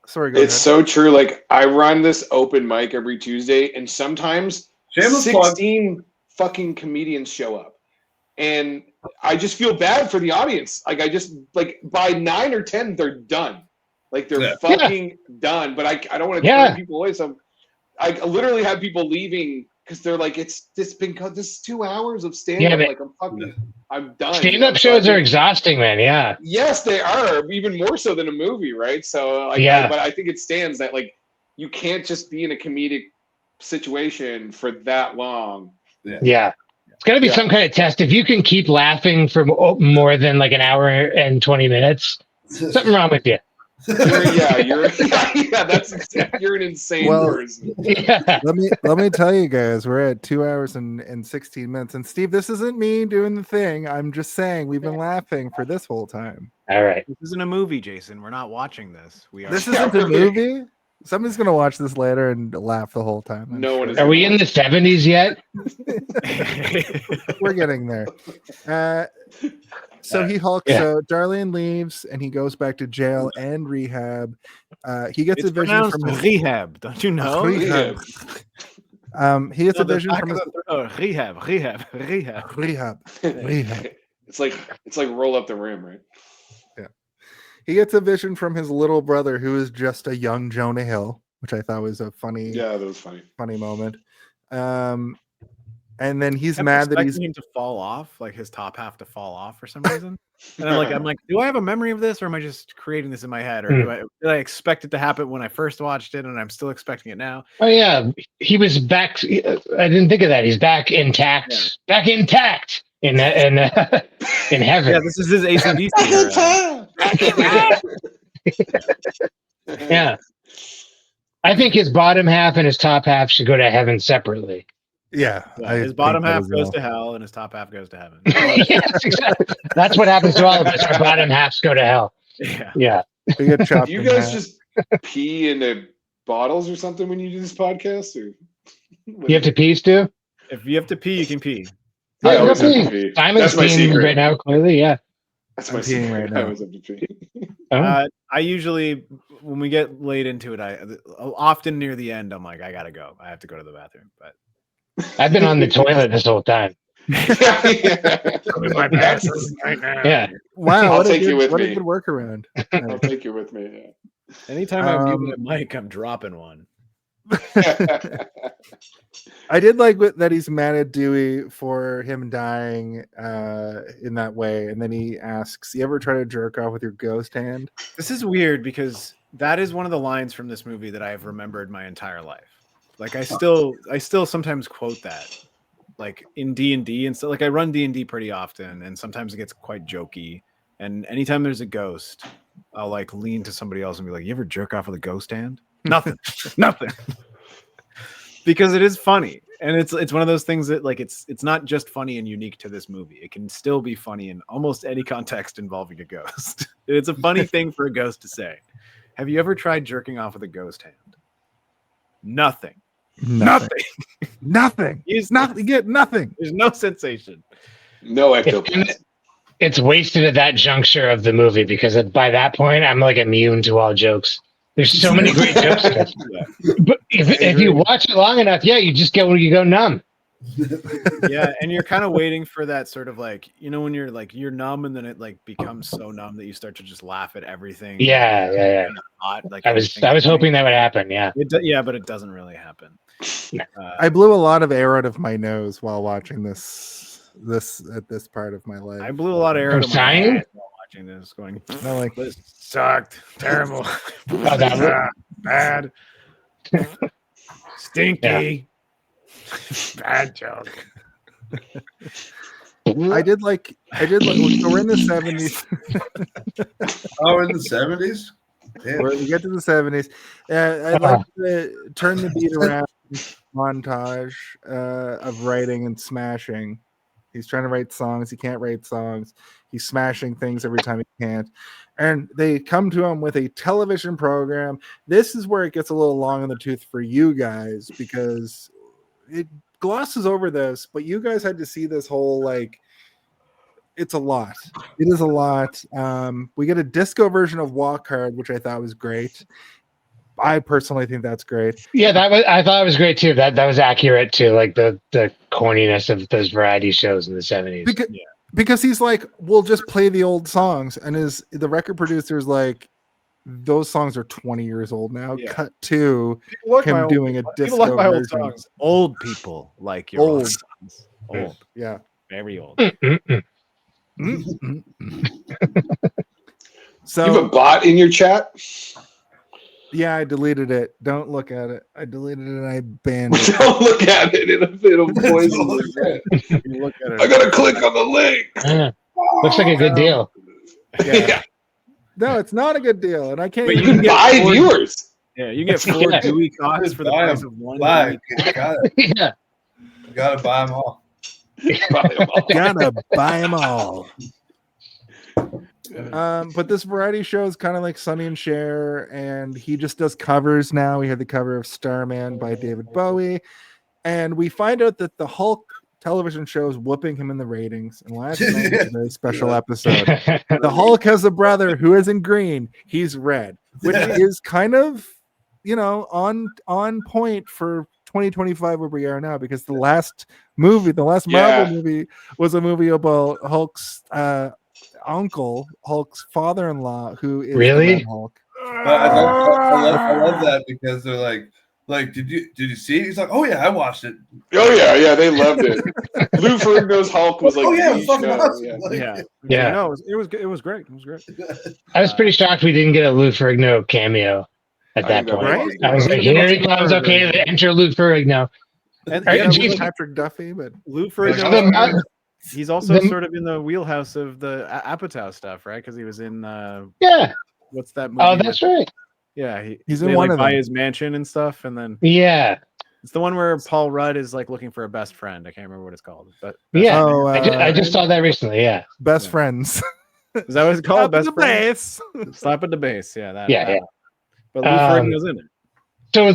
Sorry, go ahead. So true. Like I run this open mic every Tuesday, and sometimes 16 fucking comedians show up, and I just feel bad for the audience. Like I just like by 9 or 10, they're done. Like they're fucking done. But I don't want to turn people away. So I literally have people leaving because they're like, this is 2 hours of stand-up. Like I'm done. Stand-up shows are exhausting, man. Yeah. Yes, they are. Even more so than a movie, right? So but I think it stands that like you can't just be in a comedic situation for that long. Yeah. It's got to be some kind of test. If you can keep laughing for more than like an hour and 20 minutes, something wrong with you. You're an insane person. Yeah. Let me tell you guys, we're at 2 hours and 16 minutes. And Steve, this isn't me doing the thing. I'm just saying we've been laughing for this whole time. All right. This isn't a movie, Jason. We're not watching this. This isn't a movie? Somebody's gonna watch this later and laugh the whole time. No one is. Are we in the 70s yet? We're getting there. So he hulks. So Darlene leaves, and he goes back to jail and rehab. He gets a vision from rehab. Don't you know? Rehab. He gets a the vision back from of his rehab. rehab. It's like roll up the rim, right? He gets a vision from his little brother, who is just a young Jonah Hill, which I thought was a funny. Yeah, that was funny moment. And then he's I'm mad that he's expecting him to fall off, like his top half to fall off for some reason. And I'm like, do I have a memory of this, or am I just creating this in my head, or did I expect it to happen when I first watched it, and I'm still expecting it now? Oh yeah, he was back. I didn't think of that. He's back intact. Yeah. Back intact in heaven. Yeah, this is his ACDC. Yeah, I think his bottom half and his top half should go to heaven separately. Yeah, his bottom half goes to hell, and his top half goes to heaven. Yes, exactly. That's what happens to all of us. Our bottom halves go to hell. Yeah. Do you guys just pee into bottles or something when you do this podcast? Or you have to pee, Stu? If you have to pee, you can pee. I always have to pee. Simon's peeing right now, clearly. Yeah. That's my secret. Right now. I always have to pee. I usually, when we get late into it, I often near the end, I'm like, I gotta go. I have to go to the bathroom. But I've been on the toilet this whole time. My right now. Yeah. Wow. I'll take you with what me. A good workaround. I'll take you with me. Yeah. Anytime I mute my mic, I'm dropping one. I did like that he's mad at Dewey for him dying in that way, and then he asks, "You ever try to jerk off with your ghost hand?" This is weird because that is one of the lines from this movie that I have remembered my entire life. Like I still sometimes quote that, like in D&D and stuff. Like I run D&D pretty often, and sometimes it gets quite jokey. And anytime there's a ghost, I'll like lean to somebody else and be like, "You ever jerk off with a ghost hand?" Nothing, nothing. Because it is funny, and it's one of those things that like it's not just funny and unique to this movie. It can still be funny in almost any context involving a ghost. It's a funny thing for a ghost to say. Have you ever tried jerking off with a ghost hand? Nothing. Nothing. You get nothing. There's no sensation. No ectoplasm. It's wasted at that juncture of the movie because by that point I'm like immune to all jokes. There's so many great jokes. But if you watch it long enough, you just get where you go numb. Yeah, and you're kind of waiting for that sort of like, when you're numb and then it like becomes so numb that you start to just laugh at everything. Yeah. Like I was hoping that would happen. Yeah. But it doesn't really happen. I blew a lot of air out of my nose while watching this at this part of my life. I blew a lot of air out of my head while watching this, going, this sucked, terrible, bad, stinky, bad joke. I did like so we're in the 70s. Oh, in the 70s? We get to the 70s. I'd like to turn the beat around montage of writing and smashing. He's trying to write songs. He can't write songs. He's smashing things every time he can't. And they come to him with a television program. This is where it gets a little long in the tooth for you guys because it glosses over this, but you guys had to see this whole it's a lot. It is a lot. We get a disco version of Walk Hard, which I thought was great. I personally think that's great. Yeah, I thought it was great too. That was accurate to like the corniness of those variety shows in the 70s. Because he's like, we'll just play the old songs, and the record producer's like, those songs are 20 years old now. Yeah. Cut to him doing a disco like my version. Old songs. Old people like your old songs. Old, yeah, very old. So you have a bot in your chat? Yeah, I deleted it. Don't look at it. I deleted it and I banned it. Don't look at it. It'll poison you. Look at it. I gotta click on the link. Looks like a good deal. Yeah. No, it's not a good deal, and I can't. But you can get 5 viewers. Yeah, you get 4 Dewey Cox for the price of 1. Got it. Yeah, you gotta buy them all. Gotta buy them all. But this variety show is kind of like Sonny and Cher, and he just does covers now. We had the cover of Starman by David Bowie, and we find out that the Hulk television show is whooping him in the ratings. And last night was a very special episode. The Hulk has a brother who isn't green; he's red, which is kind of on point for 2025 where we are now, because the last Marvel movie was a movie about Hulk's uncle, Hulk's father-in-law, who is the Red Hulk. But I love that because they're like, did you see it? He's like, oh yeah, I watched it. Oh yeah, they loved it. Lou Ferrigno's Hulk was like, it was fucking awesome. No, it was great. It was great. I was pretty shocked we didn't get a Lou Ferrigno cameo at that point. Right? I was like, here he comes. Okay, enter Lou Ferrigno. And Patrick Duffy, but Lou Ferrigno. He's also sort of in the wheelhouse of the Apatow stuff, right? Because he was in what's that movie? Oh, that's right. Yeah, he's in one of them. his mansion and stuff, and then it's the one where Paul Rudd is like looking for a best friend. I can't remember what it's called, but I just saw that recently. Yeah, Best Friends. Is that what it's called? Best Friends. Slap at the base. Yeah, that. Yeah. But Lou Ferrigno's in it. So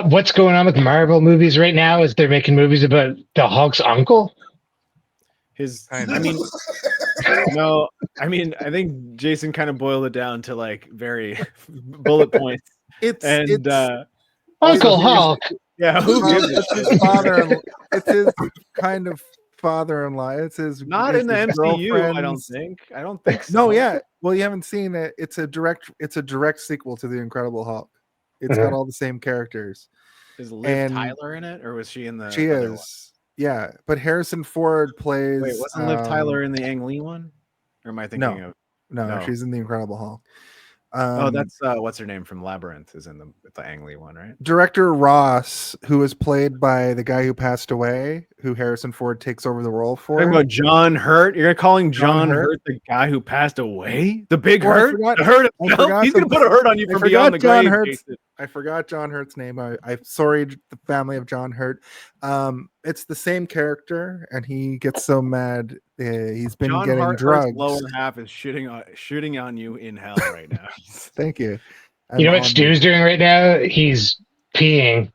what's going on with Marvel movies right now is they're making movies about the Hulk's uncle. I think Jason kind of boiled it down to like very bullet points. It's Uncle Hulk. Yeah, it's his father. It's his kind of father-in-law. It's his not in the MCU. I don't think so. No, yeah. Well, you haven't seen it. It's a direct sequel to the Incredible Hulk. It's got all the same characters. Is Liv Tyler in it, or was she in the? She is. One? Yeah, but Harrison Ford plays. Wait, wasn't Liv Tyler in the Ang Lee one? Or am I thinking of? No, she's in the Incredible Hulk. That's what's her name from Labyrinth is in the Ang Lee one, right? Director Ross, who was played by the guy who passed away, who Harrison Ford takes over the role for. Talking about John Hurt. You're calling John Hurt the guy who passed away? The big Hurt? The Hurt himself? He's going to put a hurt on you from beyond the grave. I forgot John Hurt's name. I'm sorry, the family of John Hurt. It's the same character, and he gets so mad. He's been getting drugs. Lower half is shooting on you in hell right now. Thank you. You know what Stu's doing right now? He's peeing,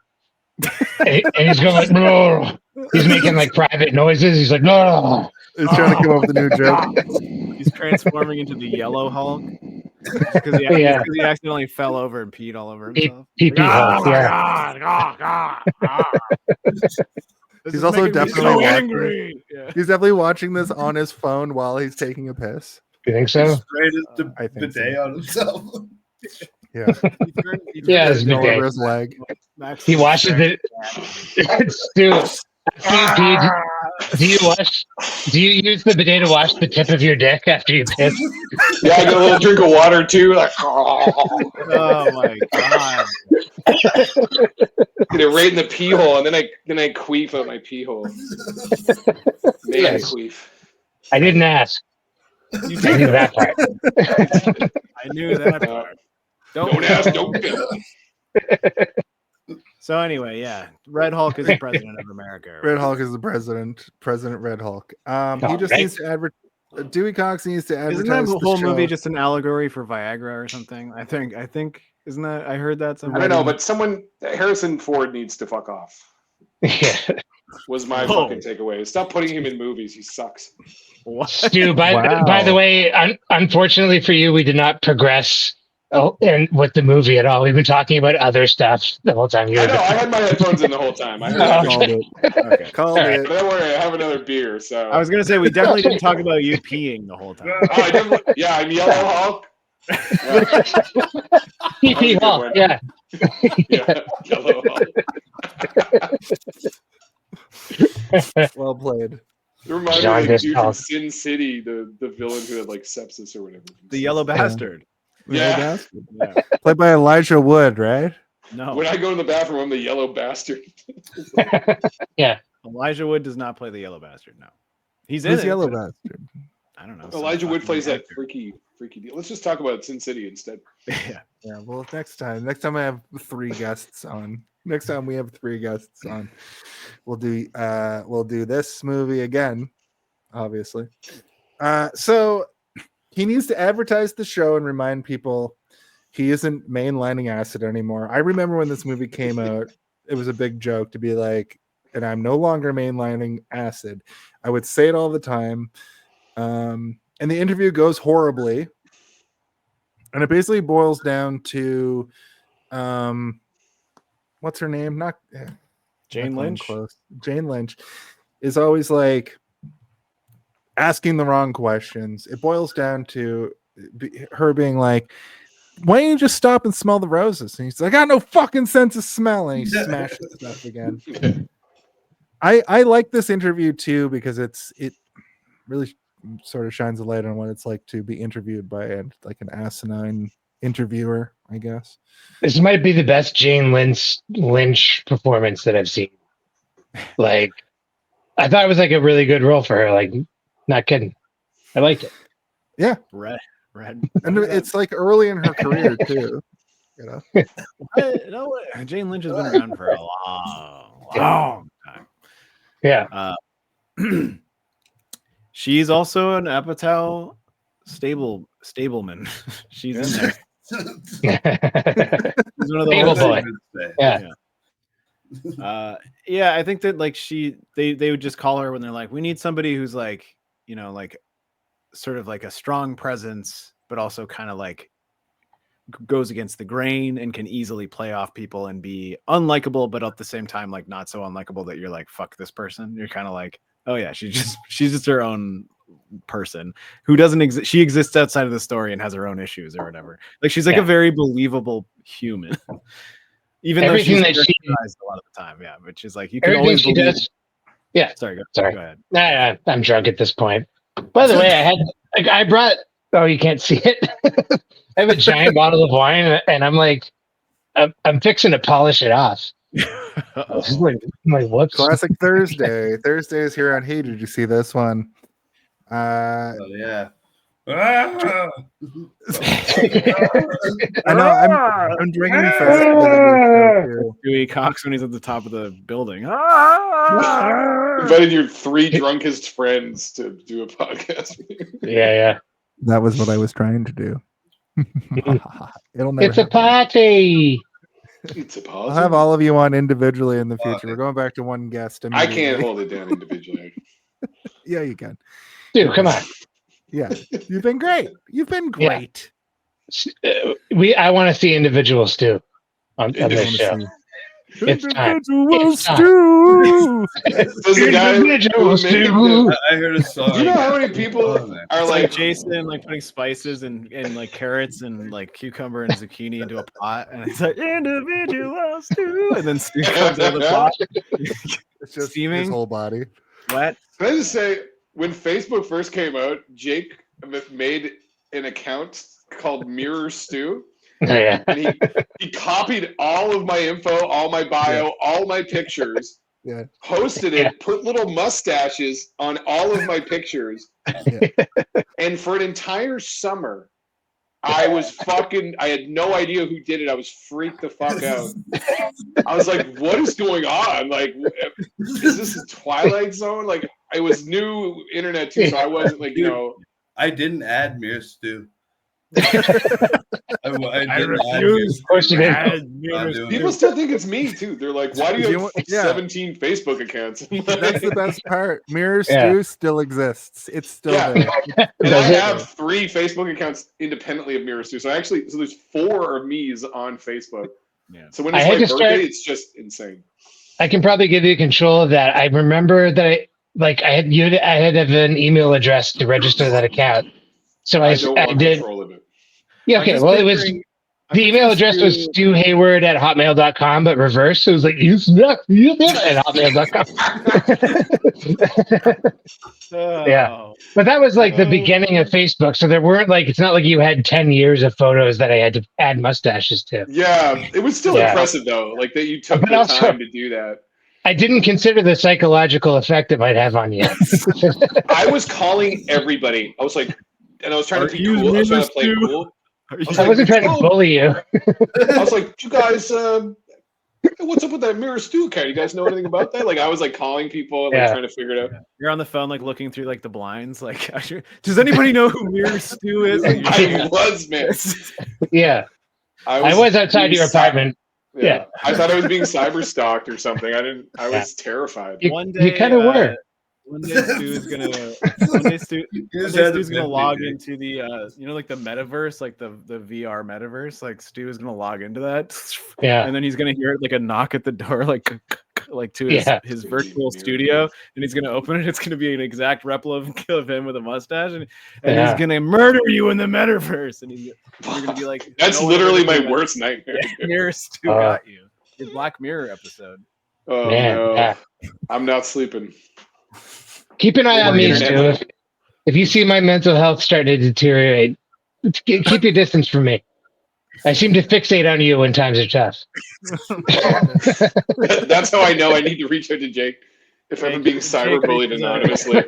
and he's going like, no. He's making like private noises. He's like, no. He's trying to come up with a new joke. He's transforming into the Yellow Hulk because he accidentally fell over and peed all over himself. Hulk, He's also definitely angry. He's definitely watching this on his phone while he's taking a piss. You think so? Sprayed the bidet on himself. Yeah. His bidet over his leg. He washes it. Stu, do you use the bidet to wash the tip of your dick after you piss? Yeah, I get a little drink of water too. Like, oh my god! Get it right in the pee hole, and then I queef out my pee hole. Queef. I didn't ask. I knew that part. I knew that part. Don't ask, don't tell. So anyway, yeah, Red Hulk is the president of America. Red Hulk is the President Red Hulk. He just needs to advertise. Dewey Cox needs to advertise. Isn't that the whole movie just an allegory for Viagra or something? I think. Isn't that? I heard that somewhere. I don't know, but Harrison Ford needs to fuck off. Yeah. Was my fucking takeaway. Stop putting him in movies. He sucks. What? Stu, by the way, unfortunately for you, we did not progress. And with the movie at all, we've been talking about other stuff the whole time. I had my headphones in the whole time. I heard Called it. But don't worry, I have another beer. So I was gonna say we definitely didn't talk about you peeing the whole time. I'm Yellow Hulk. PP Hulk, yeah. Yellow Hulk. Well played. It reminds me of the dude from Sin City, the villain who had like sepsis or whatever. The Yellow Bastard. Yeah. Played by Elijah Wood, right? No. When I go to the bathroom, I'm the Yellow Bastard. Yeah. Elijah Wood does not play the Yellow Bastard. No. He's in it. Yellow Bastard. I don't know. Elijah Wood plays that freaky deal. Let's just talk about Sin City instead. Yeah. Well, next time I have 3 guests on. Next time we have 3 guests on, we'll do this movie again, obviously. So he needs to advertise the show and remind people he isn't mainlining acid anymore. I remember when this movie came out, it was a big joke to be like, and I'm no longer mainlining acid. I would say it all the time. And the interview goes horribly. And it basically boils down to, what's her name? Jane Lynch. Close. Jane Lynch is always like asking the wrong questions. It boils down to her being like, why don't you just stop and smell the roses? And he's like, I got no fucking sense of smell. And he smashes stuff again. I like this interview too, because it really sort of shines a light on what it's like to be interviewed by an asinine interviewer, I guess. This might be the best Jane Lynch performance that I've seen. Like, I thought it was like a really good role for her. Like, not kidding. I liked it. Yeah. Red. And it's like early in her career too. You know? Jane Lynch has been around for a long time. Yeah. She's also an Apatow stableman. She's in there. She's one of the Stable boy. Yeah. I think that like they would just call her when they're like, we need somebody who's like, you know, like sort of like a strong presence, but also kind of like goes against the grain and can easily play off people and be unlikable, but at the same time, like not so unlikable that you're like, fuck this person. You're kind of like, oh yeah, she's just her own person who doesn't exist. She exists outside of the story and has her own issues or whatever. Like she's like a very believable human, even everything though she's characterized a lot of the time. Yeah, but she's like, you can always she believe. does. Yeah. Sorry. Go ahead. Nah, I'm drunk at this point. By the way, I brought. Oh, you can't see it. I have a giant bottle of wine, and I'm like, I'm fixing to polish it off. I'm like, whoops. Classic Thursday. Thursday is here on Hey, did you see this one? Oh yeah. I know. I'm drinking faster. Dewey Cox when he's at the top of the building. Invited your 3 drunkest friends to do a podcast with you. Yeah. That was what I was trying to do. It'll never It's a happen. party. It's a I'll pause. have all of you on individually in the future. We're going back to one guest. I can't hold it down individually. Yeah, you can. Dude, come on. Yeah, you've been great. You've been great. I want to see individuals too on this show. It's time. Individuals time. too. Individuals too. I heard a song. Do you know how many people are It's like Jason like putting spices and like carrots and like cucumber and zucchini into a pot, and it's like individuals too, and then Stu comes out of the pot. It's just steaming, his whole body. wet. Can I just say, when Facebook first came out, Jake made an account called Mirror Stu. Yeah. And he copied all of my info, all my bio, all my pictures, posted it, put little mustaches on all of my pictures. And for an entire summer, I had no idea who did it. I was freaked the fuck out. I was like, what is going on? Like, is this a Twilight Zone? Like, it was new internet too, so I wasn't like, you know. I didn't add Mirror Stu. I refuse. Of course you did. People still think it's me too. They're like, "Why do you have 17 Facebook accounts?" That's the best part. Mirror Stu still exists. It's still there. And I have 3 Facebook accounts independently of Mirror Stu. So there's 4 of me's on Facebook. Yeah. So when it's my birthday, it's just insane. I can probably give you control of that. I remember that I had to have an email address to register that account. So I did. Control of it. Yeah, okay. Well, it was the email address was Stu Hayward at hotmail.com, but reverse. So it was like you at hotmail.com. Yeah. But that was like the beginning of Facebook. So there weren't it's not like you had 10 years of photos that I had to add mustaches to. Yeah. It was still impressive though, like that you took the time to do that. I didn't consider the psychological effect it might have on you. I was calling everybody. I was like, and I was trying to be cool. I was trying to play cool. I wasn't trying to bully you. I was like, you guys, what's up with that Mirror Stu account? You guys know anything about that? Like, I was like calling people and trying to figure it out. You're on the phone, like looking through like the blinds. Like, does anybody know who Mirror Stu is? Like, I was, man. Yeah. I was outside your apartment. Yeah. I thought I was being cyber stalked or something. I was terrified. One day, you kind of were. One day Stu's gonna log into the like the metaverse, like the VR metaverse. Like Stu is gonna log into that. Yeah. And then he's gonna hear like a knock at the door, like like to Yeah. his virtual studio, and he's gonna open it. It's gonna be an exact replica of him with a mustache, and he's gonna murder you in the metaverse. And you're gonna be like, That's no one ever literally gonna my do that. worst nightmare. Mirror Stu got you. Your Black Mirror episode. Oh Man, no, yeah. I'm not sleeping. Keep an eye on me, Internet. Stu. If you see my mental health starting to deteriorate, keep your distance from me. I seem to fixate on you when times are tough. That's how I know I need to reach out to Jake if I'm being cyberbullied anonymously.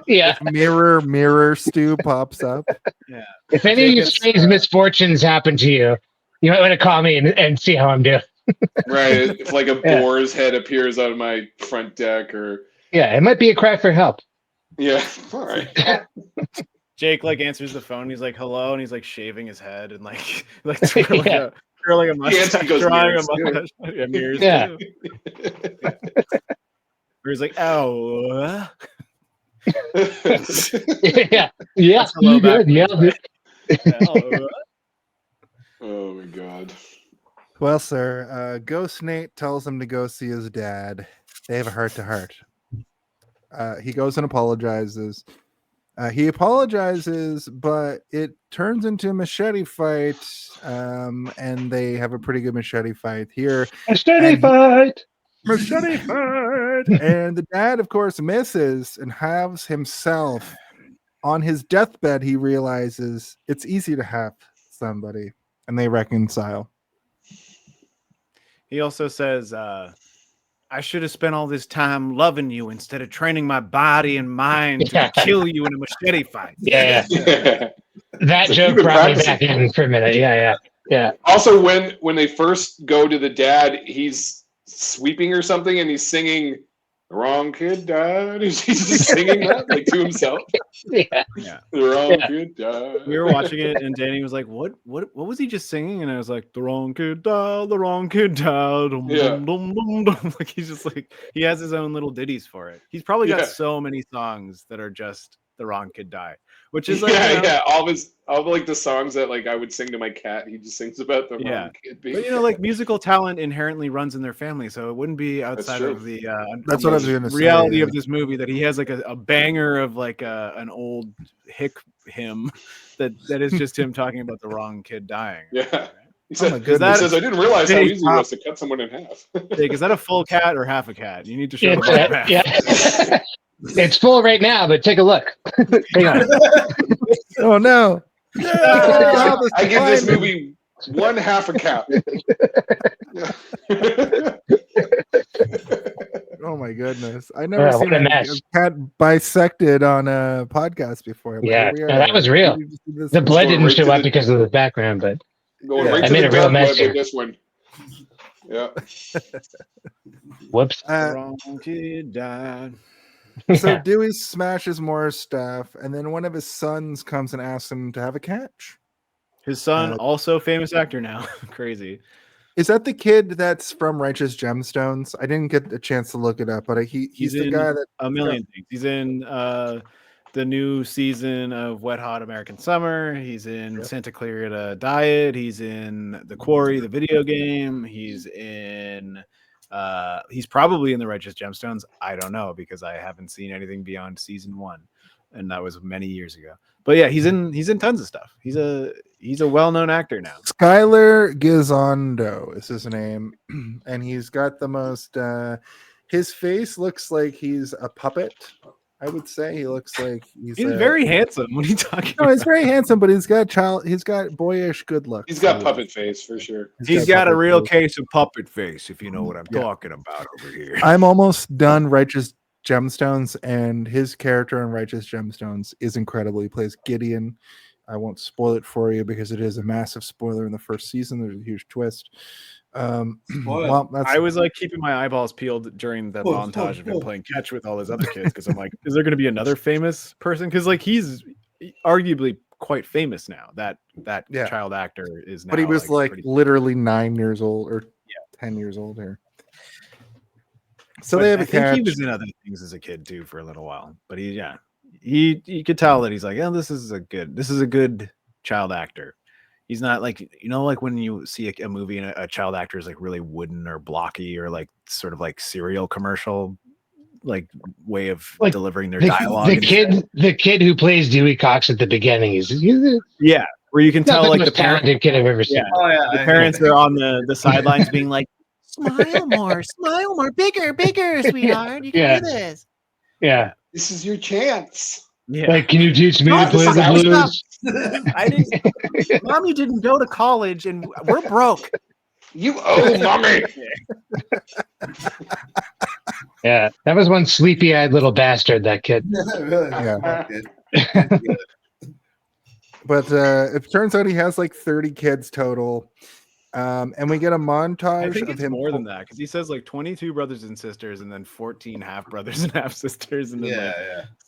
Yeah. Mirror Stu pops up. Yeah. If any strange misfortunes happen to you, you might want to call me and see how I'm doing. Right. If like a boar's head appears out of my front deck, or yeah, it might be a cry for help. Yeah. All right. Jake like answers the phone. He's like, "Hello," and he's like shaving his head and like curling a mustache, drawing a mustache. Yeah, mirrors. Yeah. Too. Or he's like, "Oh." Yeah. Yeah. You good? Yeah. Oh my god. Well, sir, Ghost Nate tells him to go see his dad. They have a heart-to-heart. He goes and apologizes. He apologizes, but it turns into a machete fight, and they have a pretty good machete fight here. Machete fight! Machete fight! And the dad, of course, misses and has himself on his deathbed. He realizes it's easy to have somebody, and they reconcile. He also says, I should have spent all this time loving you instead of training my body and mind to kill you in a machete fight. Yeah. That joke brought me back in for a minute. Yeah. Also, when they first go to the dad, he's sweeping or something, and he's singing "The Wrong Kid Died." He's just singing that like to himself. Yeah. The wrong kid died. We were watching it, and Danny was like, "What was he just singing?" And I was like, "The wrong kid died. The wrong kid died." Yeah. Like he's just like he has his own little ditties for it. He's probably got so many songs that are just "The Wrong Kid Died," which is like all like the songs that like I would sing to my cat. He just sings about the wrong kid being. But like musical talent inherently runs in their family, so it wouldn't be outside of the that's what I was going to say. Reality of this movie that he has like a banger of like an old hick hymn that is just him talking about the wrong kid dying. Yeah. Right? He says, I didn't realize how easy it was to cut someone in half. Jake, is that a full cat or half a cat? You need to show Yeah. It's full right now, but take a look. Hang on. Oh no. I give this movie 1/2 a cat. Oh my goodness! I never seen a cat bisected on a podcast before. Yeah, that was real. The blood didn't show up because of the background, but I made a real mess here. This one. Yeah. Whoops. Wrong kid died. So Dewey smashes more stuff, and then one of his sons comes and asks him to have a catch. His son, also famous actor now. Crazy. Is that the kid that's from Righteous Gemstones? I didn't get a chance to look it up, but he's the guy that a million things. He's in the new season of Wet Hot American Summer. He's in Santa Clarita Diet. He's in The Quarry, the video game. He's in he's probably in the Righteous Gemstones. I don't know because I haven't seen anything beyond season 1, and that was many years ago. But yeah, he's in tons of stuff. He's a well-known actor now. Skylar Gizondo is his name, and he's got the most. His face looks like he's a puppet. I would say he looks like he's very handsome. What are you talking about? No, he's very handsome, but he's got boyish good looks. He's got puppet face for sure. He's got a real case of puppet face, if you know what I'm talking about over here. I'm almost done Righteous Gemstones, and his character in Righteous Gemstones is incredible. He plays Gideon. I won't spoil it for you because it is a massive spoiler in the first season. There's a huge twist. Well, I was like keeping my eyeballs peeled during the montage of him playing catch with all his other kids because I'm like, is there going to be another famous person? Because like he's arguably quite famous now. That child actor is now. But he was like literally 9 years old or 10 years old here. So but they have I a think catch. he was in other things as a kid too for a little while. But you could tell that he's like, this is a good child actor. He's not like, you know, like when you see a movie and a child actor is like really wooden or blocky or like sort of like cereal commercial like way of Like, delivering their dialogue. The kid who plays Dewey Cox at the beginning is yeah, where you can tell the like most the parent, talented kid I've ever seen. yeah, the parents are on the sidelines being like, smile more, bigger, sweetheart. You can do this. Yeah. This is your chance. Yeah. Like, can you teach me to play the blues? I didn't. Mom, you didn't go to college, and we're broke. You owe mommy. Yeah, that was one sleepy-eyed little bastard. That kid. But it turns out he has like 30 kids total. And we get a I montage think of it's him. more than that because he says like 22 brothers and sisters, and then 14 half brothers and half sisters, and then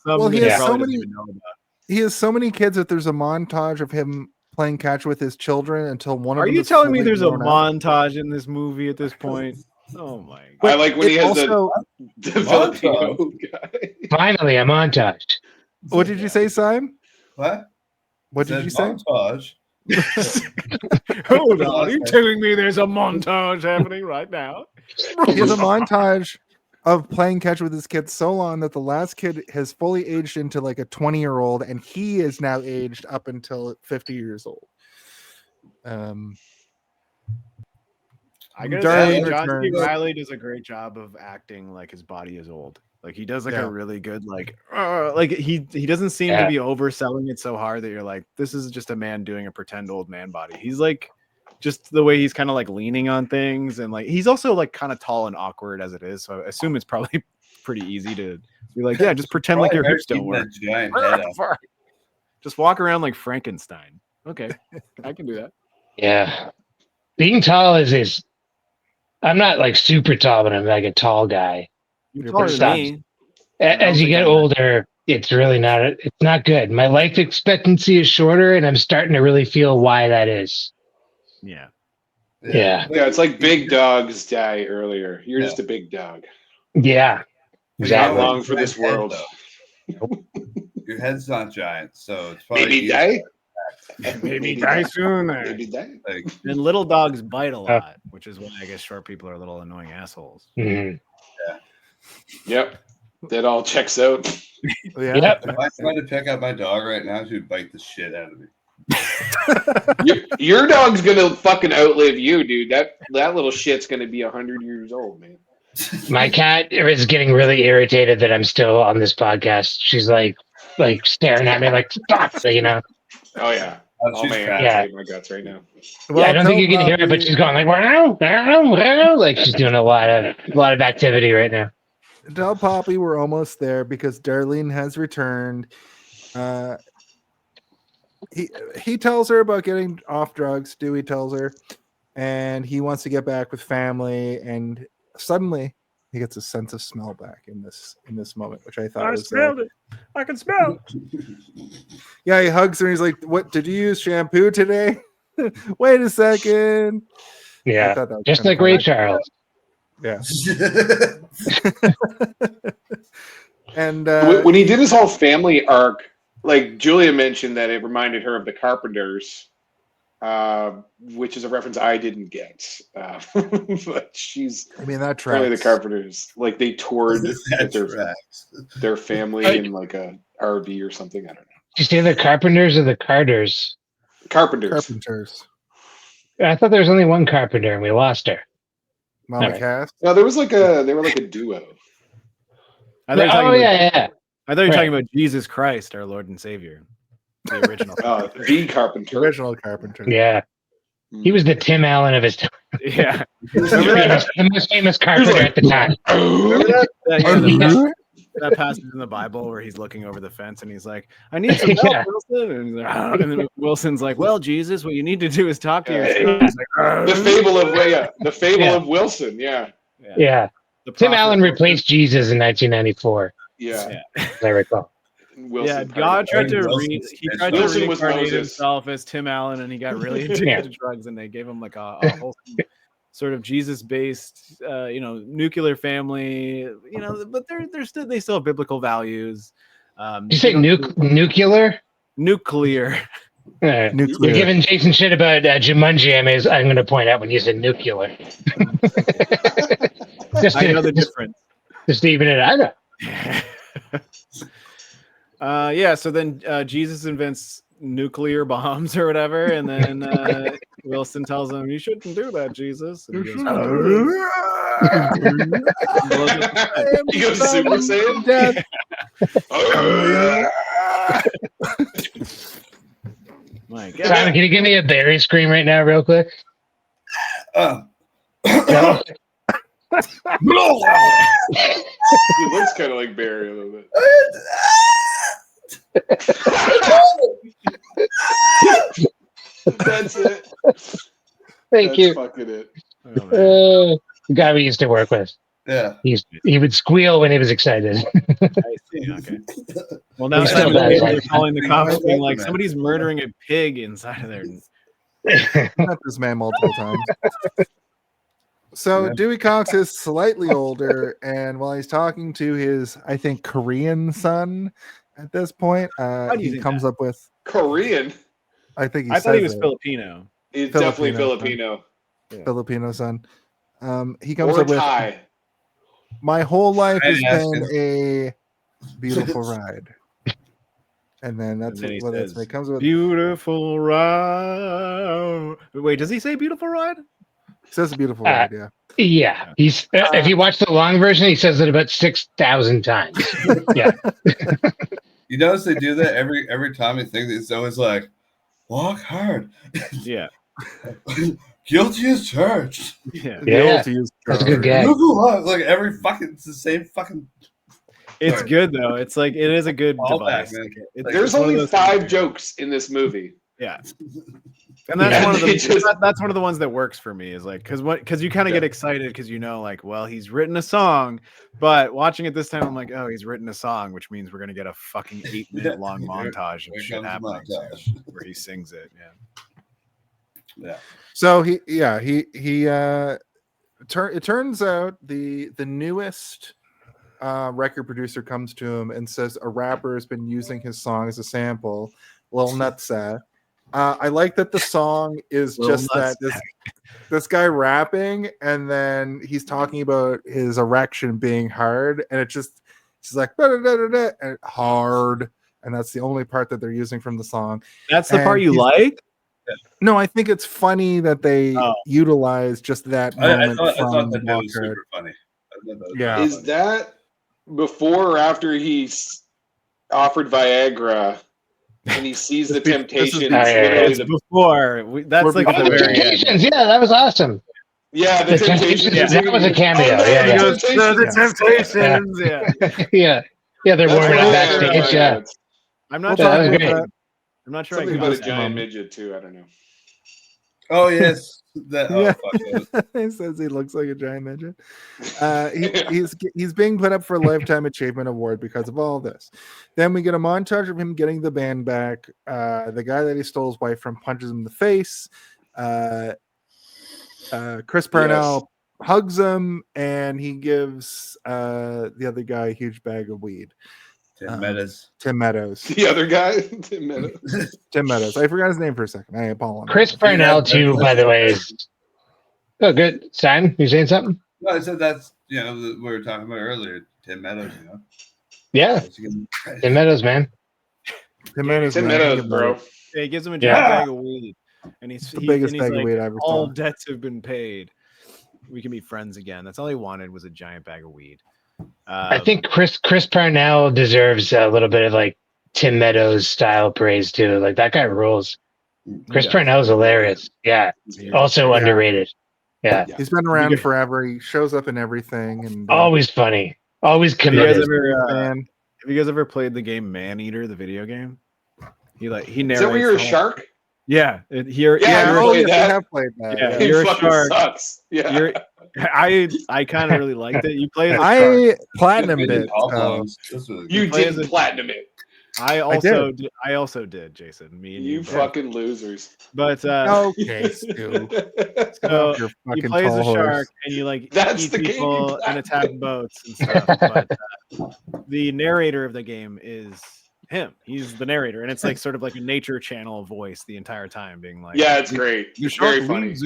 Well, he has so many. even know about. He has so many kids that there's a montage of him playing catch with his children until one of Are them. you is telling me fully there's a grown up. montage in this movie at this point? Oh my god! I like when he has also, the Filipino guy. Finally, a montage. What did you say, Simon? What? What did you say? Montage. Hold on, are you telling me there's a montage happening right now? He has a montage of playing catch with his kids so long that the last kid has fully aged into like a 20-year-old, and he is now aged up until 50 years old. I gotta Darlene say, John C. returns. Reilly does a great job of acting like his body is old. Like he does like Yeah. a really good like he doesn't seem to be overselling it so hard that you're like, this is just a man doing a pretend old man body. He's like just the way he's kind of like leaning on things, and like he's also like kind of tall and awkward as it is. So I assume it's probably pretty easy to be like, yeah, just pretend like your hips don't work. Giant head up. Just walk around like Frankenstein. Okay, I can do that. Yeah, being tall is. I'm not like super tall, but I'm like a tall guy. You're taller than me. As you get older, it's really not. It's not good. My life expectancy is shorter, and I'm starting to really feel why that is. Yeah. Yeah. Yeah, it's like big dogs die earlier. You're just a big dog. Yeah. Exactly. Not long for this world. Your head's not giant, so it's probably Maybe die. Maybe die soon. Maybe die. Like, and little dogs bite a lot, which is why I guess short people are little annoying assholes. Mm-hmm. Yeah. Yep. That all checks out. Yeah. Yep. If I tried to pick up my dog right now, she would bite the shit out of me. Your dog's gonna fucking outlive you, dude. That little shit's gonna be 100 years old, man. My cat is getting really irritated that I'm still on this podcast. She's like staring at me like, stop, you know. Oh yeah. Oh man, yeah. I hate my guts right now. Well, I don't think you can hear it, but she's going like, wow, wow, wow. Like she's doing a lot of activity right now. Tell Poppy we're almost there because Darlene has returned. He tells her about getting off drugs. Dewey tells her, and he wants to get back with family. And suddenly, he gets a sense of smell back in this moment, which I thought was. Smelled it. I can smell. Yeah, he hugs her. And he's like, "What? Did you use shampoo today? Wait a second." Yeah, that was just kinda like Ray funny. Charles. Yeah. And when he did his whole family arc, like Julia mentioned that it reminded her of the Carpenters, which is a reference I didn't get. But I mean, that really tracks. the Carpenters. Like they toured with their family in like a RV or something. I don't know. Did you say the Carpenters or the Carters? Carpenters. I thought there was only one Carpenter and we lost her. Mama Cass. No, they were like a duo. I thought Oh yeah. I thought you were talking about Jesus Christ, our Lord and Savior, the original. The Carpenter. Original Carpenter. Yeah. He was the Tim Allen of his time. Yeah. The most famous carpenter at the time. Remember that? That passage in the Bible where he's looking over the fence and he's like, I need some help, Wilson. And, he's like, "Ah." And then Wilson's like, well, Jesus, what you need to do is talk to your son. He's like, "Ah." The fable of Wilson. Yeah. Tim Allen replaced Jesus in 1994. Yeah. As I recall. Yeah, God tried to Wilson was reincarnate Moses. himself as Tim Allen, and he got really addicted to drugs, and they gave him like a whole sort of Jesus-based, nuclear family, but they still have biblical values. Did you say nuclear? Nuclear. You're Nuclear. giving Jason shit about Jumanji. I'm going to point out when you said nuclear. I know the difference. Just even it out. Yeah, so then Jesus invents nuclear bombs or whatever, and then Wilson tells him, "You shouldn't do that, Jesus." And he goes, He goes Super Saiyan. My God. Simon, can you give me a Barry scream right now, real quick? He looks kind of like Barry a little bit. That's it. Thank you. Fucking it. Oh, The guy we used to work with. Yeah. He would squeal when he was excited. I see. Okay. Well, now He's still they're bad. calling the cops, being like, somebody's murdering a pig inside of there. I've met this man multiple times. So Dewey Cox is slightly older, and while he's talking to his, I think, Korean son at this point, he comes up with Korean. I think I thought he was Filipino. He's definitely Filipino. Filipino son. He comes Or up with Thai. my whole life has been a beautiful ride. And then that's And then he what says, it comes with. Beautiful ride. Wait, does he say beautiful ride? It says a beautiful ride, yeah. Yeah, he's. If you watch the long version, he says it about 6,000 times. Yeah. You notice they do that every time. I think it's always like, walk hard. Yeah. Guilty as charged. Yeah. Guilty as That's a good gag. Move along. Like every fucking, it's the same fucking. It's good though. It's like it is a good Callback, device. man. There's one of only those 5 things. jokes in this movie. Yeah. And that's one of they the just- that's one of the ones that works for me is like because you kind of get excited because you know like well he's written a song, but watching it this time I'm like oh he's written a song which means we're gonna get a fucking 8-minute long montage of Here shit comes the happening montage. where he sings it. Yeah. So it turns out the newest record producer comes to him and says a rapper has been using his song as a sample. Lil Nutsack. I like that the song is Lil just that this guy rapping and then he's talking about his erection being hard and it's like da-da-da-da-da, and hard and that's the only part that they're using from the song. That's the And part you he's- like? No, I think it's funny that they utilize just that I moment thought from that Walk was Hard. super funny. I thought that was Yeah. really Is funny. that before or after he's offered Viagra and he sees the Temptations? It's before. That's like at the very end. Temptations, yeah, that was awesome. Yeah, the Temptations. That was a cameo. Yeah, He yeah. goes, the Temptations. Yeah. Yeah, yeah, they're That's warming what up I heard backstage. about Yeah, it. I'm not Yeah, that sure. was great. I'm not sure. Something I about a got giant midget too. I don't know. Oh yes. That, Yeah. fuck yeah. He says he looks like a giant midget. He's being put up for a lifetime achievement award because of all this. Then we get a montage of him getting the band back. The guy that he stole his wife from punches him in the face. Chris Parnell hugs him, and he gives the other guy a huge bag of weed. Tim Meadows. Tim Meadows. The other guy, Tim Meadows. Tim Meadows. I forgot his name for a second. I apologize. Chris Parnell too, by the way. Oh, good. Simon, you saying something? No, I said that's we were talking about earlier. Tim Meadows, Yeah, Tim Meadows, man. Tim Meadows, Tim man. Meadows, bro. Yeah, he gives him a Yeah. giant bag of weed, and he's The biggest and he's bag of weed I ever all saw. debts have been paid. We can be friends again. That's all he wanted was a giant bag of weed. I think Chris Parnell deserves a little bit of like Tim Meadows style praise too. Like that guy rules. Chris Parnell's hilarious. Yeah, also underrated. Yeah, He's been around forever. He shows up in everything, and always funny, always Have you guys committed. ever have you guys ever played the game Maneater, the video game? He narrates. Is that where you're a the whole- shark? Yeah, Yeah, I oh, played yes, I that. have played that. Yeah, Yeah. It you're a fucking shark. sucks. Yeah. You're, I kind of really liked it. You play as a shark. I platinumed it. You play did as a- platinum it. I also did, Jason. Me and You both. fucking losers. But Okay, Stu. so Your you fucking play as a tall horse. shark and you like That's eat the game you people play. and attack boats and stuff. But the narrator of the game is him. He's the narrator, and it's like sort of like a nature channel voice the entire time, being like, Yeah, it's great. The It's shark very funny. leaves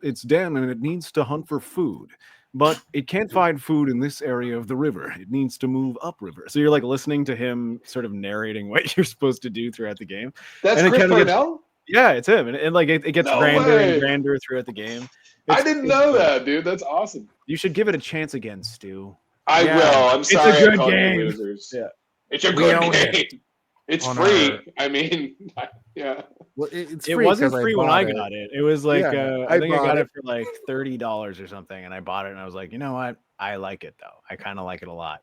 its den and it needs to hunt for food, but it can't find food in this area of the river. It needs to move upriver. So you're like listening to him sort of narrating what you're supposed to do throughout the game. That's and it Chris kind of gets, Parnell? yeah, it's him, and like it gets No grander way. and grander throughout the game. I didn't know that, dude. That's awesome. You should give it a chance again, Stu. I Yeah. will. I'm It's sorry. a good I called you game. losers. Yeah. It's a We good own game. it. It's On free. our- I mean, yeah. Well, it's It free wasn't 'cause free when I bought got it. It was like Yeah, I think I bought got it. it for like $30 or something, and I bought it, and I was like, you know what? I like it though. I kind of like it a lot.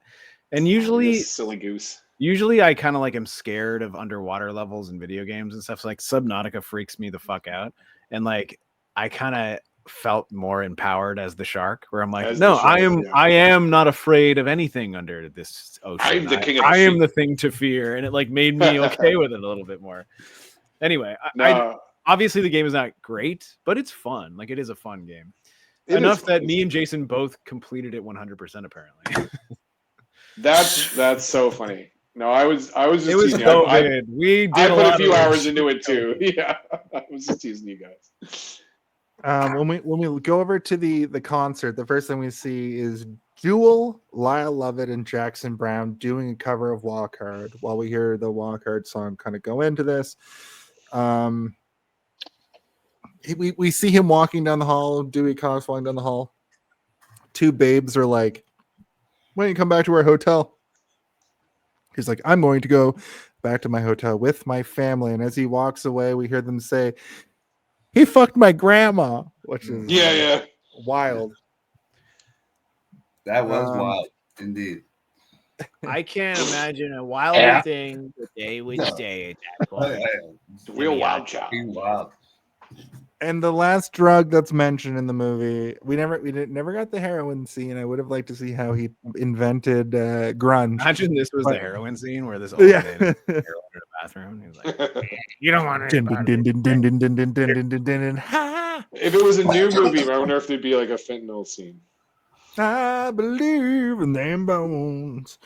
And usually, You silly goose. usually I kind of like am scared of underwater levels in video games and stuff. So like Subnautica freaks me the fuck out, and like I kind of felt more empowered as the shark, where I'm like, As no, the shark, yeah. I am not afraid of anything under this ocean. I'm the king of the I am sea. the thing to fear, and it like made me okay with it a little bit more. Anyway, No, obviously the game is not great, but it's fun. Like it is a fun game. it Enough is- that me and Jason both completed it 100% apparently. That's so funny. No, I was just It was teasing you. so I good. We did put a lot few of hours shit. into it too. Yeah, I was just teasing you guys. When we go over to the concert, the first thing we see is Jewel, Lyle Lovett, and Jackson Brown doing a cover of Walk Hard. While we hear the Walk Hard song kind of go into this, we see him walking down the hall. Dewey Cox walking down the hall. Two babes are like, "Why don't you come back to our hotel?" He's like, "I'm going to go back to my hotel with my family." And as he walks away, we hear them say, "He fucked my grandma," which is Yeah. wild. That was Um, wild, indeed. I can't imagine a wilder Yeah. thing that they would No. say at that point. It's a real wild child. Being wild. And the last drug that's mentioned in the movie, we never got the heroin scene. I would have liked to see how he invented grunge. Imagine this was But- the heroin scene where this old Yeah. man is in the bathroom. He's like, "You don't want Din, to." din, din, din, din, din, din, din, din, din, din, din. Ha! If it was a new movie, I wonder if there'd be like a fentanyl scene. I believe in them bones.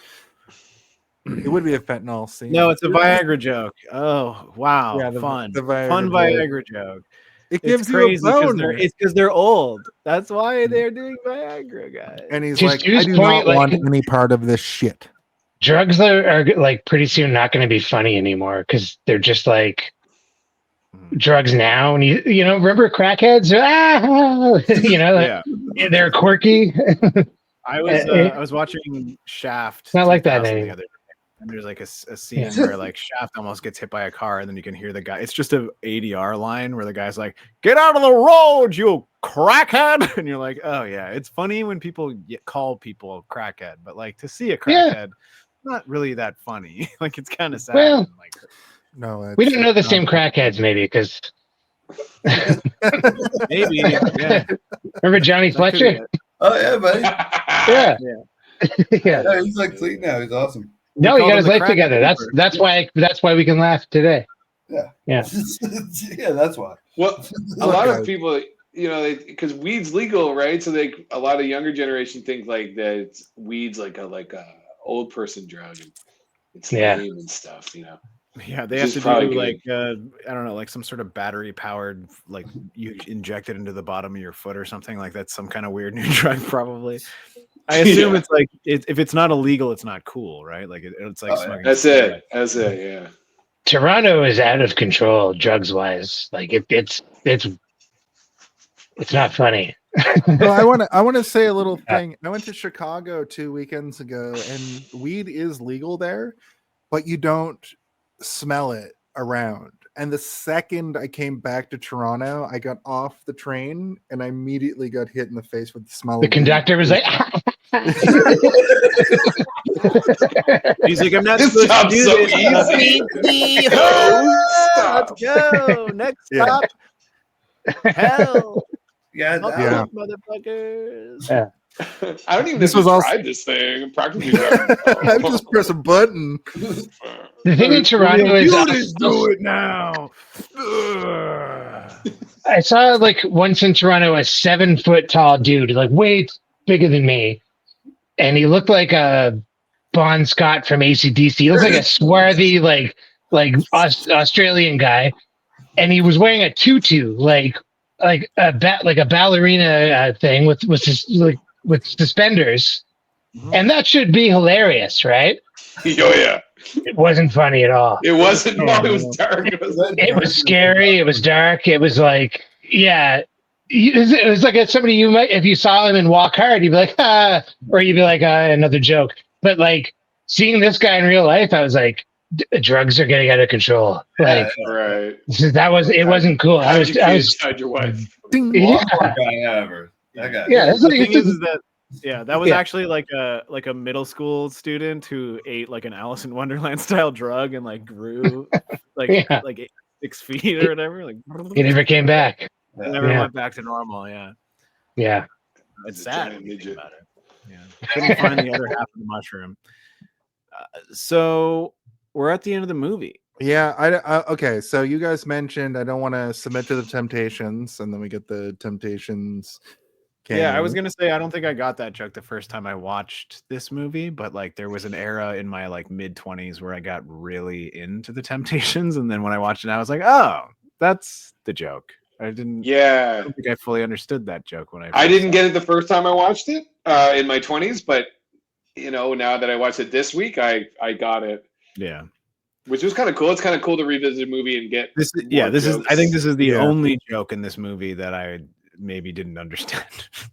It would be a fentanyl scene. No, it's a Viagra joke. Oh wow, Yeah, the fun Viagra Viagra joke. It It's gives you crazy a because boner. it's because they're old. That's why they're doing Viagra, guys. And he's To like, Stu's "I do point, not want like- any part of this shit." Drugs are like pretty soon not going to be funny anymore because they're just like drugs now. And you know, remember crackheads? Ah! You know, Yeah, they're quirky. I was watching Shaft. It's not like that 2000 the anymore. other day, and there's like a scene where like Shaft almost gets hit by a car, and then you can hear the guy. It's just a ADR line where the guy's like, "Get out of the road, you crackhead!" And you're like, "Oh yeah, it's funny when people call people crackhead, but like to see a crackhead, not really that funny. Like it's kind of sad." Well, like, No, We didn't know the it's same not. crackheads, maybe, because maybe, yeah. remember Johnny That could be Fletcher? it. Oh yeah, buddy. Yeah, yeah. Yeah, he's like clean now. He's awesome. No, We he called got him his the life crackhead together. keeper. That's why we can laugh today. Yeah. Yeah. Yeah, that's why. Well, a Look, lot guys. of people, you know, because weed's legal, right? So a lot of younger generation think like that weed's like a old person drug. And it's Yeah. lame and stuff, you know. Yeah, they Which have is to probably do good. like I don't know, like some sort of battery powered, like you inject it into the bottom of your foot or something. Like that's some kind of weird new drug, probably. I assume Yeah. it's like if it's not illegal, it's not cool, right? Like it's like Oh, yeah. smoking. That's cigarettes. it. That's it. Yeah. Toronto is out of control drugs wise. Like it's not funny. Well, I want to say a little thing. I went to Chicago 2 weekends ago, and weed is legal there, but you don't smell it around. And the second I came back to Toronto, I got off the train and I immediately got hit in the face with the smell. The of weed. conductor was like, He's like, I'm not This supposed to job's do so this. easy. Let's go. Next Yeah. stop. Hell. Yeah, Up, Yeah. up, motherfuckers. Yeah. I don't even This know if was you also- tried this thing. Practically. I just press a button. the thing in Toronto is You just do it now. I saw like once in Toronto a 7 foot tall dude, like way bigger than me, and he looked like a Bon Scott from AC/DC. He looks like a swarthy, like Australian guy, and he was wearing a tutu, like a ballerina thing with suspenders, and that should be hilarious, right? Oh yeah. It wasn't funny at all. It wasn't. No, it was dark. It was scary. It was dark. It was like, yeah. It was like somebody you might, if you saw him in Walk Hard, you'd be like, or you'd be like, another joke. But like seeing this guy in real life, I was like, drugs are getting out of control. Like, right. It wasn't cool. I was your wife. Yeah. Guy ever. That guy. Yeah. The thing is that. Yeah, that was actually like a middle school student who ate like an Alice in Wonderland style drug and like grew like 6 feet or whatever. Like he never came back. Never went back to normal. Yeah. Yeah. It's sad when you think about it. Yeah. Couldn't find the other half of the mushroom. So we're at the end of the movie. Yeah, okay. So you guys mentioned I don't want to submit to the temptations, and then we get the temptations. Yeah, I was gonna say I don't think I got that joke the first time I watched this movie, but like there was an era in my like mid-20s where I got really into the Temptations, and then when I watched it, I was like, oh, that's the joke. I don't think I fully understood that joke when I didn't get it the first time I watched it in my 20s, but now that I watched it this week, I got it. Yeah. Which was kind of cool. It's kind of cool to revisit a movie and get this. I think this is the only joke in this movie that I maybe didn't understand.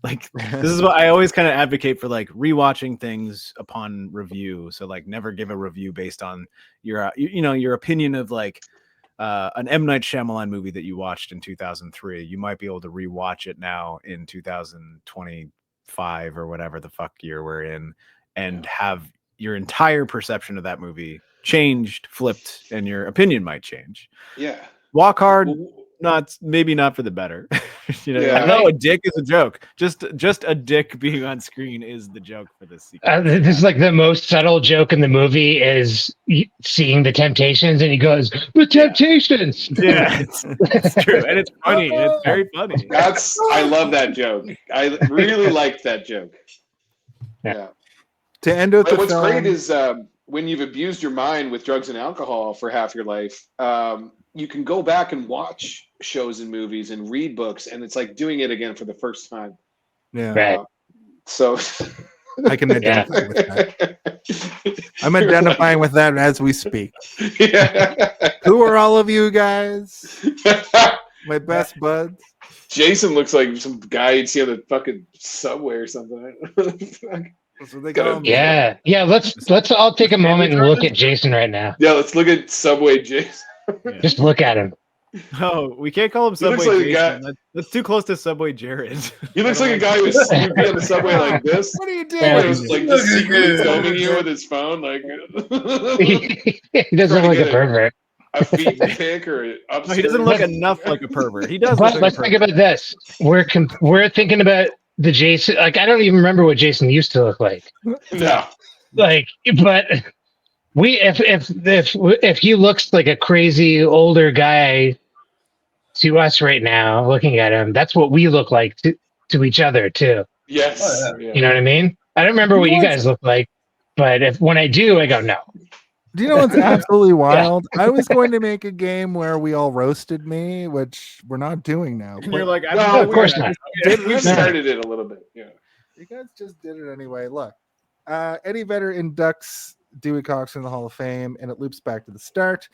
Like this is what I always kind of advocate for, like rewatching things upon review. So like never give a review based on your opinion of like an M. Night Shyamalan movie that you watched in 2003. You might be able to rewatch it now in 2025 or whatever the fuck year we're in, and have your entire perception of that movie changed, flipped, and your opinion might change. Yeah. Walk Hard, maybe not for the better. A dick is a joke. Just a dick being on screen is the joke for this sequence. This is like the most subtle joke in the movie is seeing the Temptations, and he goes, "The Temptations." Yeah, it's true, and it's funny. It's very funny. I love that joke. I really liked that joke. Yeah. To end with what's great is when you've abused your mind with drugs and alcohol for half your life, you can go back and watch shows and movies and read books, and it's like doing it again for the first time. Yeah. Right. So I can identify with that. I'm identifying with that as we speak. Yeah. Who are all of you guys? My best buds. Jason looks like some guy you'd see on the fucking subway or something. That's what they call him. Yeah. Let's all take a moment and look at Jason right now. Yeah, let's look at Subway Jason. Just look at him. Oh, we can't call him Subway like Jason. That's too close to Subway Jared. He looks like a guy who's on the subway like this. What are you doing? Yeah. Who's like just secretly filming you with his phone, like He doesn't look like a pervert. a feet pic or upstairs. No, he doesn't look enough like a pervert. He does. But let's think about this. We're thinking about the Jason. Like I don't even remember what Jason used to look like. No. Like, but if he looks like a crazy older guy to us right now, looking at him, that's what we look like to each other too. Yes. Oh, yeah. You know what I mean? I don't remember what you guys look like, but when I do, I go no. Do you know what's absolutely wild? I was going to make a game where we all roasted me, which we're not doing now. And you're like, No, of course not. We started it a little bit. Yeah. You guys just did it anyway. Look, Eddie Vedder inducts Dewey Cox in the Hall of Fame, and it loops back to the start,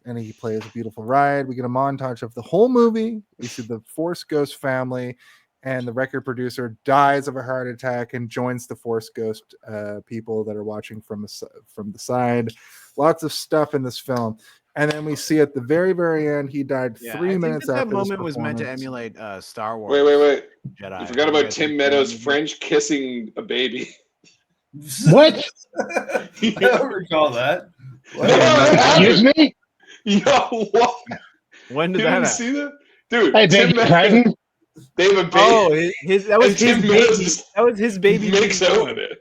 and he plays a beautiful ride. We get a montage of the whole movie. We see the Force Ghost family, and the record producer dies of a heart attack and joins the Force Ghost people that are watching from the side. Lots of stuff in this film. And then we see at the very, very end, he died 3 minutes after that moment this was meant to performance. emulate Star Wars. Wait. Jedi. You forgot about Tim Meadows French kissing a baby. What? I don't recall that. Excuse me? Yo, what? When You did didn't that see that? Dude, I beg your pardon? They have a baby. Oh, that was And his Tim baby. Meadows That was his baby. makes out with it.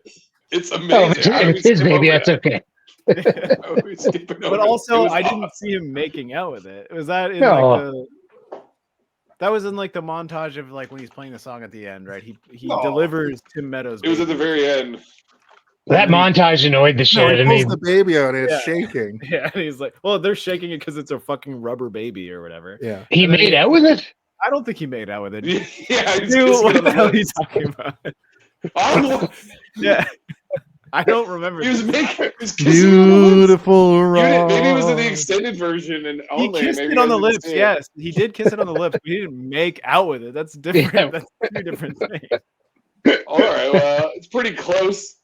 It's Oh, amazing. How do we it's his skip baby. over That's that? okay. How are we skipping over But that? also, It was I didn't awesome. see him making out with it. Was that in No. like the? That was in like the montage of like when he's playing the song at the end, right? He No. delivers Tim Meadows. It was at the baby. very end. That montage annoyed the shit No, out he of pulls me. the baby out and it's Yeah. shaking. Yeah, and he's like, well, they're shaking it because it's a fucking rubber baby or whatever. Yeah. He And then made out with it? I don't think he made out with it. Yeah, he's Dude, kissing what it on the the hell are you lips. talking about? Oh, Yeah, I don't remember. he was this. making. He was kissing it on the lips. Beautiful Maybe it was in the Rose. extended version and He only. kissed Maybe it you on the guys didn't lips. see it. Yes, he did kiss it on the lips, but he didn't make out with it. That's different. Yeah. That's two different things. All right, well, it's pretty close.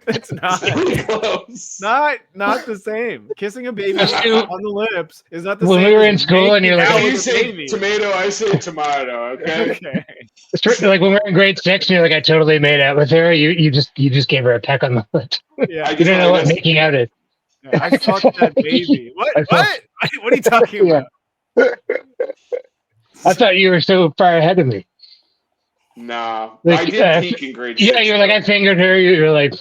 It's not. It's pretty close. Not the same. Kissing a baby Stu, on the lips is not the when same. we were as in school and making you're like, out Hey, with you a say baby. tomato, I say tomato. Okay. Okay. like when we were in grade 6 and you're like, I totally made out with her. You just gave her a peck on the lips. Yeah. You don't know what making out is. I fucked that baby. What? I What? What are you talking Yeah. about? I thought you were so far ahead of me. Nah, Like, I did peak in grade 6. Yeah, you're like, I fingered her. You're like,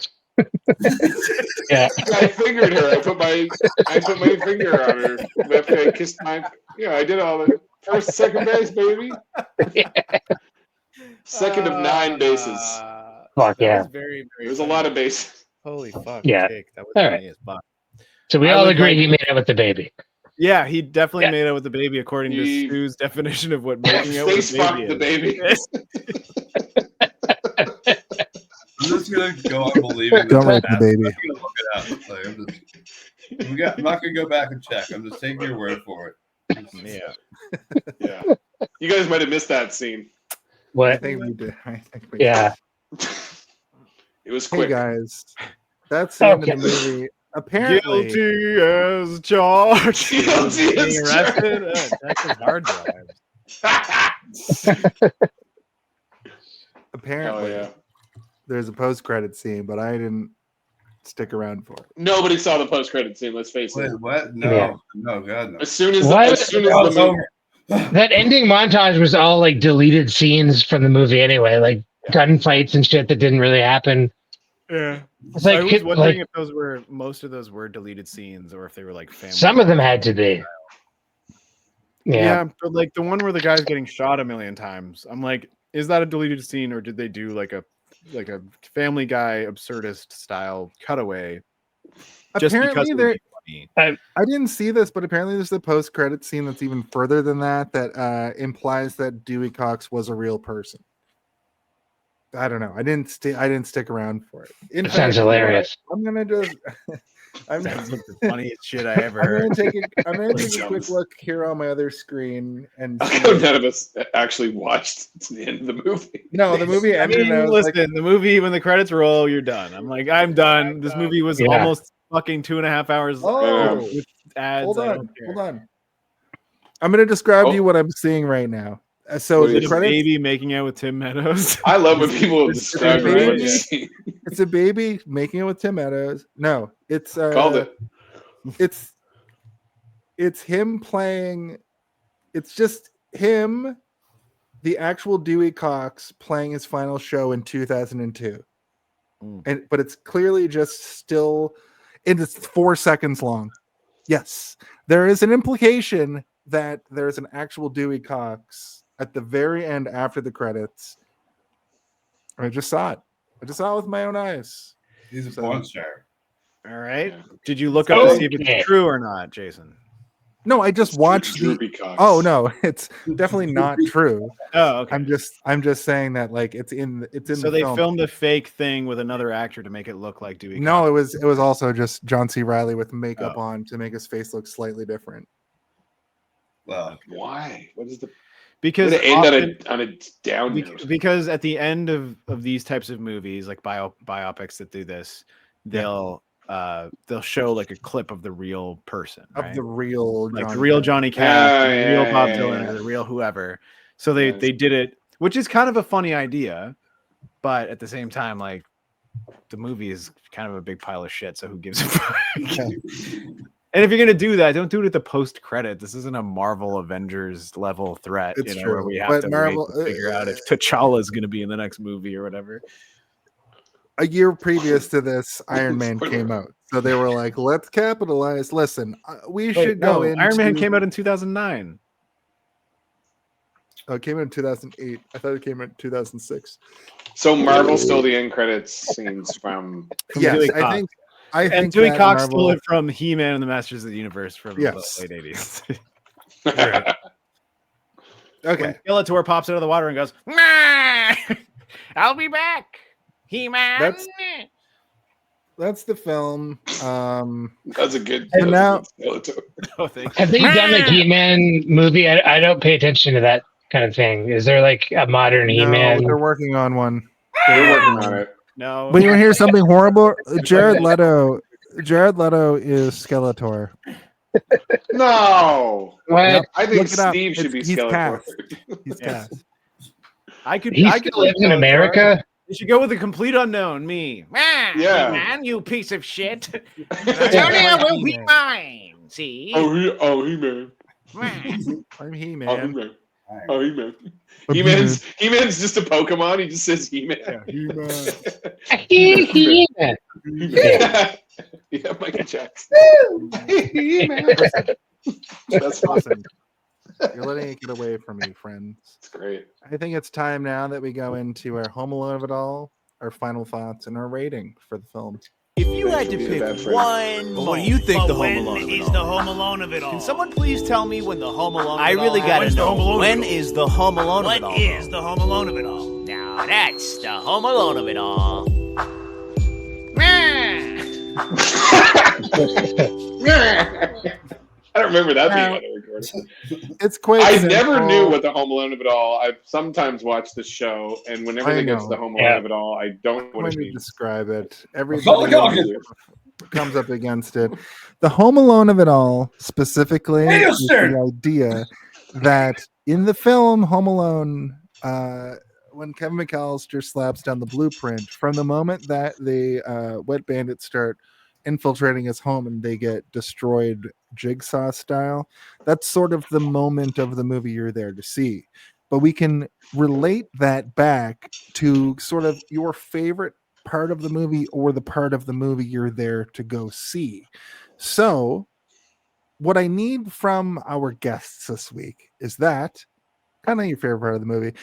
yeah. I fingered her. I put my finger on her. After I kissed my. Yeah, I did all the first, second base, baby. Second of 9 bases. Fuck That yeah. was very, very It was a funny. lot of bases. Holy fuck. Yeah. Jake, that was All funny right. as fuck. So we I all would agree like- he made out with the baby. Yeah, he definitely Yeah. made out with the baby according to He- Stu's definition of what making out with Face a fucked baby the is. baby. I'm just gonna go on believing. Don't that rape the baby. I'm gonna look it up. Like, I'm not gonna go back and check. I'm just taking your word for it. Yeah. Yeah. You guys might have missed that scene. I What? think we did. Yeah. It was Hey quick. guys, that's the end of Okay. the movie. Apparently, Guilty as charged. Guilty as Being arrested. That's his hard drive. apparently, Hell yeah. there's a post-credit scene, but I didn't stick around for it. Nobody saw the post-credit scene. Let's face it. Wait, what? No, Yeah. no, God, no. As soon as What? the movie, That ending montage was all like deleted scenes from the movie anyway, like gunfights and shit that didn't really happen. Yeah. It's like, I was wondering like if most of those were deleted scenes or if they were like family. some of them had to be. Yeah. Yeah. But like the one where the guy's getting shot a million times, I'm like, is that a deleted scene or did they do like a Family Guy absurdist style cutaway? Just Apparently, because it would there. be funny? I didn't see this, but apparently there's a post-credit scene that's even further than that. That implies that Dewey Cox was a real person. I don't know. I didn't stick around for it. In That sounds hilarious. I'm gonna just. I'm Sounds like the funniest shit I ever I'm heard. gonna take a quick look here on my other screen and how see- come none of us actually watched to the end of the movie? no, the movie I ended. mean, and I was listen, like, the movie, when the credits roll, you're done. I'm like, I'm done. This movie was Yeah. almost fucking 2.5 hours. Oh, with ads. hold I on, don't care. hold on. I'm gonna describe to Oh. you what I'm seeing right now. So What the is Is it a credits. baby making out with Tim Meadows? I love when people It's describe a what baby. you see. It's a baby making it with Tim Meadows. No, it's Called it. It's him playing. It's just him, the actual Dewey Cox playing his final show in 2002, but it's clearly just still. It's 4 seconds long. Yes, there is an implication that there's an actual Dewey Cox at the very end after the credits. I just saw it. I just saw it with my own eyes. He's a So- porn star. All right. Did you look up to see if Okay. it's true or not, Jason? No, I just watched the. Droopy Cox. Oh no, it's definitely not true. Oh, okay. I'm just saying that like it's in So the they film. filmed a fake thing with another actor to make it look like Dewey. No, Cox. it was also just John C. Reilly with makeup Oh. on to make his face look slightly different. Well, Why? What is the? because Would it end often- on a down note? because at the end of these types of movies, like biopics that do this, they'll show like a clip of the real person, Of right? the real like Johnny the real Depp. Johnny Cash, Yeah, the real yeah, Bob yeah, Dylan, yeah. or the real whoever. So they Yes. did it, which is kind of a funny idea, but at the same time, like the movie is kind of a big pile of shit. So who gives a fuck? And if you're gonna do that, don't do it at the post credit. This isn't a Marvel Avengers level threat, It's where true, we have but to Marvel- wait to figure out if T'Challa is gonna be in the next movie or whatever. A year previous to this, Iron Man Spoiler. came out, so they were like, "Let's capitalize." Listen, we Wait, should go no, in. Iron Man came out in 2009. Oh, it came out in 2008. I thought it came out in 2006. So Marvel stole the end credits scenes from. Yes, Dewey I Cox. think. I And think Dewey that Cox Marvel- stole it from He-Man and the Masters of the Universe from Yes. the late 80s. Okay. When Skeletor pops out of the water and goes, "Meh, I'll be back, He-Man." That's the film. That's a good. So now- Oh, thank you. Have they done a He-Man movie? I don't pay attention to that kind of thing. Is there like a modern No, He-Man? they're working on one. They're working on it. No. But you want to hear something horrible? Jared Leto is Skeletor. No, What? I think Look it up. Steve should be He's Skeletor. cast. He's Yeah. cast. I could. He I still could lives in Skeletor. America? You should go with a complete unknown, me. Yeah. Man, you piece of shit. Antonio will be mine. See? Oh, he man. I'm Oh, He-Man. He-Man. Oh, He-Man. He-Man's just a Pokemon. He just says He-Man. He-Man. Yeah, Michael Jackson. He-Man. That's awesome. You're letting it get away from me, friends. That's great. I think it's time now that we go into our Home Alone of it all, our final thoughts, and our rating for the film. If you had to Be a bad pick friend. one, But what do you think the Home when Alone of it is all? the Home Alone of it all? Can someone please tell me when the Home Alone? I of it really all gotta When's the Home know. Alone When of it all? is the Home Alone of it all? What is the Home Alone of it all? Now that's the Home Alone of it all. I don't remember that being on the recording. It's quite I simple. never knew what the Home Alone of it all. I've sometimes watched the show, and whenever I they get to know. the Home Alone of it all, I don't know what When it you means. describe it, everybody comes up against it. The Home Alone of it all specifically is the idea that in the film Home Alone, when Kevin McAllister slaps down the blueprint, from the moment that the wet bandits start infiltrating his home and they get destroyed Jigsaw style, that's sort of the moment of the movie you're there to see. But we can relate that back to sort of your favorite part of the movie or the part of the movie you're there to go see. So what I need from our guests this week is that kind of your favorite part of the movie,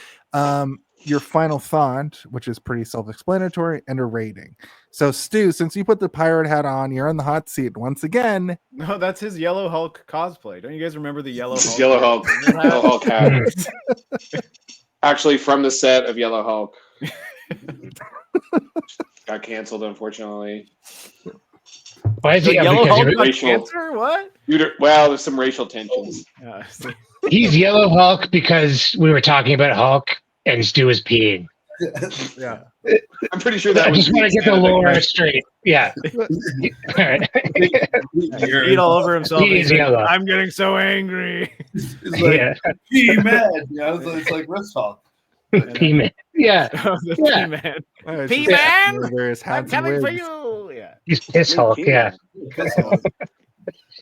your final thought, which is pretty self-explanatory, and a rating. So Stu, since you put the pirate hat on, you're in the hot seat once again. No, that's his Yellow Hulk cosplay. Don't you guys remember the Yellow Hulk? Yellow Hulk. Yellow Hulk hat. Actually, from the set of Yellow Hulk. Got canceled, unfortunately. Why is The he Yellow because Hulk he- got racial- cancer? What? Well, there's some racial tensions. Yeah, he's Yellow Hulk because we were talking about Hulk and Stu was peeing? Yeah. I'm pretty sure I that was. just want to get the lore straight. Yeah. All right. Eat all over himself. He is yellow. I'm getting so angry. It's like, Yeah. He-Man. You know, it's like Wrist Hulk. He-Man. Yeah. The Yeah. P-Man. It's P-Man, just various I'm hats and coming for wigs. you. Yeah. He's Piss Hulk. Yeah.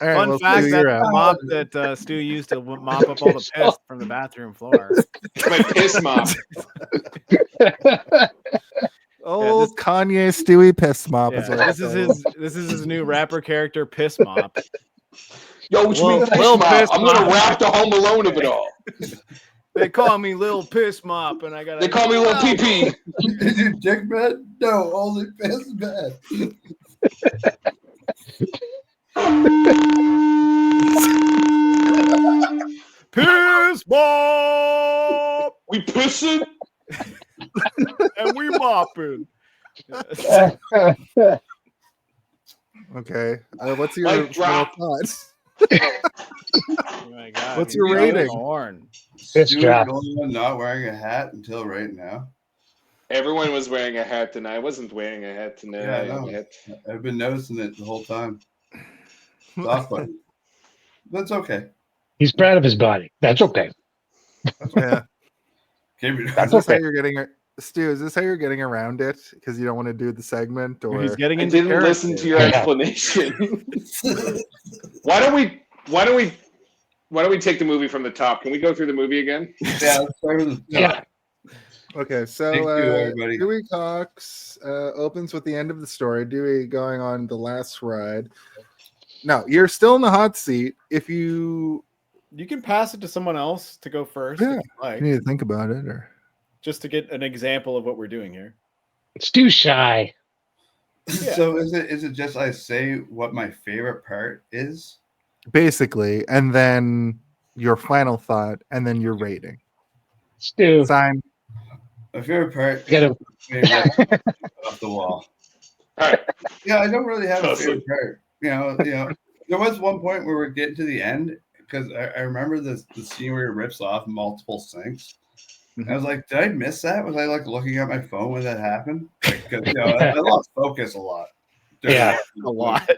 All right, Fun well, fact: Stu, that you're out. mop that Stu used to mop up all the piss from the bathroom floor. My piss mop. Old Kanye Stewie piss mop. Yeah, Is what this is his new rapper character, Piss Mop. Yo, what you Lil- mean piss Lil mop? Piss I'm gonna Mop. rap the Home Alone of it all. They call me Lil Piss Mop, and I got. They call me Lil PP. Is you dick man? No, only piss man. Piss Mop, We pissing. and we mopping. Okay. What's your Mic final drop. thoughts? Oh my God, What's he's your got a rating? horn. Piss Stu drop. was the only one not wearing a hat until right now. Everyone was wearing a hat tonight. I wasn't wearing a hat tonight. Yeah, I I know. admit. I've been noticing it the whole time. It's off button. That's okay. He's proud of his body. That's okay. Yeah. Can't be- That's Is this how okay. you're getting Stu, is this how you're getting around it? Because you don't want to do the segment, or He's getting I into didn't character. listen to your Yeah. explanation. Why don't we take the movie from the top? Can we go through the movie again? Yeah, let's start with the Yeah. Okay, so Thank you, everybody. Dewey Cox opens with the end of the story. Dewey going on the last ride. No, you're still in the hot seat. If you You can pass it to someone else to go first. Yeah. If you like. You need to think about it, or Just to get an example of what we're doing here. It's too shy. Yeah. So is it just I say what my favorite part is? basically, and then your final thought, and then your rating. Stu. Sign. My favorite part Get him. off the wall. All right. Yeah, I don't really have a favorite part. You know, there was one point where we're getting to the end because I remember the scene where he rips off multiple sinks. And I was like, did I miss that? Was I like looking at my phone when that happened? Because I lost focus a lot. Yeah, a lot.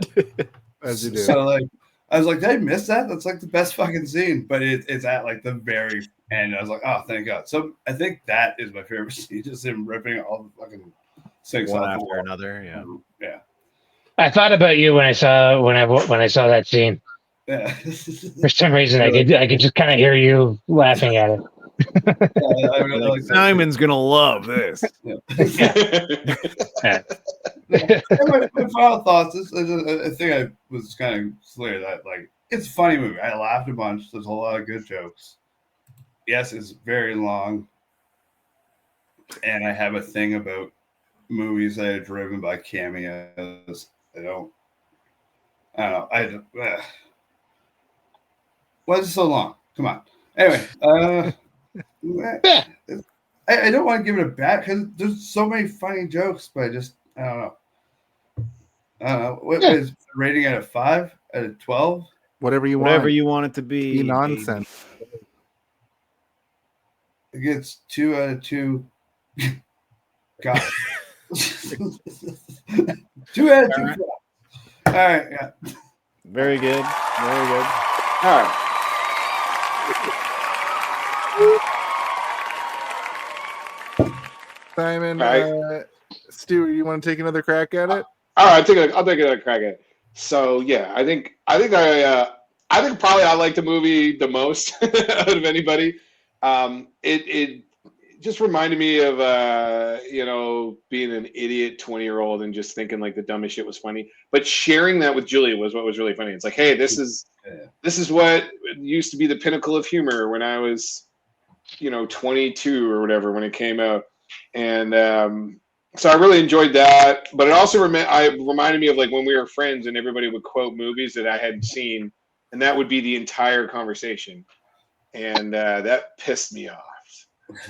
As you do. So like, I was like, did I miss that? That's like the best fucking scene, but it's at like the very end. I was like, oh, thank God. So I think that is my favorite scene, just him ripping all the fucking sinks One off the after wall. another. Yeah. Yeah. I thought about you when I saw that scene. Yeah. For some reason, I could just kind of hear you laughing at it. I really like that. Simon's gonna love this. Yeah. My final thoughts. I think I was kind of clear that like it's a funny movie. I laughed a bunch. There's a lot of good jokes. Yes, it's very long, and I have a thing about movies that are driven by cameos. I don't know. Why is it so long? Come on. Anyway, I don't want to give it a bad because there's so many funny jokes, but I don't know. What is the rating out of 5? Out of 12? Whatever you Whatever want. you want it to be. Be nonsense. It gets 2 out of 2. God. 2 out of 2. All right. Yeah. Very good. Very good. All right. Simon, All right. Stu, you want to take another crack at it? All right, I'll take another crack at it. So yeah, I think probably I like the movie the most out of anybody. It just reminded me of being an idiot 20-year-old and just thinking like the dumbest shit was funny. But sharing that with Julia was what was really funny. It's like, hey, this is what used to be the pinnacle of humor when I was 22 or whatever when it came out. And so I really enjoyed that, but it also reminded me of like when we were friends and everybody would quote movies that I hadn't seen, and that would be the entire conversation, and that pissed me off.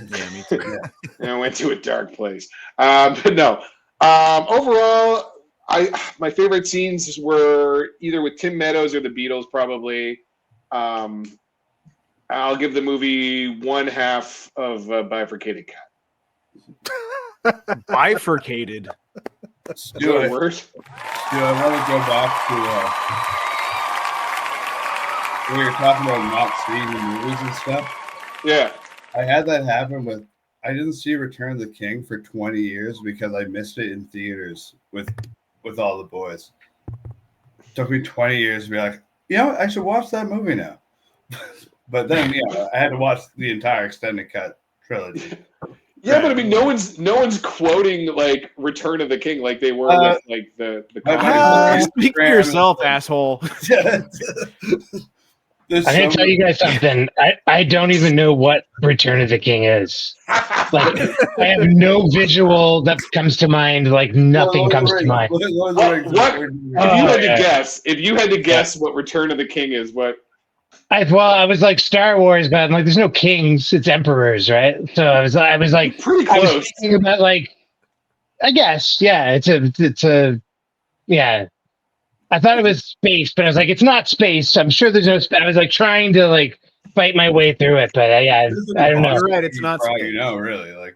Yeah, me too. And I went to a dark place. But no, overall, my favorite scenes were either with Tim Meadows or the Beatles, probably. I'll give the movie 1/2 of Bifurcated Cat. Bifurcated. Do a word? I want to go back to when we were talking about not seeing the movies and stuff. Yeah. I had that happen I didn't see Return of the King for 20 years because I missed it in theaters with all the boys. It took me 20 years to be like, I should watch that movie now. But then, I had to watch the entire extended cut trilogy. Yeah, but I mean, no one's quoting like Return of the King like they were with like the speak for yourself, asshole. I'm gonna tell you guys something. I don't even know what Return of the King is. Like, I have no visual that comes to mind. Like, nothing comes to mind. What? If you had to guess what Return of the King is, what? I was like Star Wars, but I'm like, there's no kings, it's emperors, right? So I was like, pretty close. I was thinking about like, I guess, yeah, it's a, yeah. I thought it was space, but I was like, it's not space. I'm sure there's no space. I was like trying to like fight my way through it, but I don't know. You're right, it's not space. Really, like,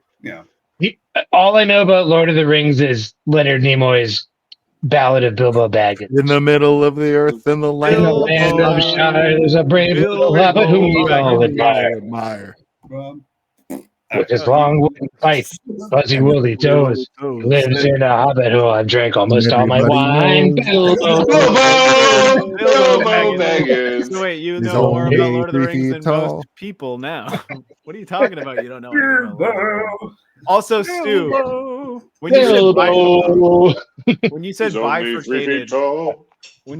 All I know about Lord of the Rings is Leonard Nimoy's Ballad of Bilbo Baggins. In the middle of the earth, in the land of Shire, there's a brave little hobbit whom we all admire. With his long wooden pipe, fuzzy woolly toes, he lives in a hobbit hole. I've drank almost all my wine. Bilbo Baggins. So wait, you know more about Lord of the Rings than most people now. What are you talking about? You don't know anything about Lord of the Rings. Also, Stu, when you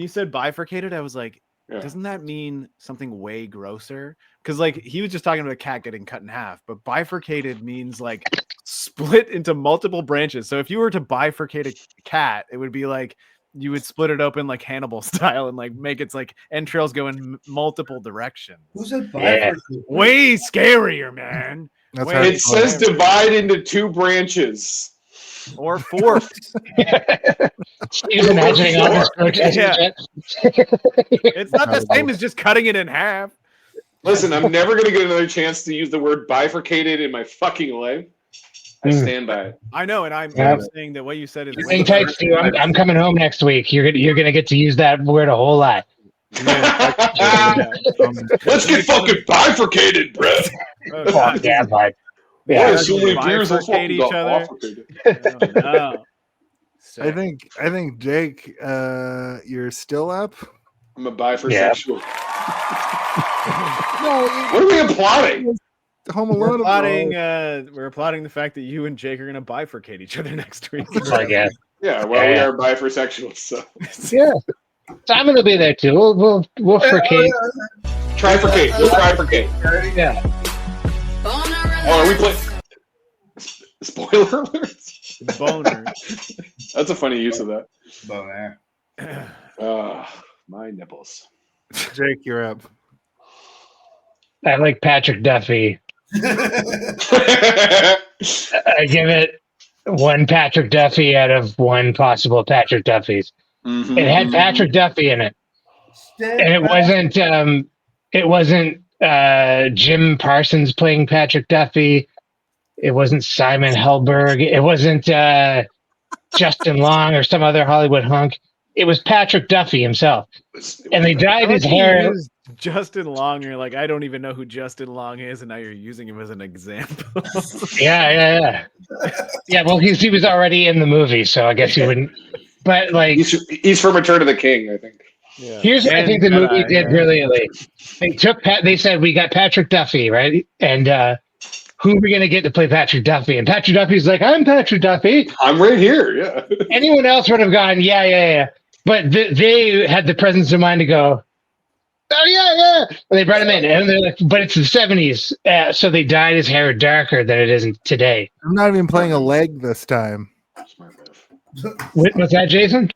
said bifurcated, I was like, doesn't that mean something way grosser? Because like he was just talking about a cat getting cut in half, but bifurcated means like split into multiple branches. So if you were to bifurcate a cat, it would be like you would split it open like Hannibal style and like make its like entrails go in multiple directions. Who's it bifurcated? Way scarier, man. It says divide into 2 branches. Or forks. He's imagining all this protest. It's not the same as just cutting it in half. Listen, I'm never going to get another chance to use the word bifurcated in my fucking life. I stand by it. I know, and I'm saying that what you said is. Hang tight, Stu. I'm coming home next week. You're gonna get to use that word a whole lot. Let's get fucking bifurcated, bro. Yeah, bud. Yeah, so many beers bifurcate each other. I think Jake, you're still up. I'm a bisexual. What are we applauding? Home Alone. We're applauding the fact that you and Jake are going to bifurcate each other next week. I guess. Yeah, well, we are bisexuals, so. Yeah. Simon will be there too. We'll fricate. Trifurcate. We'll trifurcate. Yeah. Oh, are we playing? Spoiler alerts? Boner. That's a funny use of that. Boner. My nipples. Jake, you're up. I like Patrick Duffy. I give it 1 Patrick Duffy out of 1 possible Patrick Duffys. Mm-hmm. It had Patrick Duffy in it, and it wasn't Jim Parsons playing Patrick Duffy. It wasn't Simon Helberg. It wasn't Justin Long or some other Hollywood hunk. It was Patrick Duffy himself. And they dyed his hair. Justin Long, you're like, I don't even know who Justin Long is, and now you're using him as an example. Yeah, well, he was already in the movie, so I guess he wouldn't. But like, he's from Return of the King, I think. Yeah. Here's what I think the movie did brilliantly. They said we got Patrick Duffy, right? And who are we gonna get to play Patrick Duffy? And Patrick Duffy's like, I'm Patrick Duffy. I'm right here. Yeah. Anyone else would have gone, yeah. But they had the presence of mind to go, oh yeah. And they brought him in, and they're like, but it's the 70s, so they dyed his hair darker than it is today. I'm not even playing a leg this time. What's that, Jason?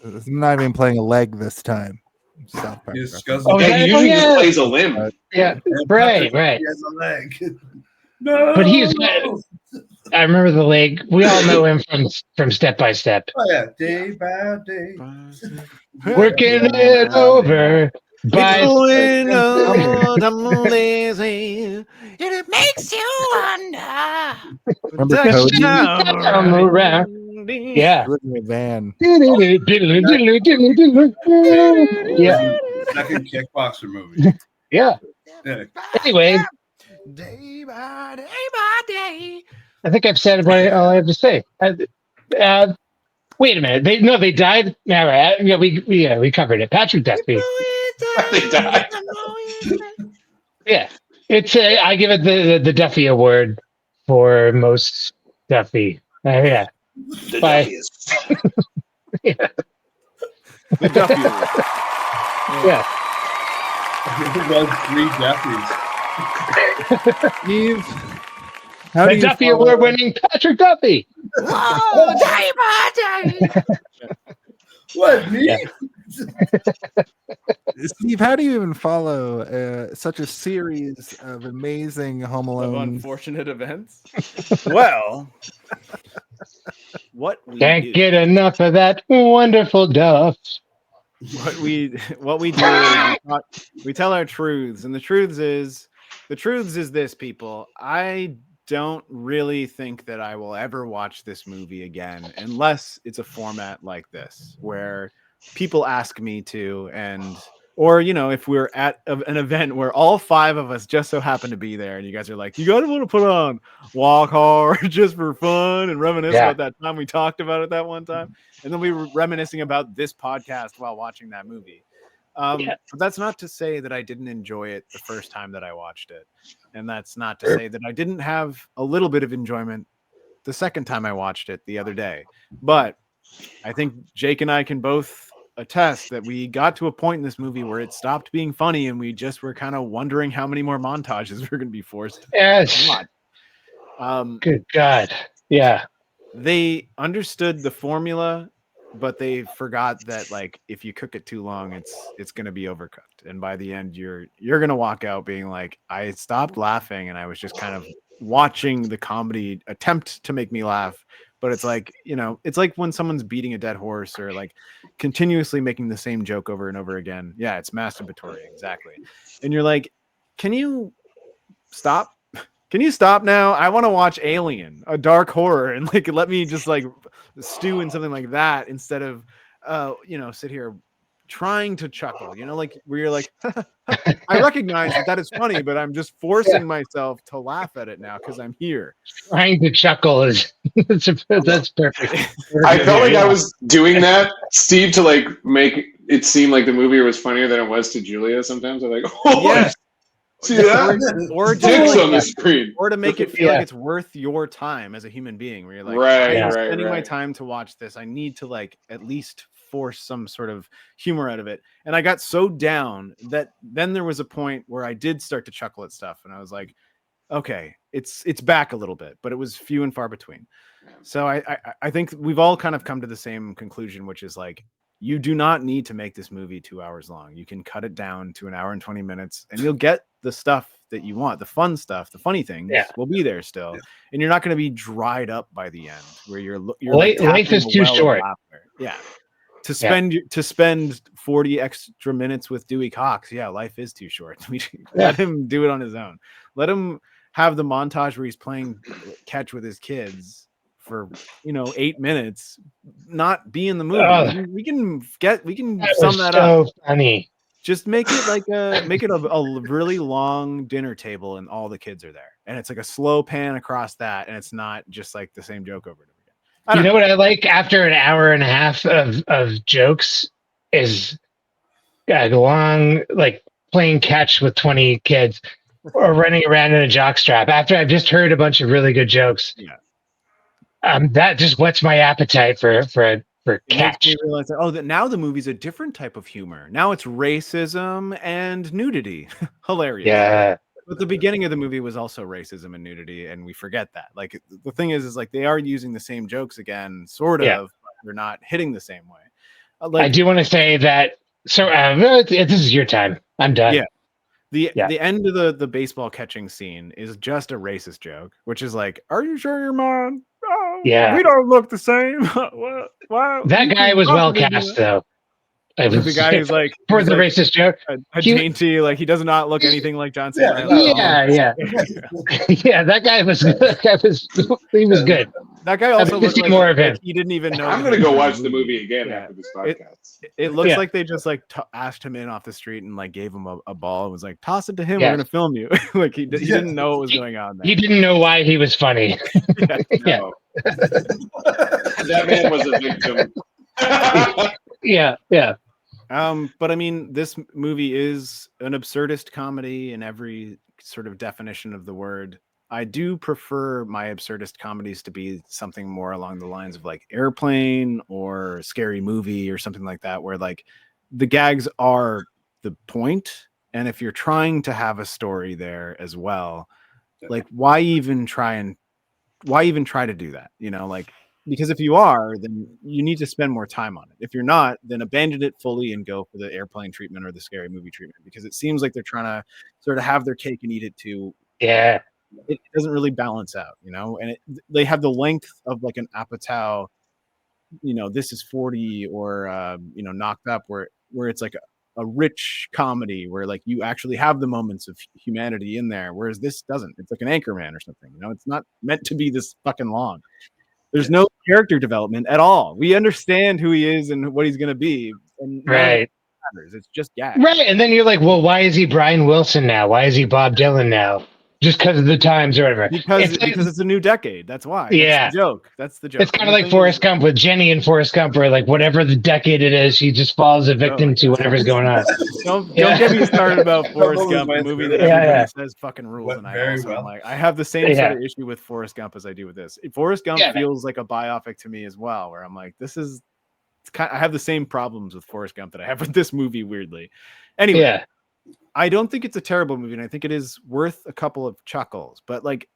I'm not even playing a leg this time. South Park. He usually just plays a limb. Yeah, right. He has a leg. No, but he's. I remember the leg. We all know him from Step by Step. Oh yeah, day by day. Working it over. Going on, I'm lazy. It makes you wonder. Remember Cody? Come around. Yeah. Living in a van. Yeah. Second kickboxer movie. Yeah. Anyway. Day by day by day. I think I've said all I have to say. Wait a minute. They died. All right. Yeah, we covered it. Patrick Duffy. They died. Yeah. It's I give it the Duffy Award for most Duffy. Yeah. The Bye. Duffiest. Yeah. The Duffy Award. Yeah. Three Duffys. The Duffy Award winning Patrick Duffy. Whoa, day by day. What, me? Yeah. Steve, how do you even follow such a series of amazing Home Of Alone? unfortunate events. Well, what we Can't do, get enough of that wonderful Duff. what we do is we tell our truths, and the truths is this, people. I don't really think that I will ever watch this movie again unless it's a format like this where people ask me to, or if we're at an event where all 5 of us just so happen to be there, and you guys are like, you guys want to put on Walk Hard just for fun and reminisce about that time we talked about it that one time, and then we were reminiscing about this podcast while watching that movie. But that's not to say that I didn't enjoy it the first time that I watched it, and that's not to say that I didn't have a little bit of enjoyment the second time I watched it the other day. But I think Jake and I can both attest that we got to a point in this movie where it stopped being funny, and we just were kind of wondering how many more montages we're going to be forced. Yes. Good God. Yeah. They understood the formula, but they forgot that like if you cook it too long, it's going to be overcooked, and by the end you're going to walk out being like, I stopped laughing and I was just kind of watching the comedy attempt to make me laugh. But it's like, you know, it's like when someone's beating a dead horse or like continuously making the same joke over and over again. Yeah, it's masturbatory, exactly. And you're like, can you stop? Can you stop now? I want to watch Alien, a dark horror, and like let me just like stew in something like that instead of you know, sit here trying to chuckle, you know, like where you're like, I recognize that is funny, but I'm just forcing myself to laugh at it now because I'm here. Trying to chuckle is that's perfect. I felt like I was doing that, Steve, to like make it seem like the movie was funnier than it was to Julia. Sometimes I'm like, oh, yes. See that? Or dicks on the screen, or to make it feel like it's worth your time as a human being, where you're like, I'm spending my time to watch this. I need to like at least force some sort of humor out of it. And I got so down that then there was a point where I did start to chuckle at stuff, and I was like, okay, it's back a little bit, but it was few and far between. So I think we've all kind of come to the same conclusion, which is like, you do not need to make this movie 2 hours long. You can cut it down to 1 hour and 20 minutes, and you'll get the stuff that you want. The fun stuff, the funny things will be there still. And you're not going to be dried up by the end where you're life is too short. Yeah. To spend 40 extra minutes with Dewey Cox. Yeah. Life is too short. Let him do it on his own. Let him have the montage where he's playing catch with his kids for 8 minutes, not be in the movie. We can sum that up. Funny. Just make it like a really long dinner table, and all the kids are there, and it's like a slow pan across that, and it's not just like the same joke over and over again. You know what I like after an hour and a half of jokes is the long, like playing catch with 20 kids or running around in a jockstrap. After I've just heard a bunch of really good jokes. Yeah. That just whets my appetite for catch. It makes me realize that now the movie's a different type of humor. Now it's racism and nudity. Hilarious. Yeah. But the beginning of the movie was also racism and nudity, and we forget that. Like the thing is like they are using the same jokes again, sort of, but they're not hitting the same way. I do want to say that. So this is your time. I'm done. Yeah. The end of the baseball catching scene is just a racist joke, which is like, "Are you sure you're mine? Oh, yeah, we don't look the same." Wow. That guy was well cast, though. The guy who's like for the racist joke, a dainty, like he does not look anything like John Cena. Yeah. That guy was he was good. That guy also looked like more of him. He didn't even know. I'm gonna go watch the movie again after this podcast. It looks like they just like asked him in off the street and like gave him a ball and was like, "Toss it to him. We're gonna film you." Like he didn't know what was going on there. He didn't know why he was funny. No. That man was a victim. Yeah. But I mean, this movie is an absurdist comedy in every sort of definition of the word. I do prefer my absurdist comedies to be something more along the lines of like Airplane or Scary Movie or something like that, where like the gags are the point. And if you're trying to have a story there as well, like why even try to do that? Like, because if you are, then you need to spend more time on it. If you're not, then abandon it fully and go for the Airplane treatment or the Scary Movie treatment, because it seems like they're trying to sort of have their cake and eat it too. Yeah. It doesn't really balance out, and they have the length of like an Apatow, This Is 40 or, Knocked Up, where it's like a rich comedy where like you actually have the moments of humanity in there. Whereas this doesn't. It's like an Anchorman or something, it's not meant to be this fucking long. There's no character development at all. We understand who he is and what he's going to be. And right. It's just gags. Right. And then you're like, well, why is he Brian Wilson now? Why is he Bob Dylan now? Just because of the times or whatever. Because it's a new decade. That's why. Yeah. That's the joke. That's the joke. It's kind of like Forrest Gump with Jenny and Forrest Gump, where like whatever the decade it is, she just falls a victim to whatever's going on. Don't get me started about Forrest Gump, a movie that everybody says fucking rules. And I have the same sort of issue with Forrest Gump as I do with this. Forrest Gump feels like a biopic to me as well, where I'm like, this is I have the same problems with Forrest Gump that I have with this movie, weirdly. Anyway, Yeah. I don't think it's a terrible movie, and I think it is worth a couple of chuckles. But like,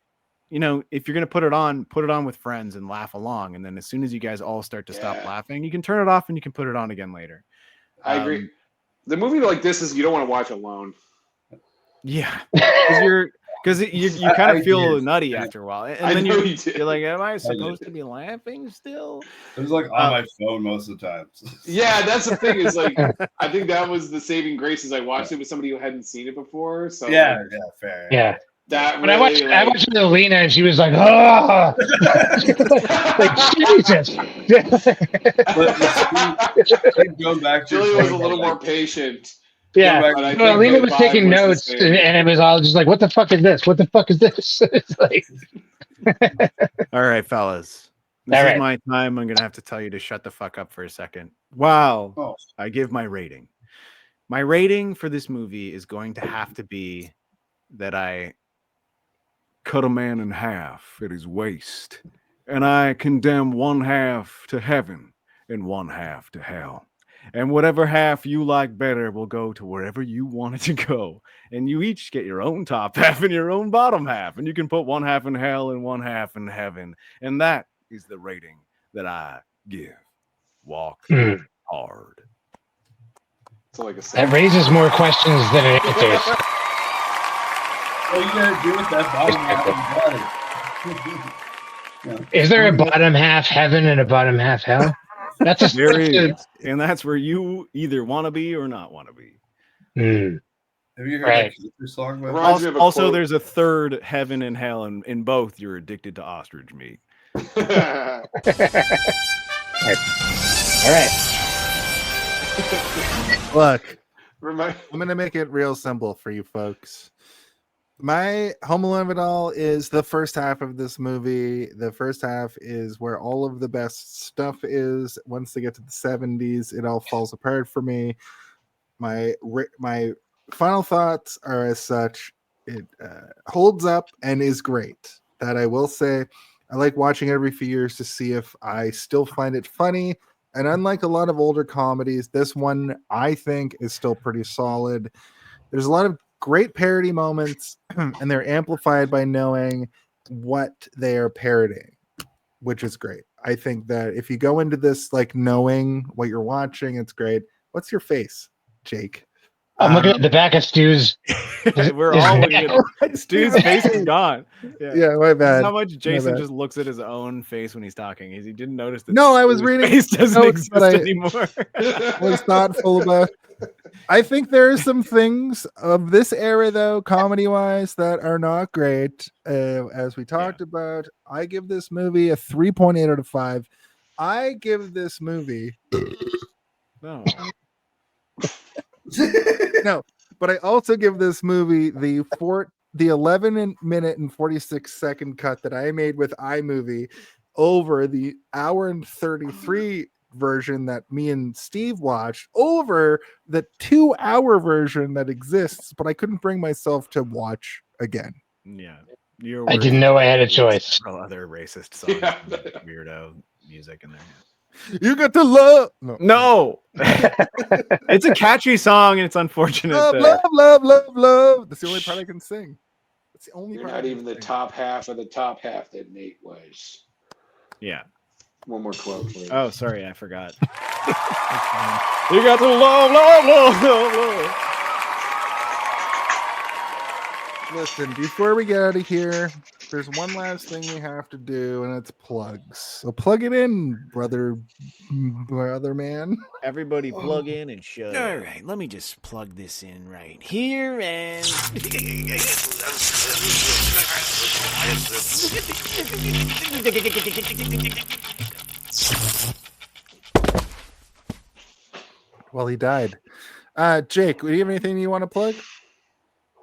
you know, if you're gonna put it on with friends and laugh along, and then as soon as you guys all start to stop laughing, you can turn it off and you can put it on again later. I agree. The movie like this is you don't want to watch alone. Yeah, because you kind of feel nutty after a while, and then you're like, am I supposed to be laughing still? It was like on my phone most of the time. Yeah, that's the thing. Is like I think that was the saving grace. Is I watched it with somebody who hadn't seen it before. So yeah, fair. Yeah. That but really, I watched it with Alina, and she was like, "Oh, like Jesus." Going back to Julia was a little more patient. Yeah, no, Alina was taking notes, and it was all just like, "What the fuck is this? What the fuck is this?" It's like, all right, fellas, this is my time. I'm gonna have to tell you to shut the fuck up for a second. Wow, I give my rating. My rating for this movie is going to have to be that I cut a man in half at his waist, and I condemn one half to heaven and one half to hell. And whatever half you like better will go to wherever you want it to go. And you each get your own top half and your own bottom half. And you can put one half in hell and one half in heaven. And that is the rating that I give Walk Hard. that raises more questions than it answers. What are you gonna do with that bottom half? Is there a bottom half heaven and a bottom half hell? That's a and that's where you either want to be or not want to be. Have you heard that song? Also, there's a third heaven and hell, and in both, you're addicted to ostrich meat. All right. Look, I'm gonna make it real simple for you folks. My Home Alone of it all is the first half of this movie. The first half is where all of the best stuff is. Once they get to the 70s, it all falls apart for me. My final thoughts are as such. It holds up and is great. That I will say. I like watching every few years to see if I still find it funny. And unlike a lot of older comedies, this one I think is still pretty solid. There's a lot of great parody moments, and they're amplified by knowing what they are parodying, which is great. I think that if you go into this like knowing what you're watching, it's great. What's your face, Jake? I'm looking at the back of Stu's. We're all looking at Stu's face is gone. Yeah, my bad. How much Jason just looks at his own face when he's talking. He didn't notice that. No, I was reading. Face doesn't exist anymore. Was thoughtful about. I think there are some things of this era, though, comedy-wise, that are not great. As we talked about, I give this movie a 3.8 out of 5. I give this movie. No. No, but I also give this movie the 11-minute and 46-second cut that I made with iMovie over the hour and 33 version that me and Steve watched over the 2-hour version that exists, but I couldn't bring myself to watch again. Yeah, I didn't know I had a choice. Other racist songs, weirdo music in there. You got to love. No. It's a catchy song, and it's unfortunate. Love. That's the only part I can sing. That's the only. You're not even the top half of the top half that Nate was. Yeah. One more quote, please. Oh, sorry, I forgot. You got to love. Listen, before we get out of here, there's one last thing we have to do, and it's plugs. So plug it in, brother man. Everybody plug in and shut. All right, let me just plug this in right here and. Well, he died. Jake, do you have anything you want to plug?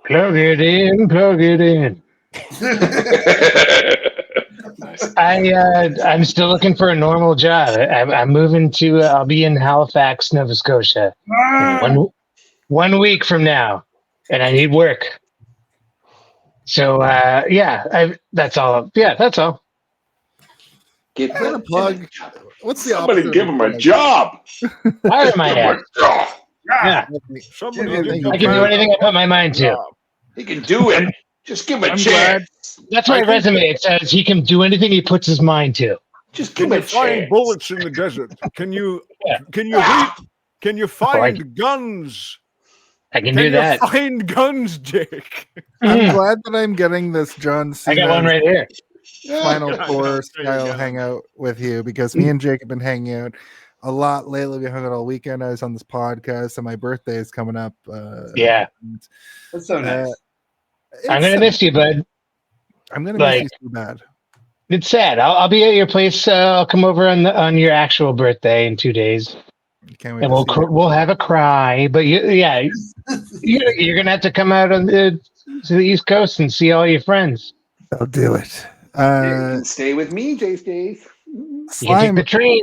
Plug it in. I'm still looking for a normal job. I'm moving to. I'll be in Halifax, Nova Scotia, one week from now, and I need work. So that's all. Yeah, that's all. Get I'm gonna plug. What's the Somebody opposite give of him a plug? job. Fire my ass. Yeah. Somebody Thank give you. I can do anything I put my mind to. He can do it. Just give him a I'm chance. That's my resume. It says he can do anything he puts his mind to. Just give Can him you a find chance. bullets in the desert? Can you Yeah. read? Can you find Like- guns? I can Can do you that. find guns, Jake? I'm Mhm. glad that I'm getting this John I Cena got one right here. Final Yeah, Four there you style go. hangout with you because me and Jake have been hanging out a lot lately. We hung out all weekend. I was on this podcast, and my birthday is coming up. Yeah. and, That's so nice. I'm gonna miss you, bud. I'm gonna like- miss you so bad. It's sad. I'll be at your place. I'll come over on your actual birthday in 2 days, Can't wait and to see you. we'll have a cry. But you're gonna have to come out on to the East Coast and see all your friends. I'll do it. You can stay with me, J-Steve. You can take Slime, the train.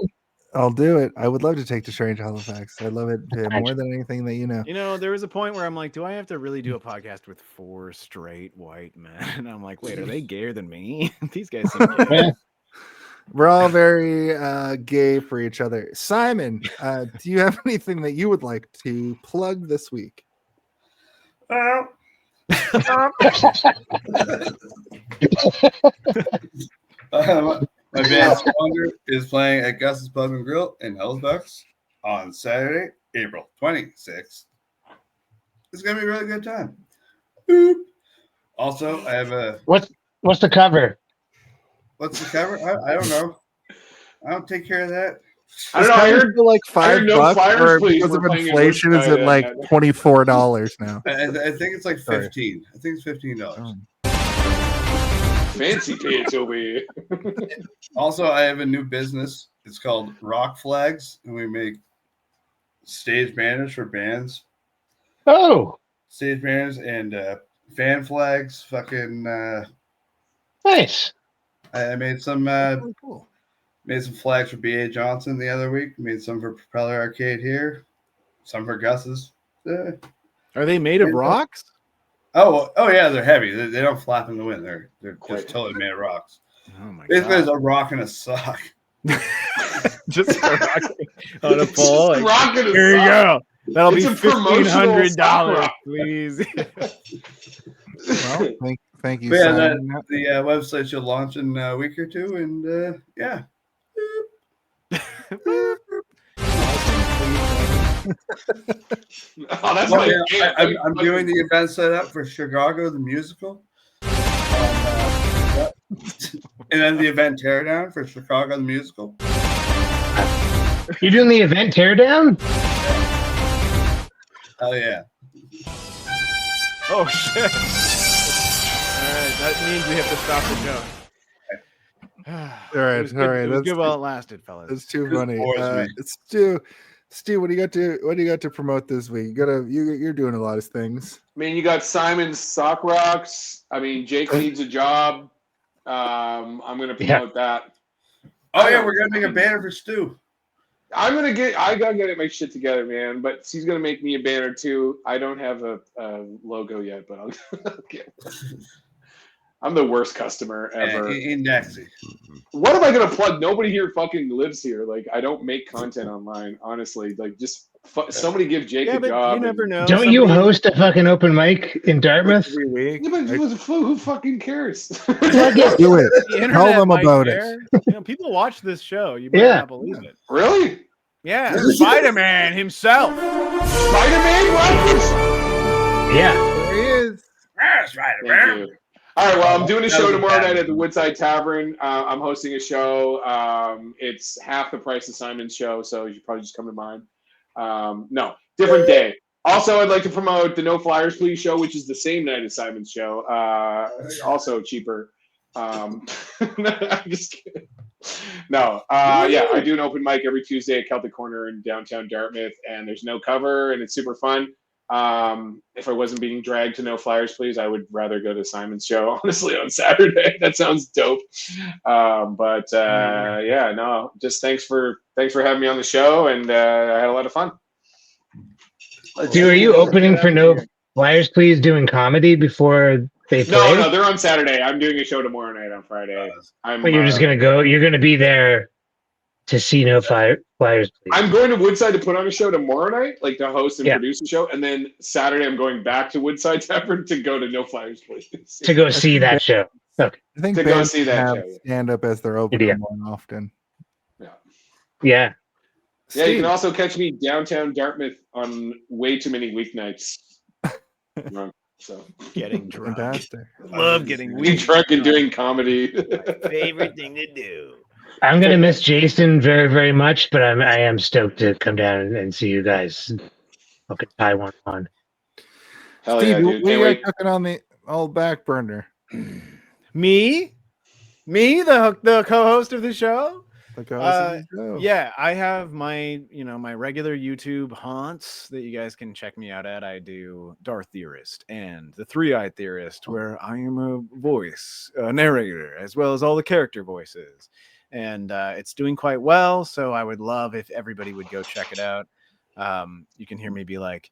I'll do it. I would love to take the train to Halifax. I love it more than anything that you know. You know, there was a point where I'm like, do I have to really do a podcast with 4 straight white men? And I'm like, wait, are they gayer than me? These guys seem gay. Yeah. We're all very gay for each other. Simon, do you have anything that you would like to plug this week? My band Squander is playing at Gus's Pub and Grill in Hellsbucks on Saturday, April 26th. It's gonna be a really good time. Boop. Also, I have a What's the cover? what's the cover? I don't know. I don't take care of that. I don't know. I heard for like heard no $5, flyers, or please. because of We're playing in inflation, is Woodside, it like $24 now? I think it's like Sorry. 15. I think it's $15. fancy pants over here. Also, I have a new business. It's called Rock Flags, and we make stage banners for bands. Oh, Stage banners and fan flags. Fucking. nice. I made some. Cool. Made some flags for B.A. Johnson the other week. Made some for Propeller Arcade here. Some for Gus's. Are they made of rocks? Oh yeah, they're heavy. They don't flap in the wind. They're just totally made of rocks. Oh my Basically, god! it's a rock and a sock. Just a rock on a pole. Just a rock and a Here you sock. go. That'll It's be a promotional $1,500, sock. please. Well, thank you, But yeah, Simon. the website should launch in a week or two, and yeah. Oh, that's Oh, like yeah, I'm doing the event set up for Chicago the musical. And then the event teardown for Chicago the musical. You're doing the event teardown? Oh yeah. Oh shit! All right, that means we have to stop the show. All right, It was all good- right. It was That's good while it lasted, fellas. It's too Just funny. bores me. Stu, what do you got to promote this week? You're doing a lot of things. I mean, you got Simon's Sock Rocks. I mean, Jake needs a job. I'm gonna promote that. Oh yeah, we're gonna make a banner for Stu. I gotta get my shit together, man. But she's gonna make me a banner too. I don't have a logo yet, but I'll get. I'm the worst customer ever. Indexing. What am I gonna plug? Nobody here fucking lives here. Like, I don't make content online, honestly. Like, just somebody give Jake Yeah, a but job. you never know. Don't you host a fucking open mic in Dartmouth? every week? Yeah, but who fucking cares? Do it. The Tell internet them might about care. it. You know, people watch this show. You might Yeah. not believe it. Really? Yeah, Spider-Man himself. Spider-Man? What? Yeah. There he is. That's right, Thank you. All right, well, I'm doing a That show was a tomorrow bad night at the Woodside Tavern. I'm hosting a show. It's half the price of Simon's show, so you should probably just come to mine. No, different day. Also, I'd like to promote the No Flyers Please show, which is the same night as Simon's show. Also cheaper. I'm just kidding. No, yeah, I do an open mic every Tuesday at Celtic Corner in downtown Dartmouth, and there's no cover, and it's super fun. If I wasn't being dragged to No Flyers Please, I would rather go to Simon's show, honestly, on Saturday. That sounds dope. Yeah, no, just thanks for having me on the show, and I had a lot of fun. Dude, are you opening for No Flyers Please doing comedy before They play? No, they're on Saturday. I'm doing a show tomorrow night on Friday. But you're just gonna go. You're gonna be there to see No Flyers. Please. I'm going to Woodside to put on a show tomorrow night, like to host and produce a show, and then Saturday I'm going back to Woodside Tavern to go to No Flyers Please. To go see that show. Okay. I think to go bands see that have show. stand up as their opener more often. Yeah. Yeah, you can also catch me downtown Dartmouth on way too many weeknights. So getting drunk. Fantastic. Love getting drunk and doing comedy. Favorite thing to do. I'm gonna miss Jason very, very much, but I am stoked to come down and see you guys. Fucking tie one on. Hell Steve, yeah, dude. we Can't are wait. cooking on the old back burner. Me, the co-host of the show. The co-host of the show. Yeah, I have my my regular YouTube haunts that you guys can check me out at. I do Darth Theorist and the Three-Eyed Theorist, where I am a voice narrator as well as all the character voices, and it's doing quite well. So I would love if everybody would go check it out. You can hear me be like,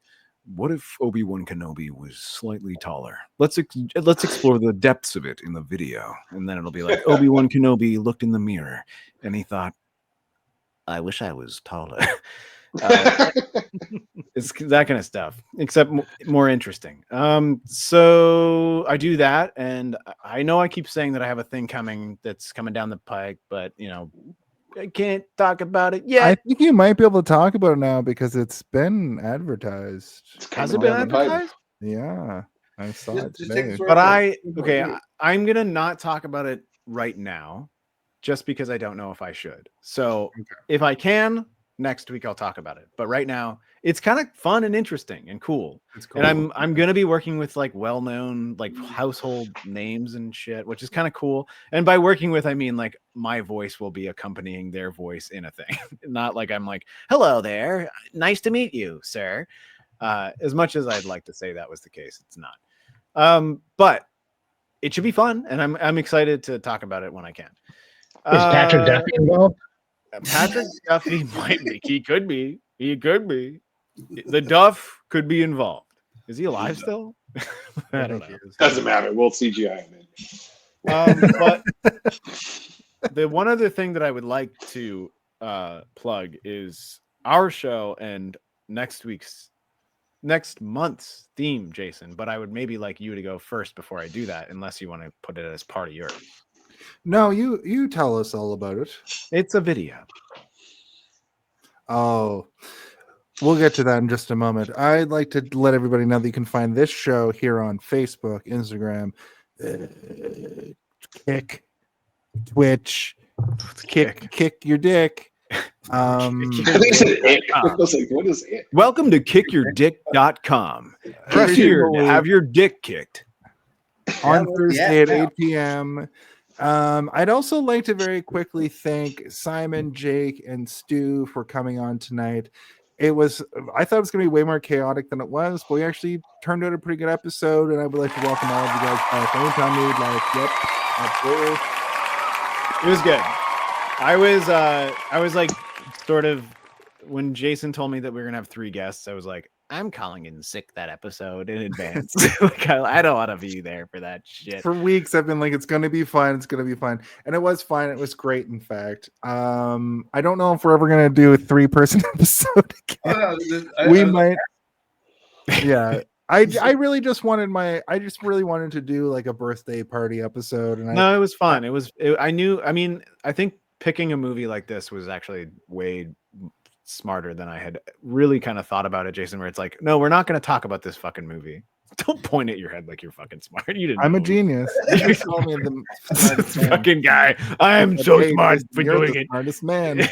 what if Obi-Wan Kenobi was slightly taller? Let's explore the depths of it in the video. And then it'll be like, Obi-Wan Kenobi looked in the mirror and he thought, I wish I was taller. It's that kind of stuff, except more interesting. So I do that, and I know I keep saying that I have a thing that's coming down the pike, but I can't talk about it yet. I think you might be able to talk about it now because it's been advertised. Has it been advertised? Yeah, I saw it today. But I'm gonna not talk about it right now, just because I don't know if I should. So if I can, next week I'll talk about it. But right now, it's kind of fun and interesting and cool. And I'm gonna be working with like well-known like household names and shit, which is kind of cool. And by working with, I mean like my voice will be accompanying their voice in a thing. Not like I'm like, hello there, nice to meet you, sir. As much as I'd like to say that was the case, it's not. But it should be fun, and I'm excited to talk about it when I can. Is Patrick Duffy involved? Patrick Duffy might be. He could be. He could be. The Duff could be involved. Is he alive still? I don't know. Doesn't matter. We'll CGI him in. But the one other thing that I would like to plug is our show and next month's theme, Jason. But I would maybe like you to go first before I do that, unless you want to put it as part of yours. No, you tell us all about it. It's a video. Oh, we'll get to that in just a moment. I'd like to let everybody know that you can find this show here on Facebook, Instagram, Kick, Twitch, Kick your dick. I think you said ick. I was like, what is it? Welcome to kickyourdick.com. Press here to have your dick kicked. On Thursday at 8 p.m. I'd also like to very quickly thank Simon, Jake, and Stu for coming on tonight. I thought it was going to be way more chaotic than it was, but we actually turned out a pretty good episode, and I would like to welcome all of you guys back anytime you'd like. Yep, absolutely. It was good. I was like, sort of, when Jason told me that we were gonna have 3 guests, I was like, I'm calling in sick that episode in advance. Like, I don't want to be there for that shit. For weeks, I've been like, it's going to be fine. It's going to be fine. And it was fine. It was great, in fact. I don't know if we're ever going to do a 3-person episode again. We might. Yeah. I really just really wanted to do like a birthday party episode. And it was fun. I think picking a movie like this was actually way smarter than I had really kind of thought about it, Jason, where it's like, no, we're not going to talk about this fucking movie. Don't point at your head like you're fucking smart. You didn't. I'm a genius. You call me the smartest fucking guy. I am so smart for doing it. Smartest man.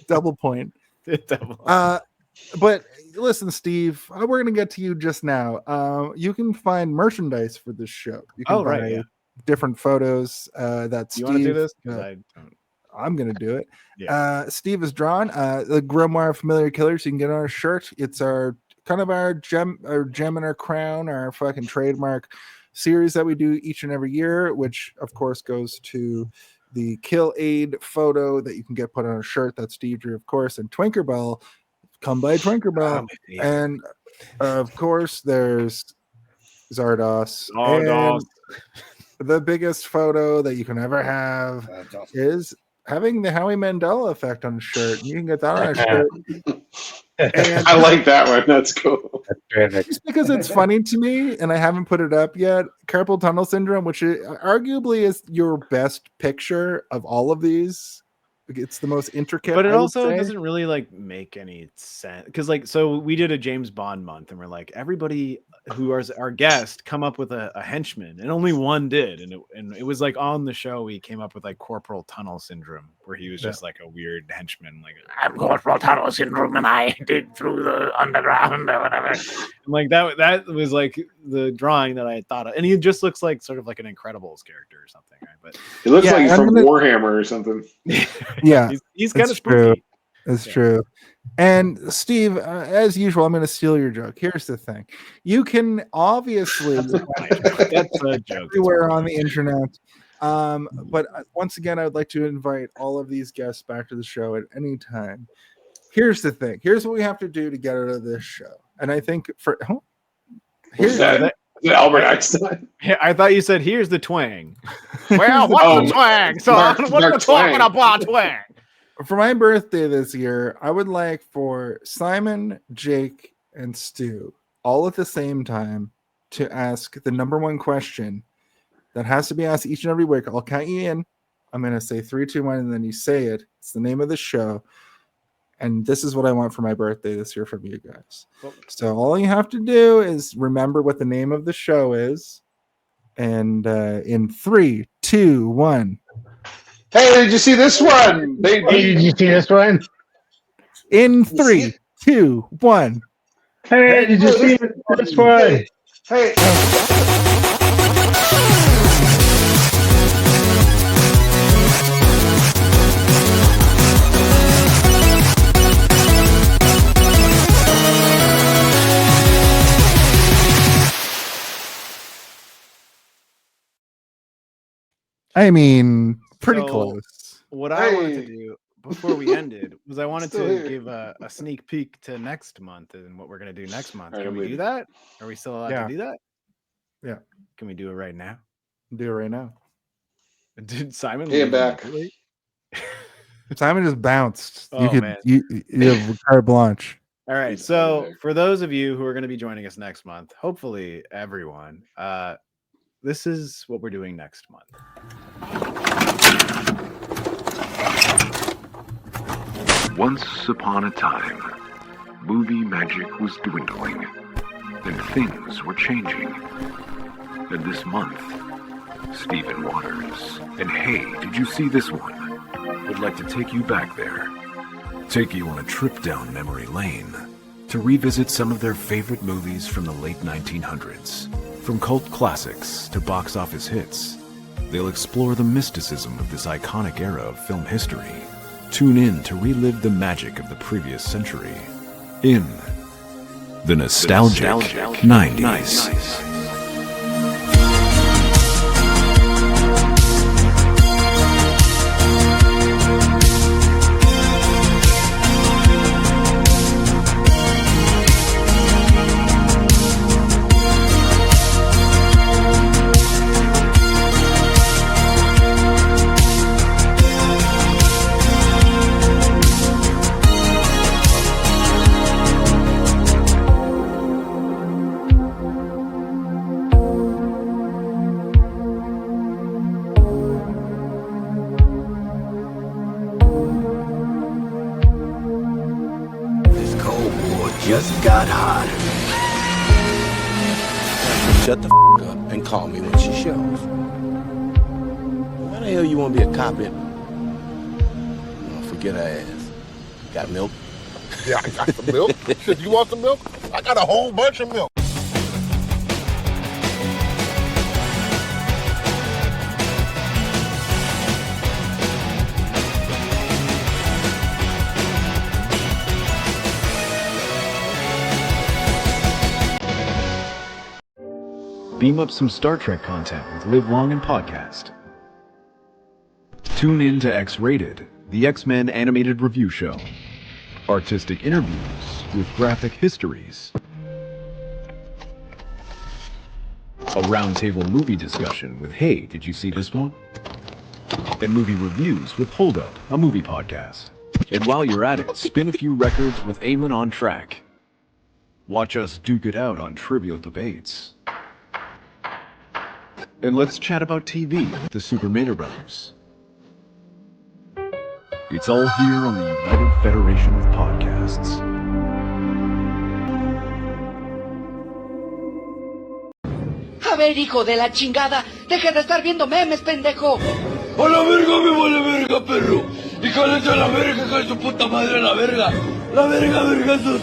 Double point. But listen, Steve, we're going to get to you just now. You can find merchandise for this show. You can buy different photos. That's you want to do this? I don't. I'm gonna do it. Yeah. Steve has drawn the Grimoire of Familiar Killers. You can get on our shirt. It's our kind of our gem in our crown, our fucking trademark series that we do each and every year, which of course goes to the Kill Aid photo that you can get put on a shirt. That's Steve drew, of course, and Twinkerbell. Come by Twinkerbell. And of course, there's Zardos. Zardos. And the biggest photo that you can ever have is having the Howie Mandel effect on a shirt. You can get that on a shirt. And I like that one. That's cool. That's terrific. Just because it's funny to me, and I haven't put it up yet. Carpal tunnel syndrome, which arguably is your best picture of all of these. It's the most intricate, but it I would also say. doesn't really like make any sense because like so we did a James Bond month and we're like everybody who is our guest come up with a henchman and only one did and it was like on the show we came up with like corporal tunnel syndrome where he was just like a weird henchman like I'm corporal tunnel syndrome and I dig through the underground or whatever and like that was like the drawing that I had thought of and he just looks like sort of like an Incredibles character or something right but it looks like he's from Warhammer or something. Yeah, he's kind of true. spooky. It's true. And Steve, as usual, I'm going to steal your joke. Here's the thing: you can obviously that's a joke everywhere on the internet. But once again, I would like to invite all of these guests back to the show at any time. Here's the thing: here's what we have to do to get out of this show. And I think What's that? Albert Einstein. I thought you said, "Here's the twang." Well, what's the twang? So what are we talking about twang? For my birthday this year, I would like for Simon, Jake, and Stu all at the same time to ask the number one question that has to be asked each and every week. I'll count you in. I'm going to say 3, 2, 1, and then you say it. It's the name of the show. And this is what I want for my birthday this year from you guys. So all you have to do is remember what the name of the show is. And in 3, 2, 1. Hey, did you see this one? Hey, did you see this one? In 3, 2, 1. Hey, did you see this one? Hey. I mean, pretty close. What I wanted to do before we ended was I wanted to give a sneak peek to next month and what we're going to do next month. Can we do that? Are we still allowed to do that? Yeah. Can we do it right now? Do it right now. Did Simon get back? Simon just bounced. Oh, man. You have carte blanche. All right. So for those of you who are going to be joining us next month, hopefully everyone, this is what we're doing next month. Once upon a time, movie magic was dwindling, and things were changing. And this month, Stephen Waters and Hey, Did You See This One? Would like to take you back there. Take you on a trip down memory lane to revisit some of their favorite movies from the late 1900s. From cult classics to box office hits, they'll explore the mysticism of this iconic era of film history. Tune in to relive the magic of the previous century in the nostalgic 90s. Just got hot. Shut the up and call me when she shows. Why the hell you want to be a cop in? Oh, forget her ass. Got milk? Yeah, I got some milk. Shit, you want some milk? I got a whole bunch of milk. Beam up some Star Trek content with Live Long and Podcast. Tune in to X-Rated, the X-Men animated review show. Artistic interviews with graphic histories. A roundtable movie discussion with Hey, did you see this one? And movie reviews with Hold Up, a movie podcast. And while you're at it, spin a few records with Eamon on Track. Watch us duke it out on Trivial Debates. And let's chat about TV with the Super Mario Brothers. It's all here on the United Federation of Podcasts. A ver, hijo de la chingada, deja de estar viendo memes, pendejo. A la verga me vale verga, perro. Y cállense a la verga, hija de su puta madre a la verga. La verga, verga, sus...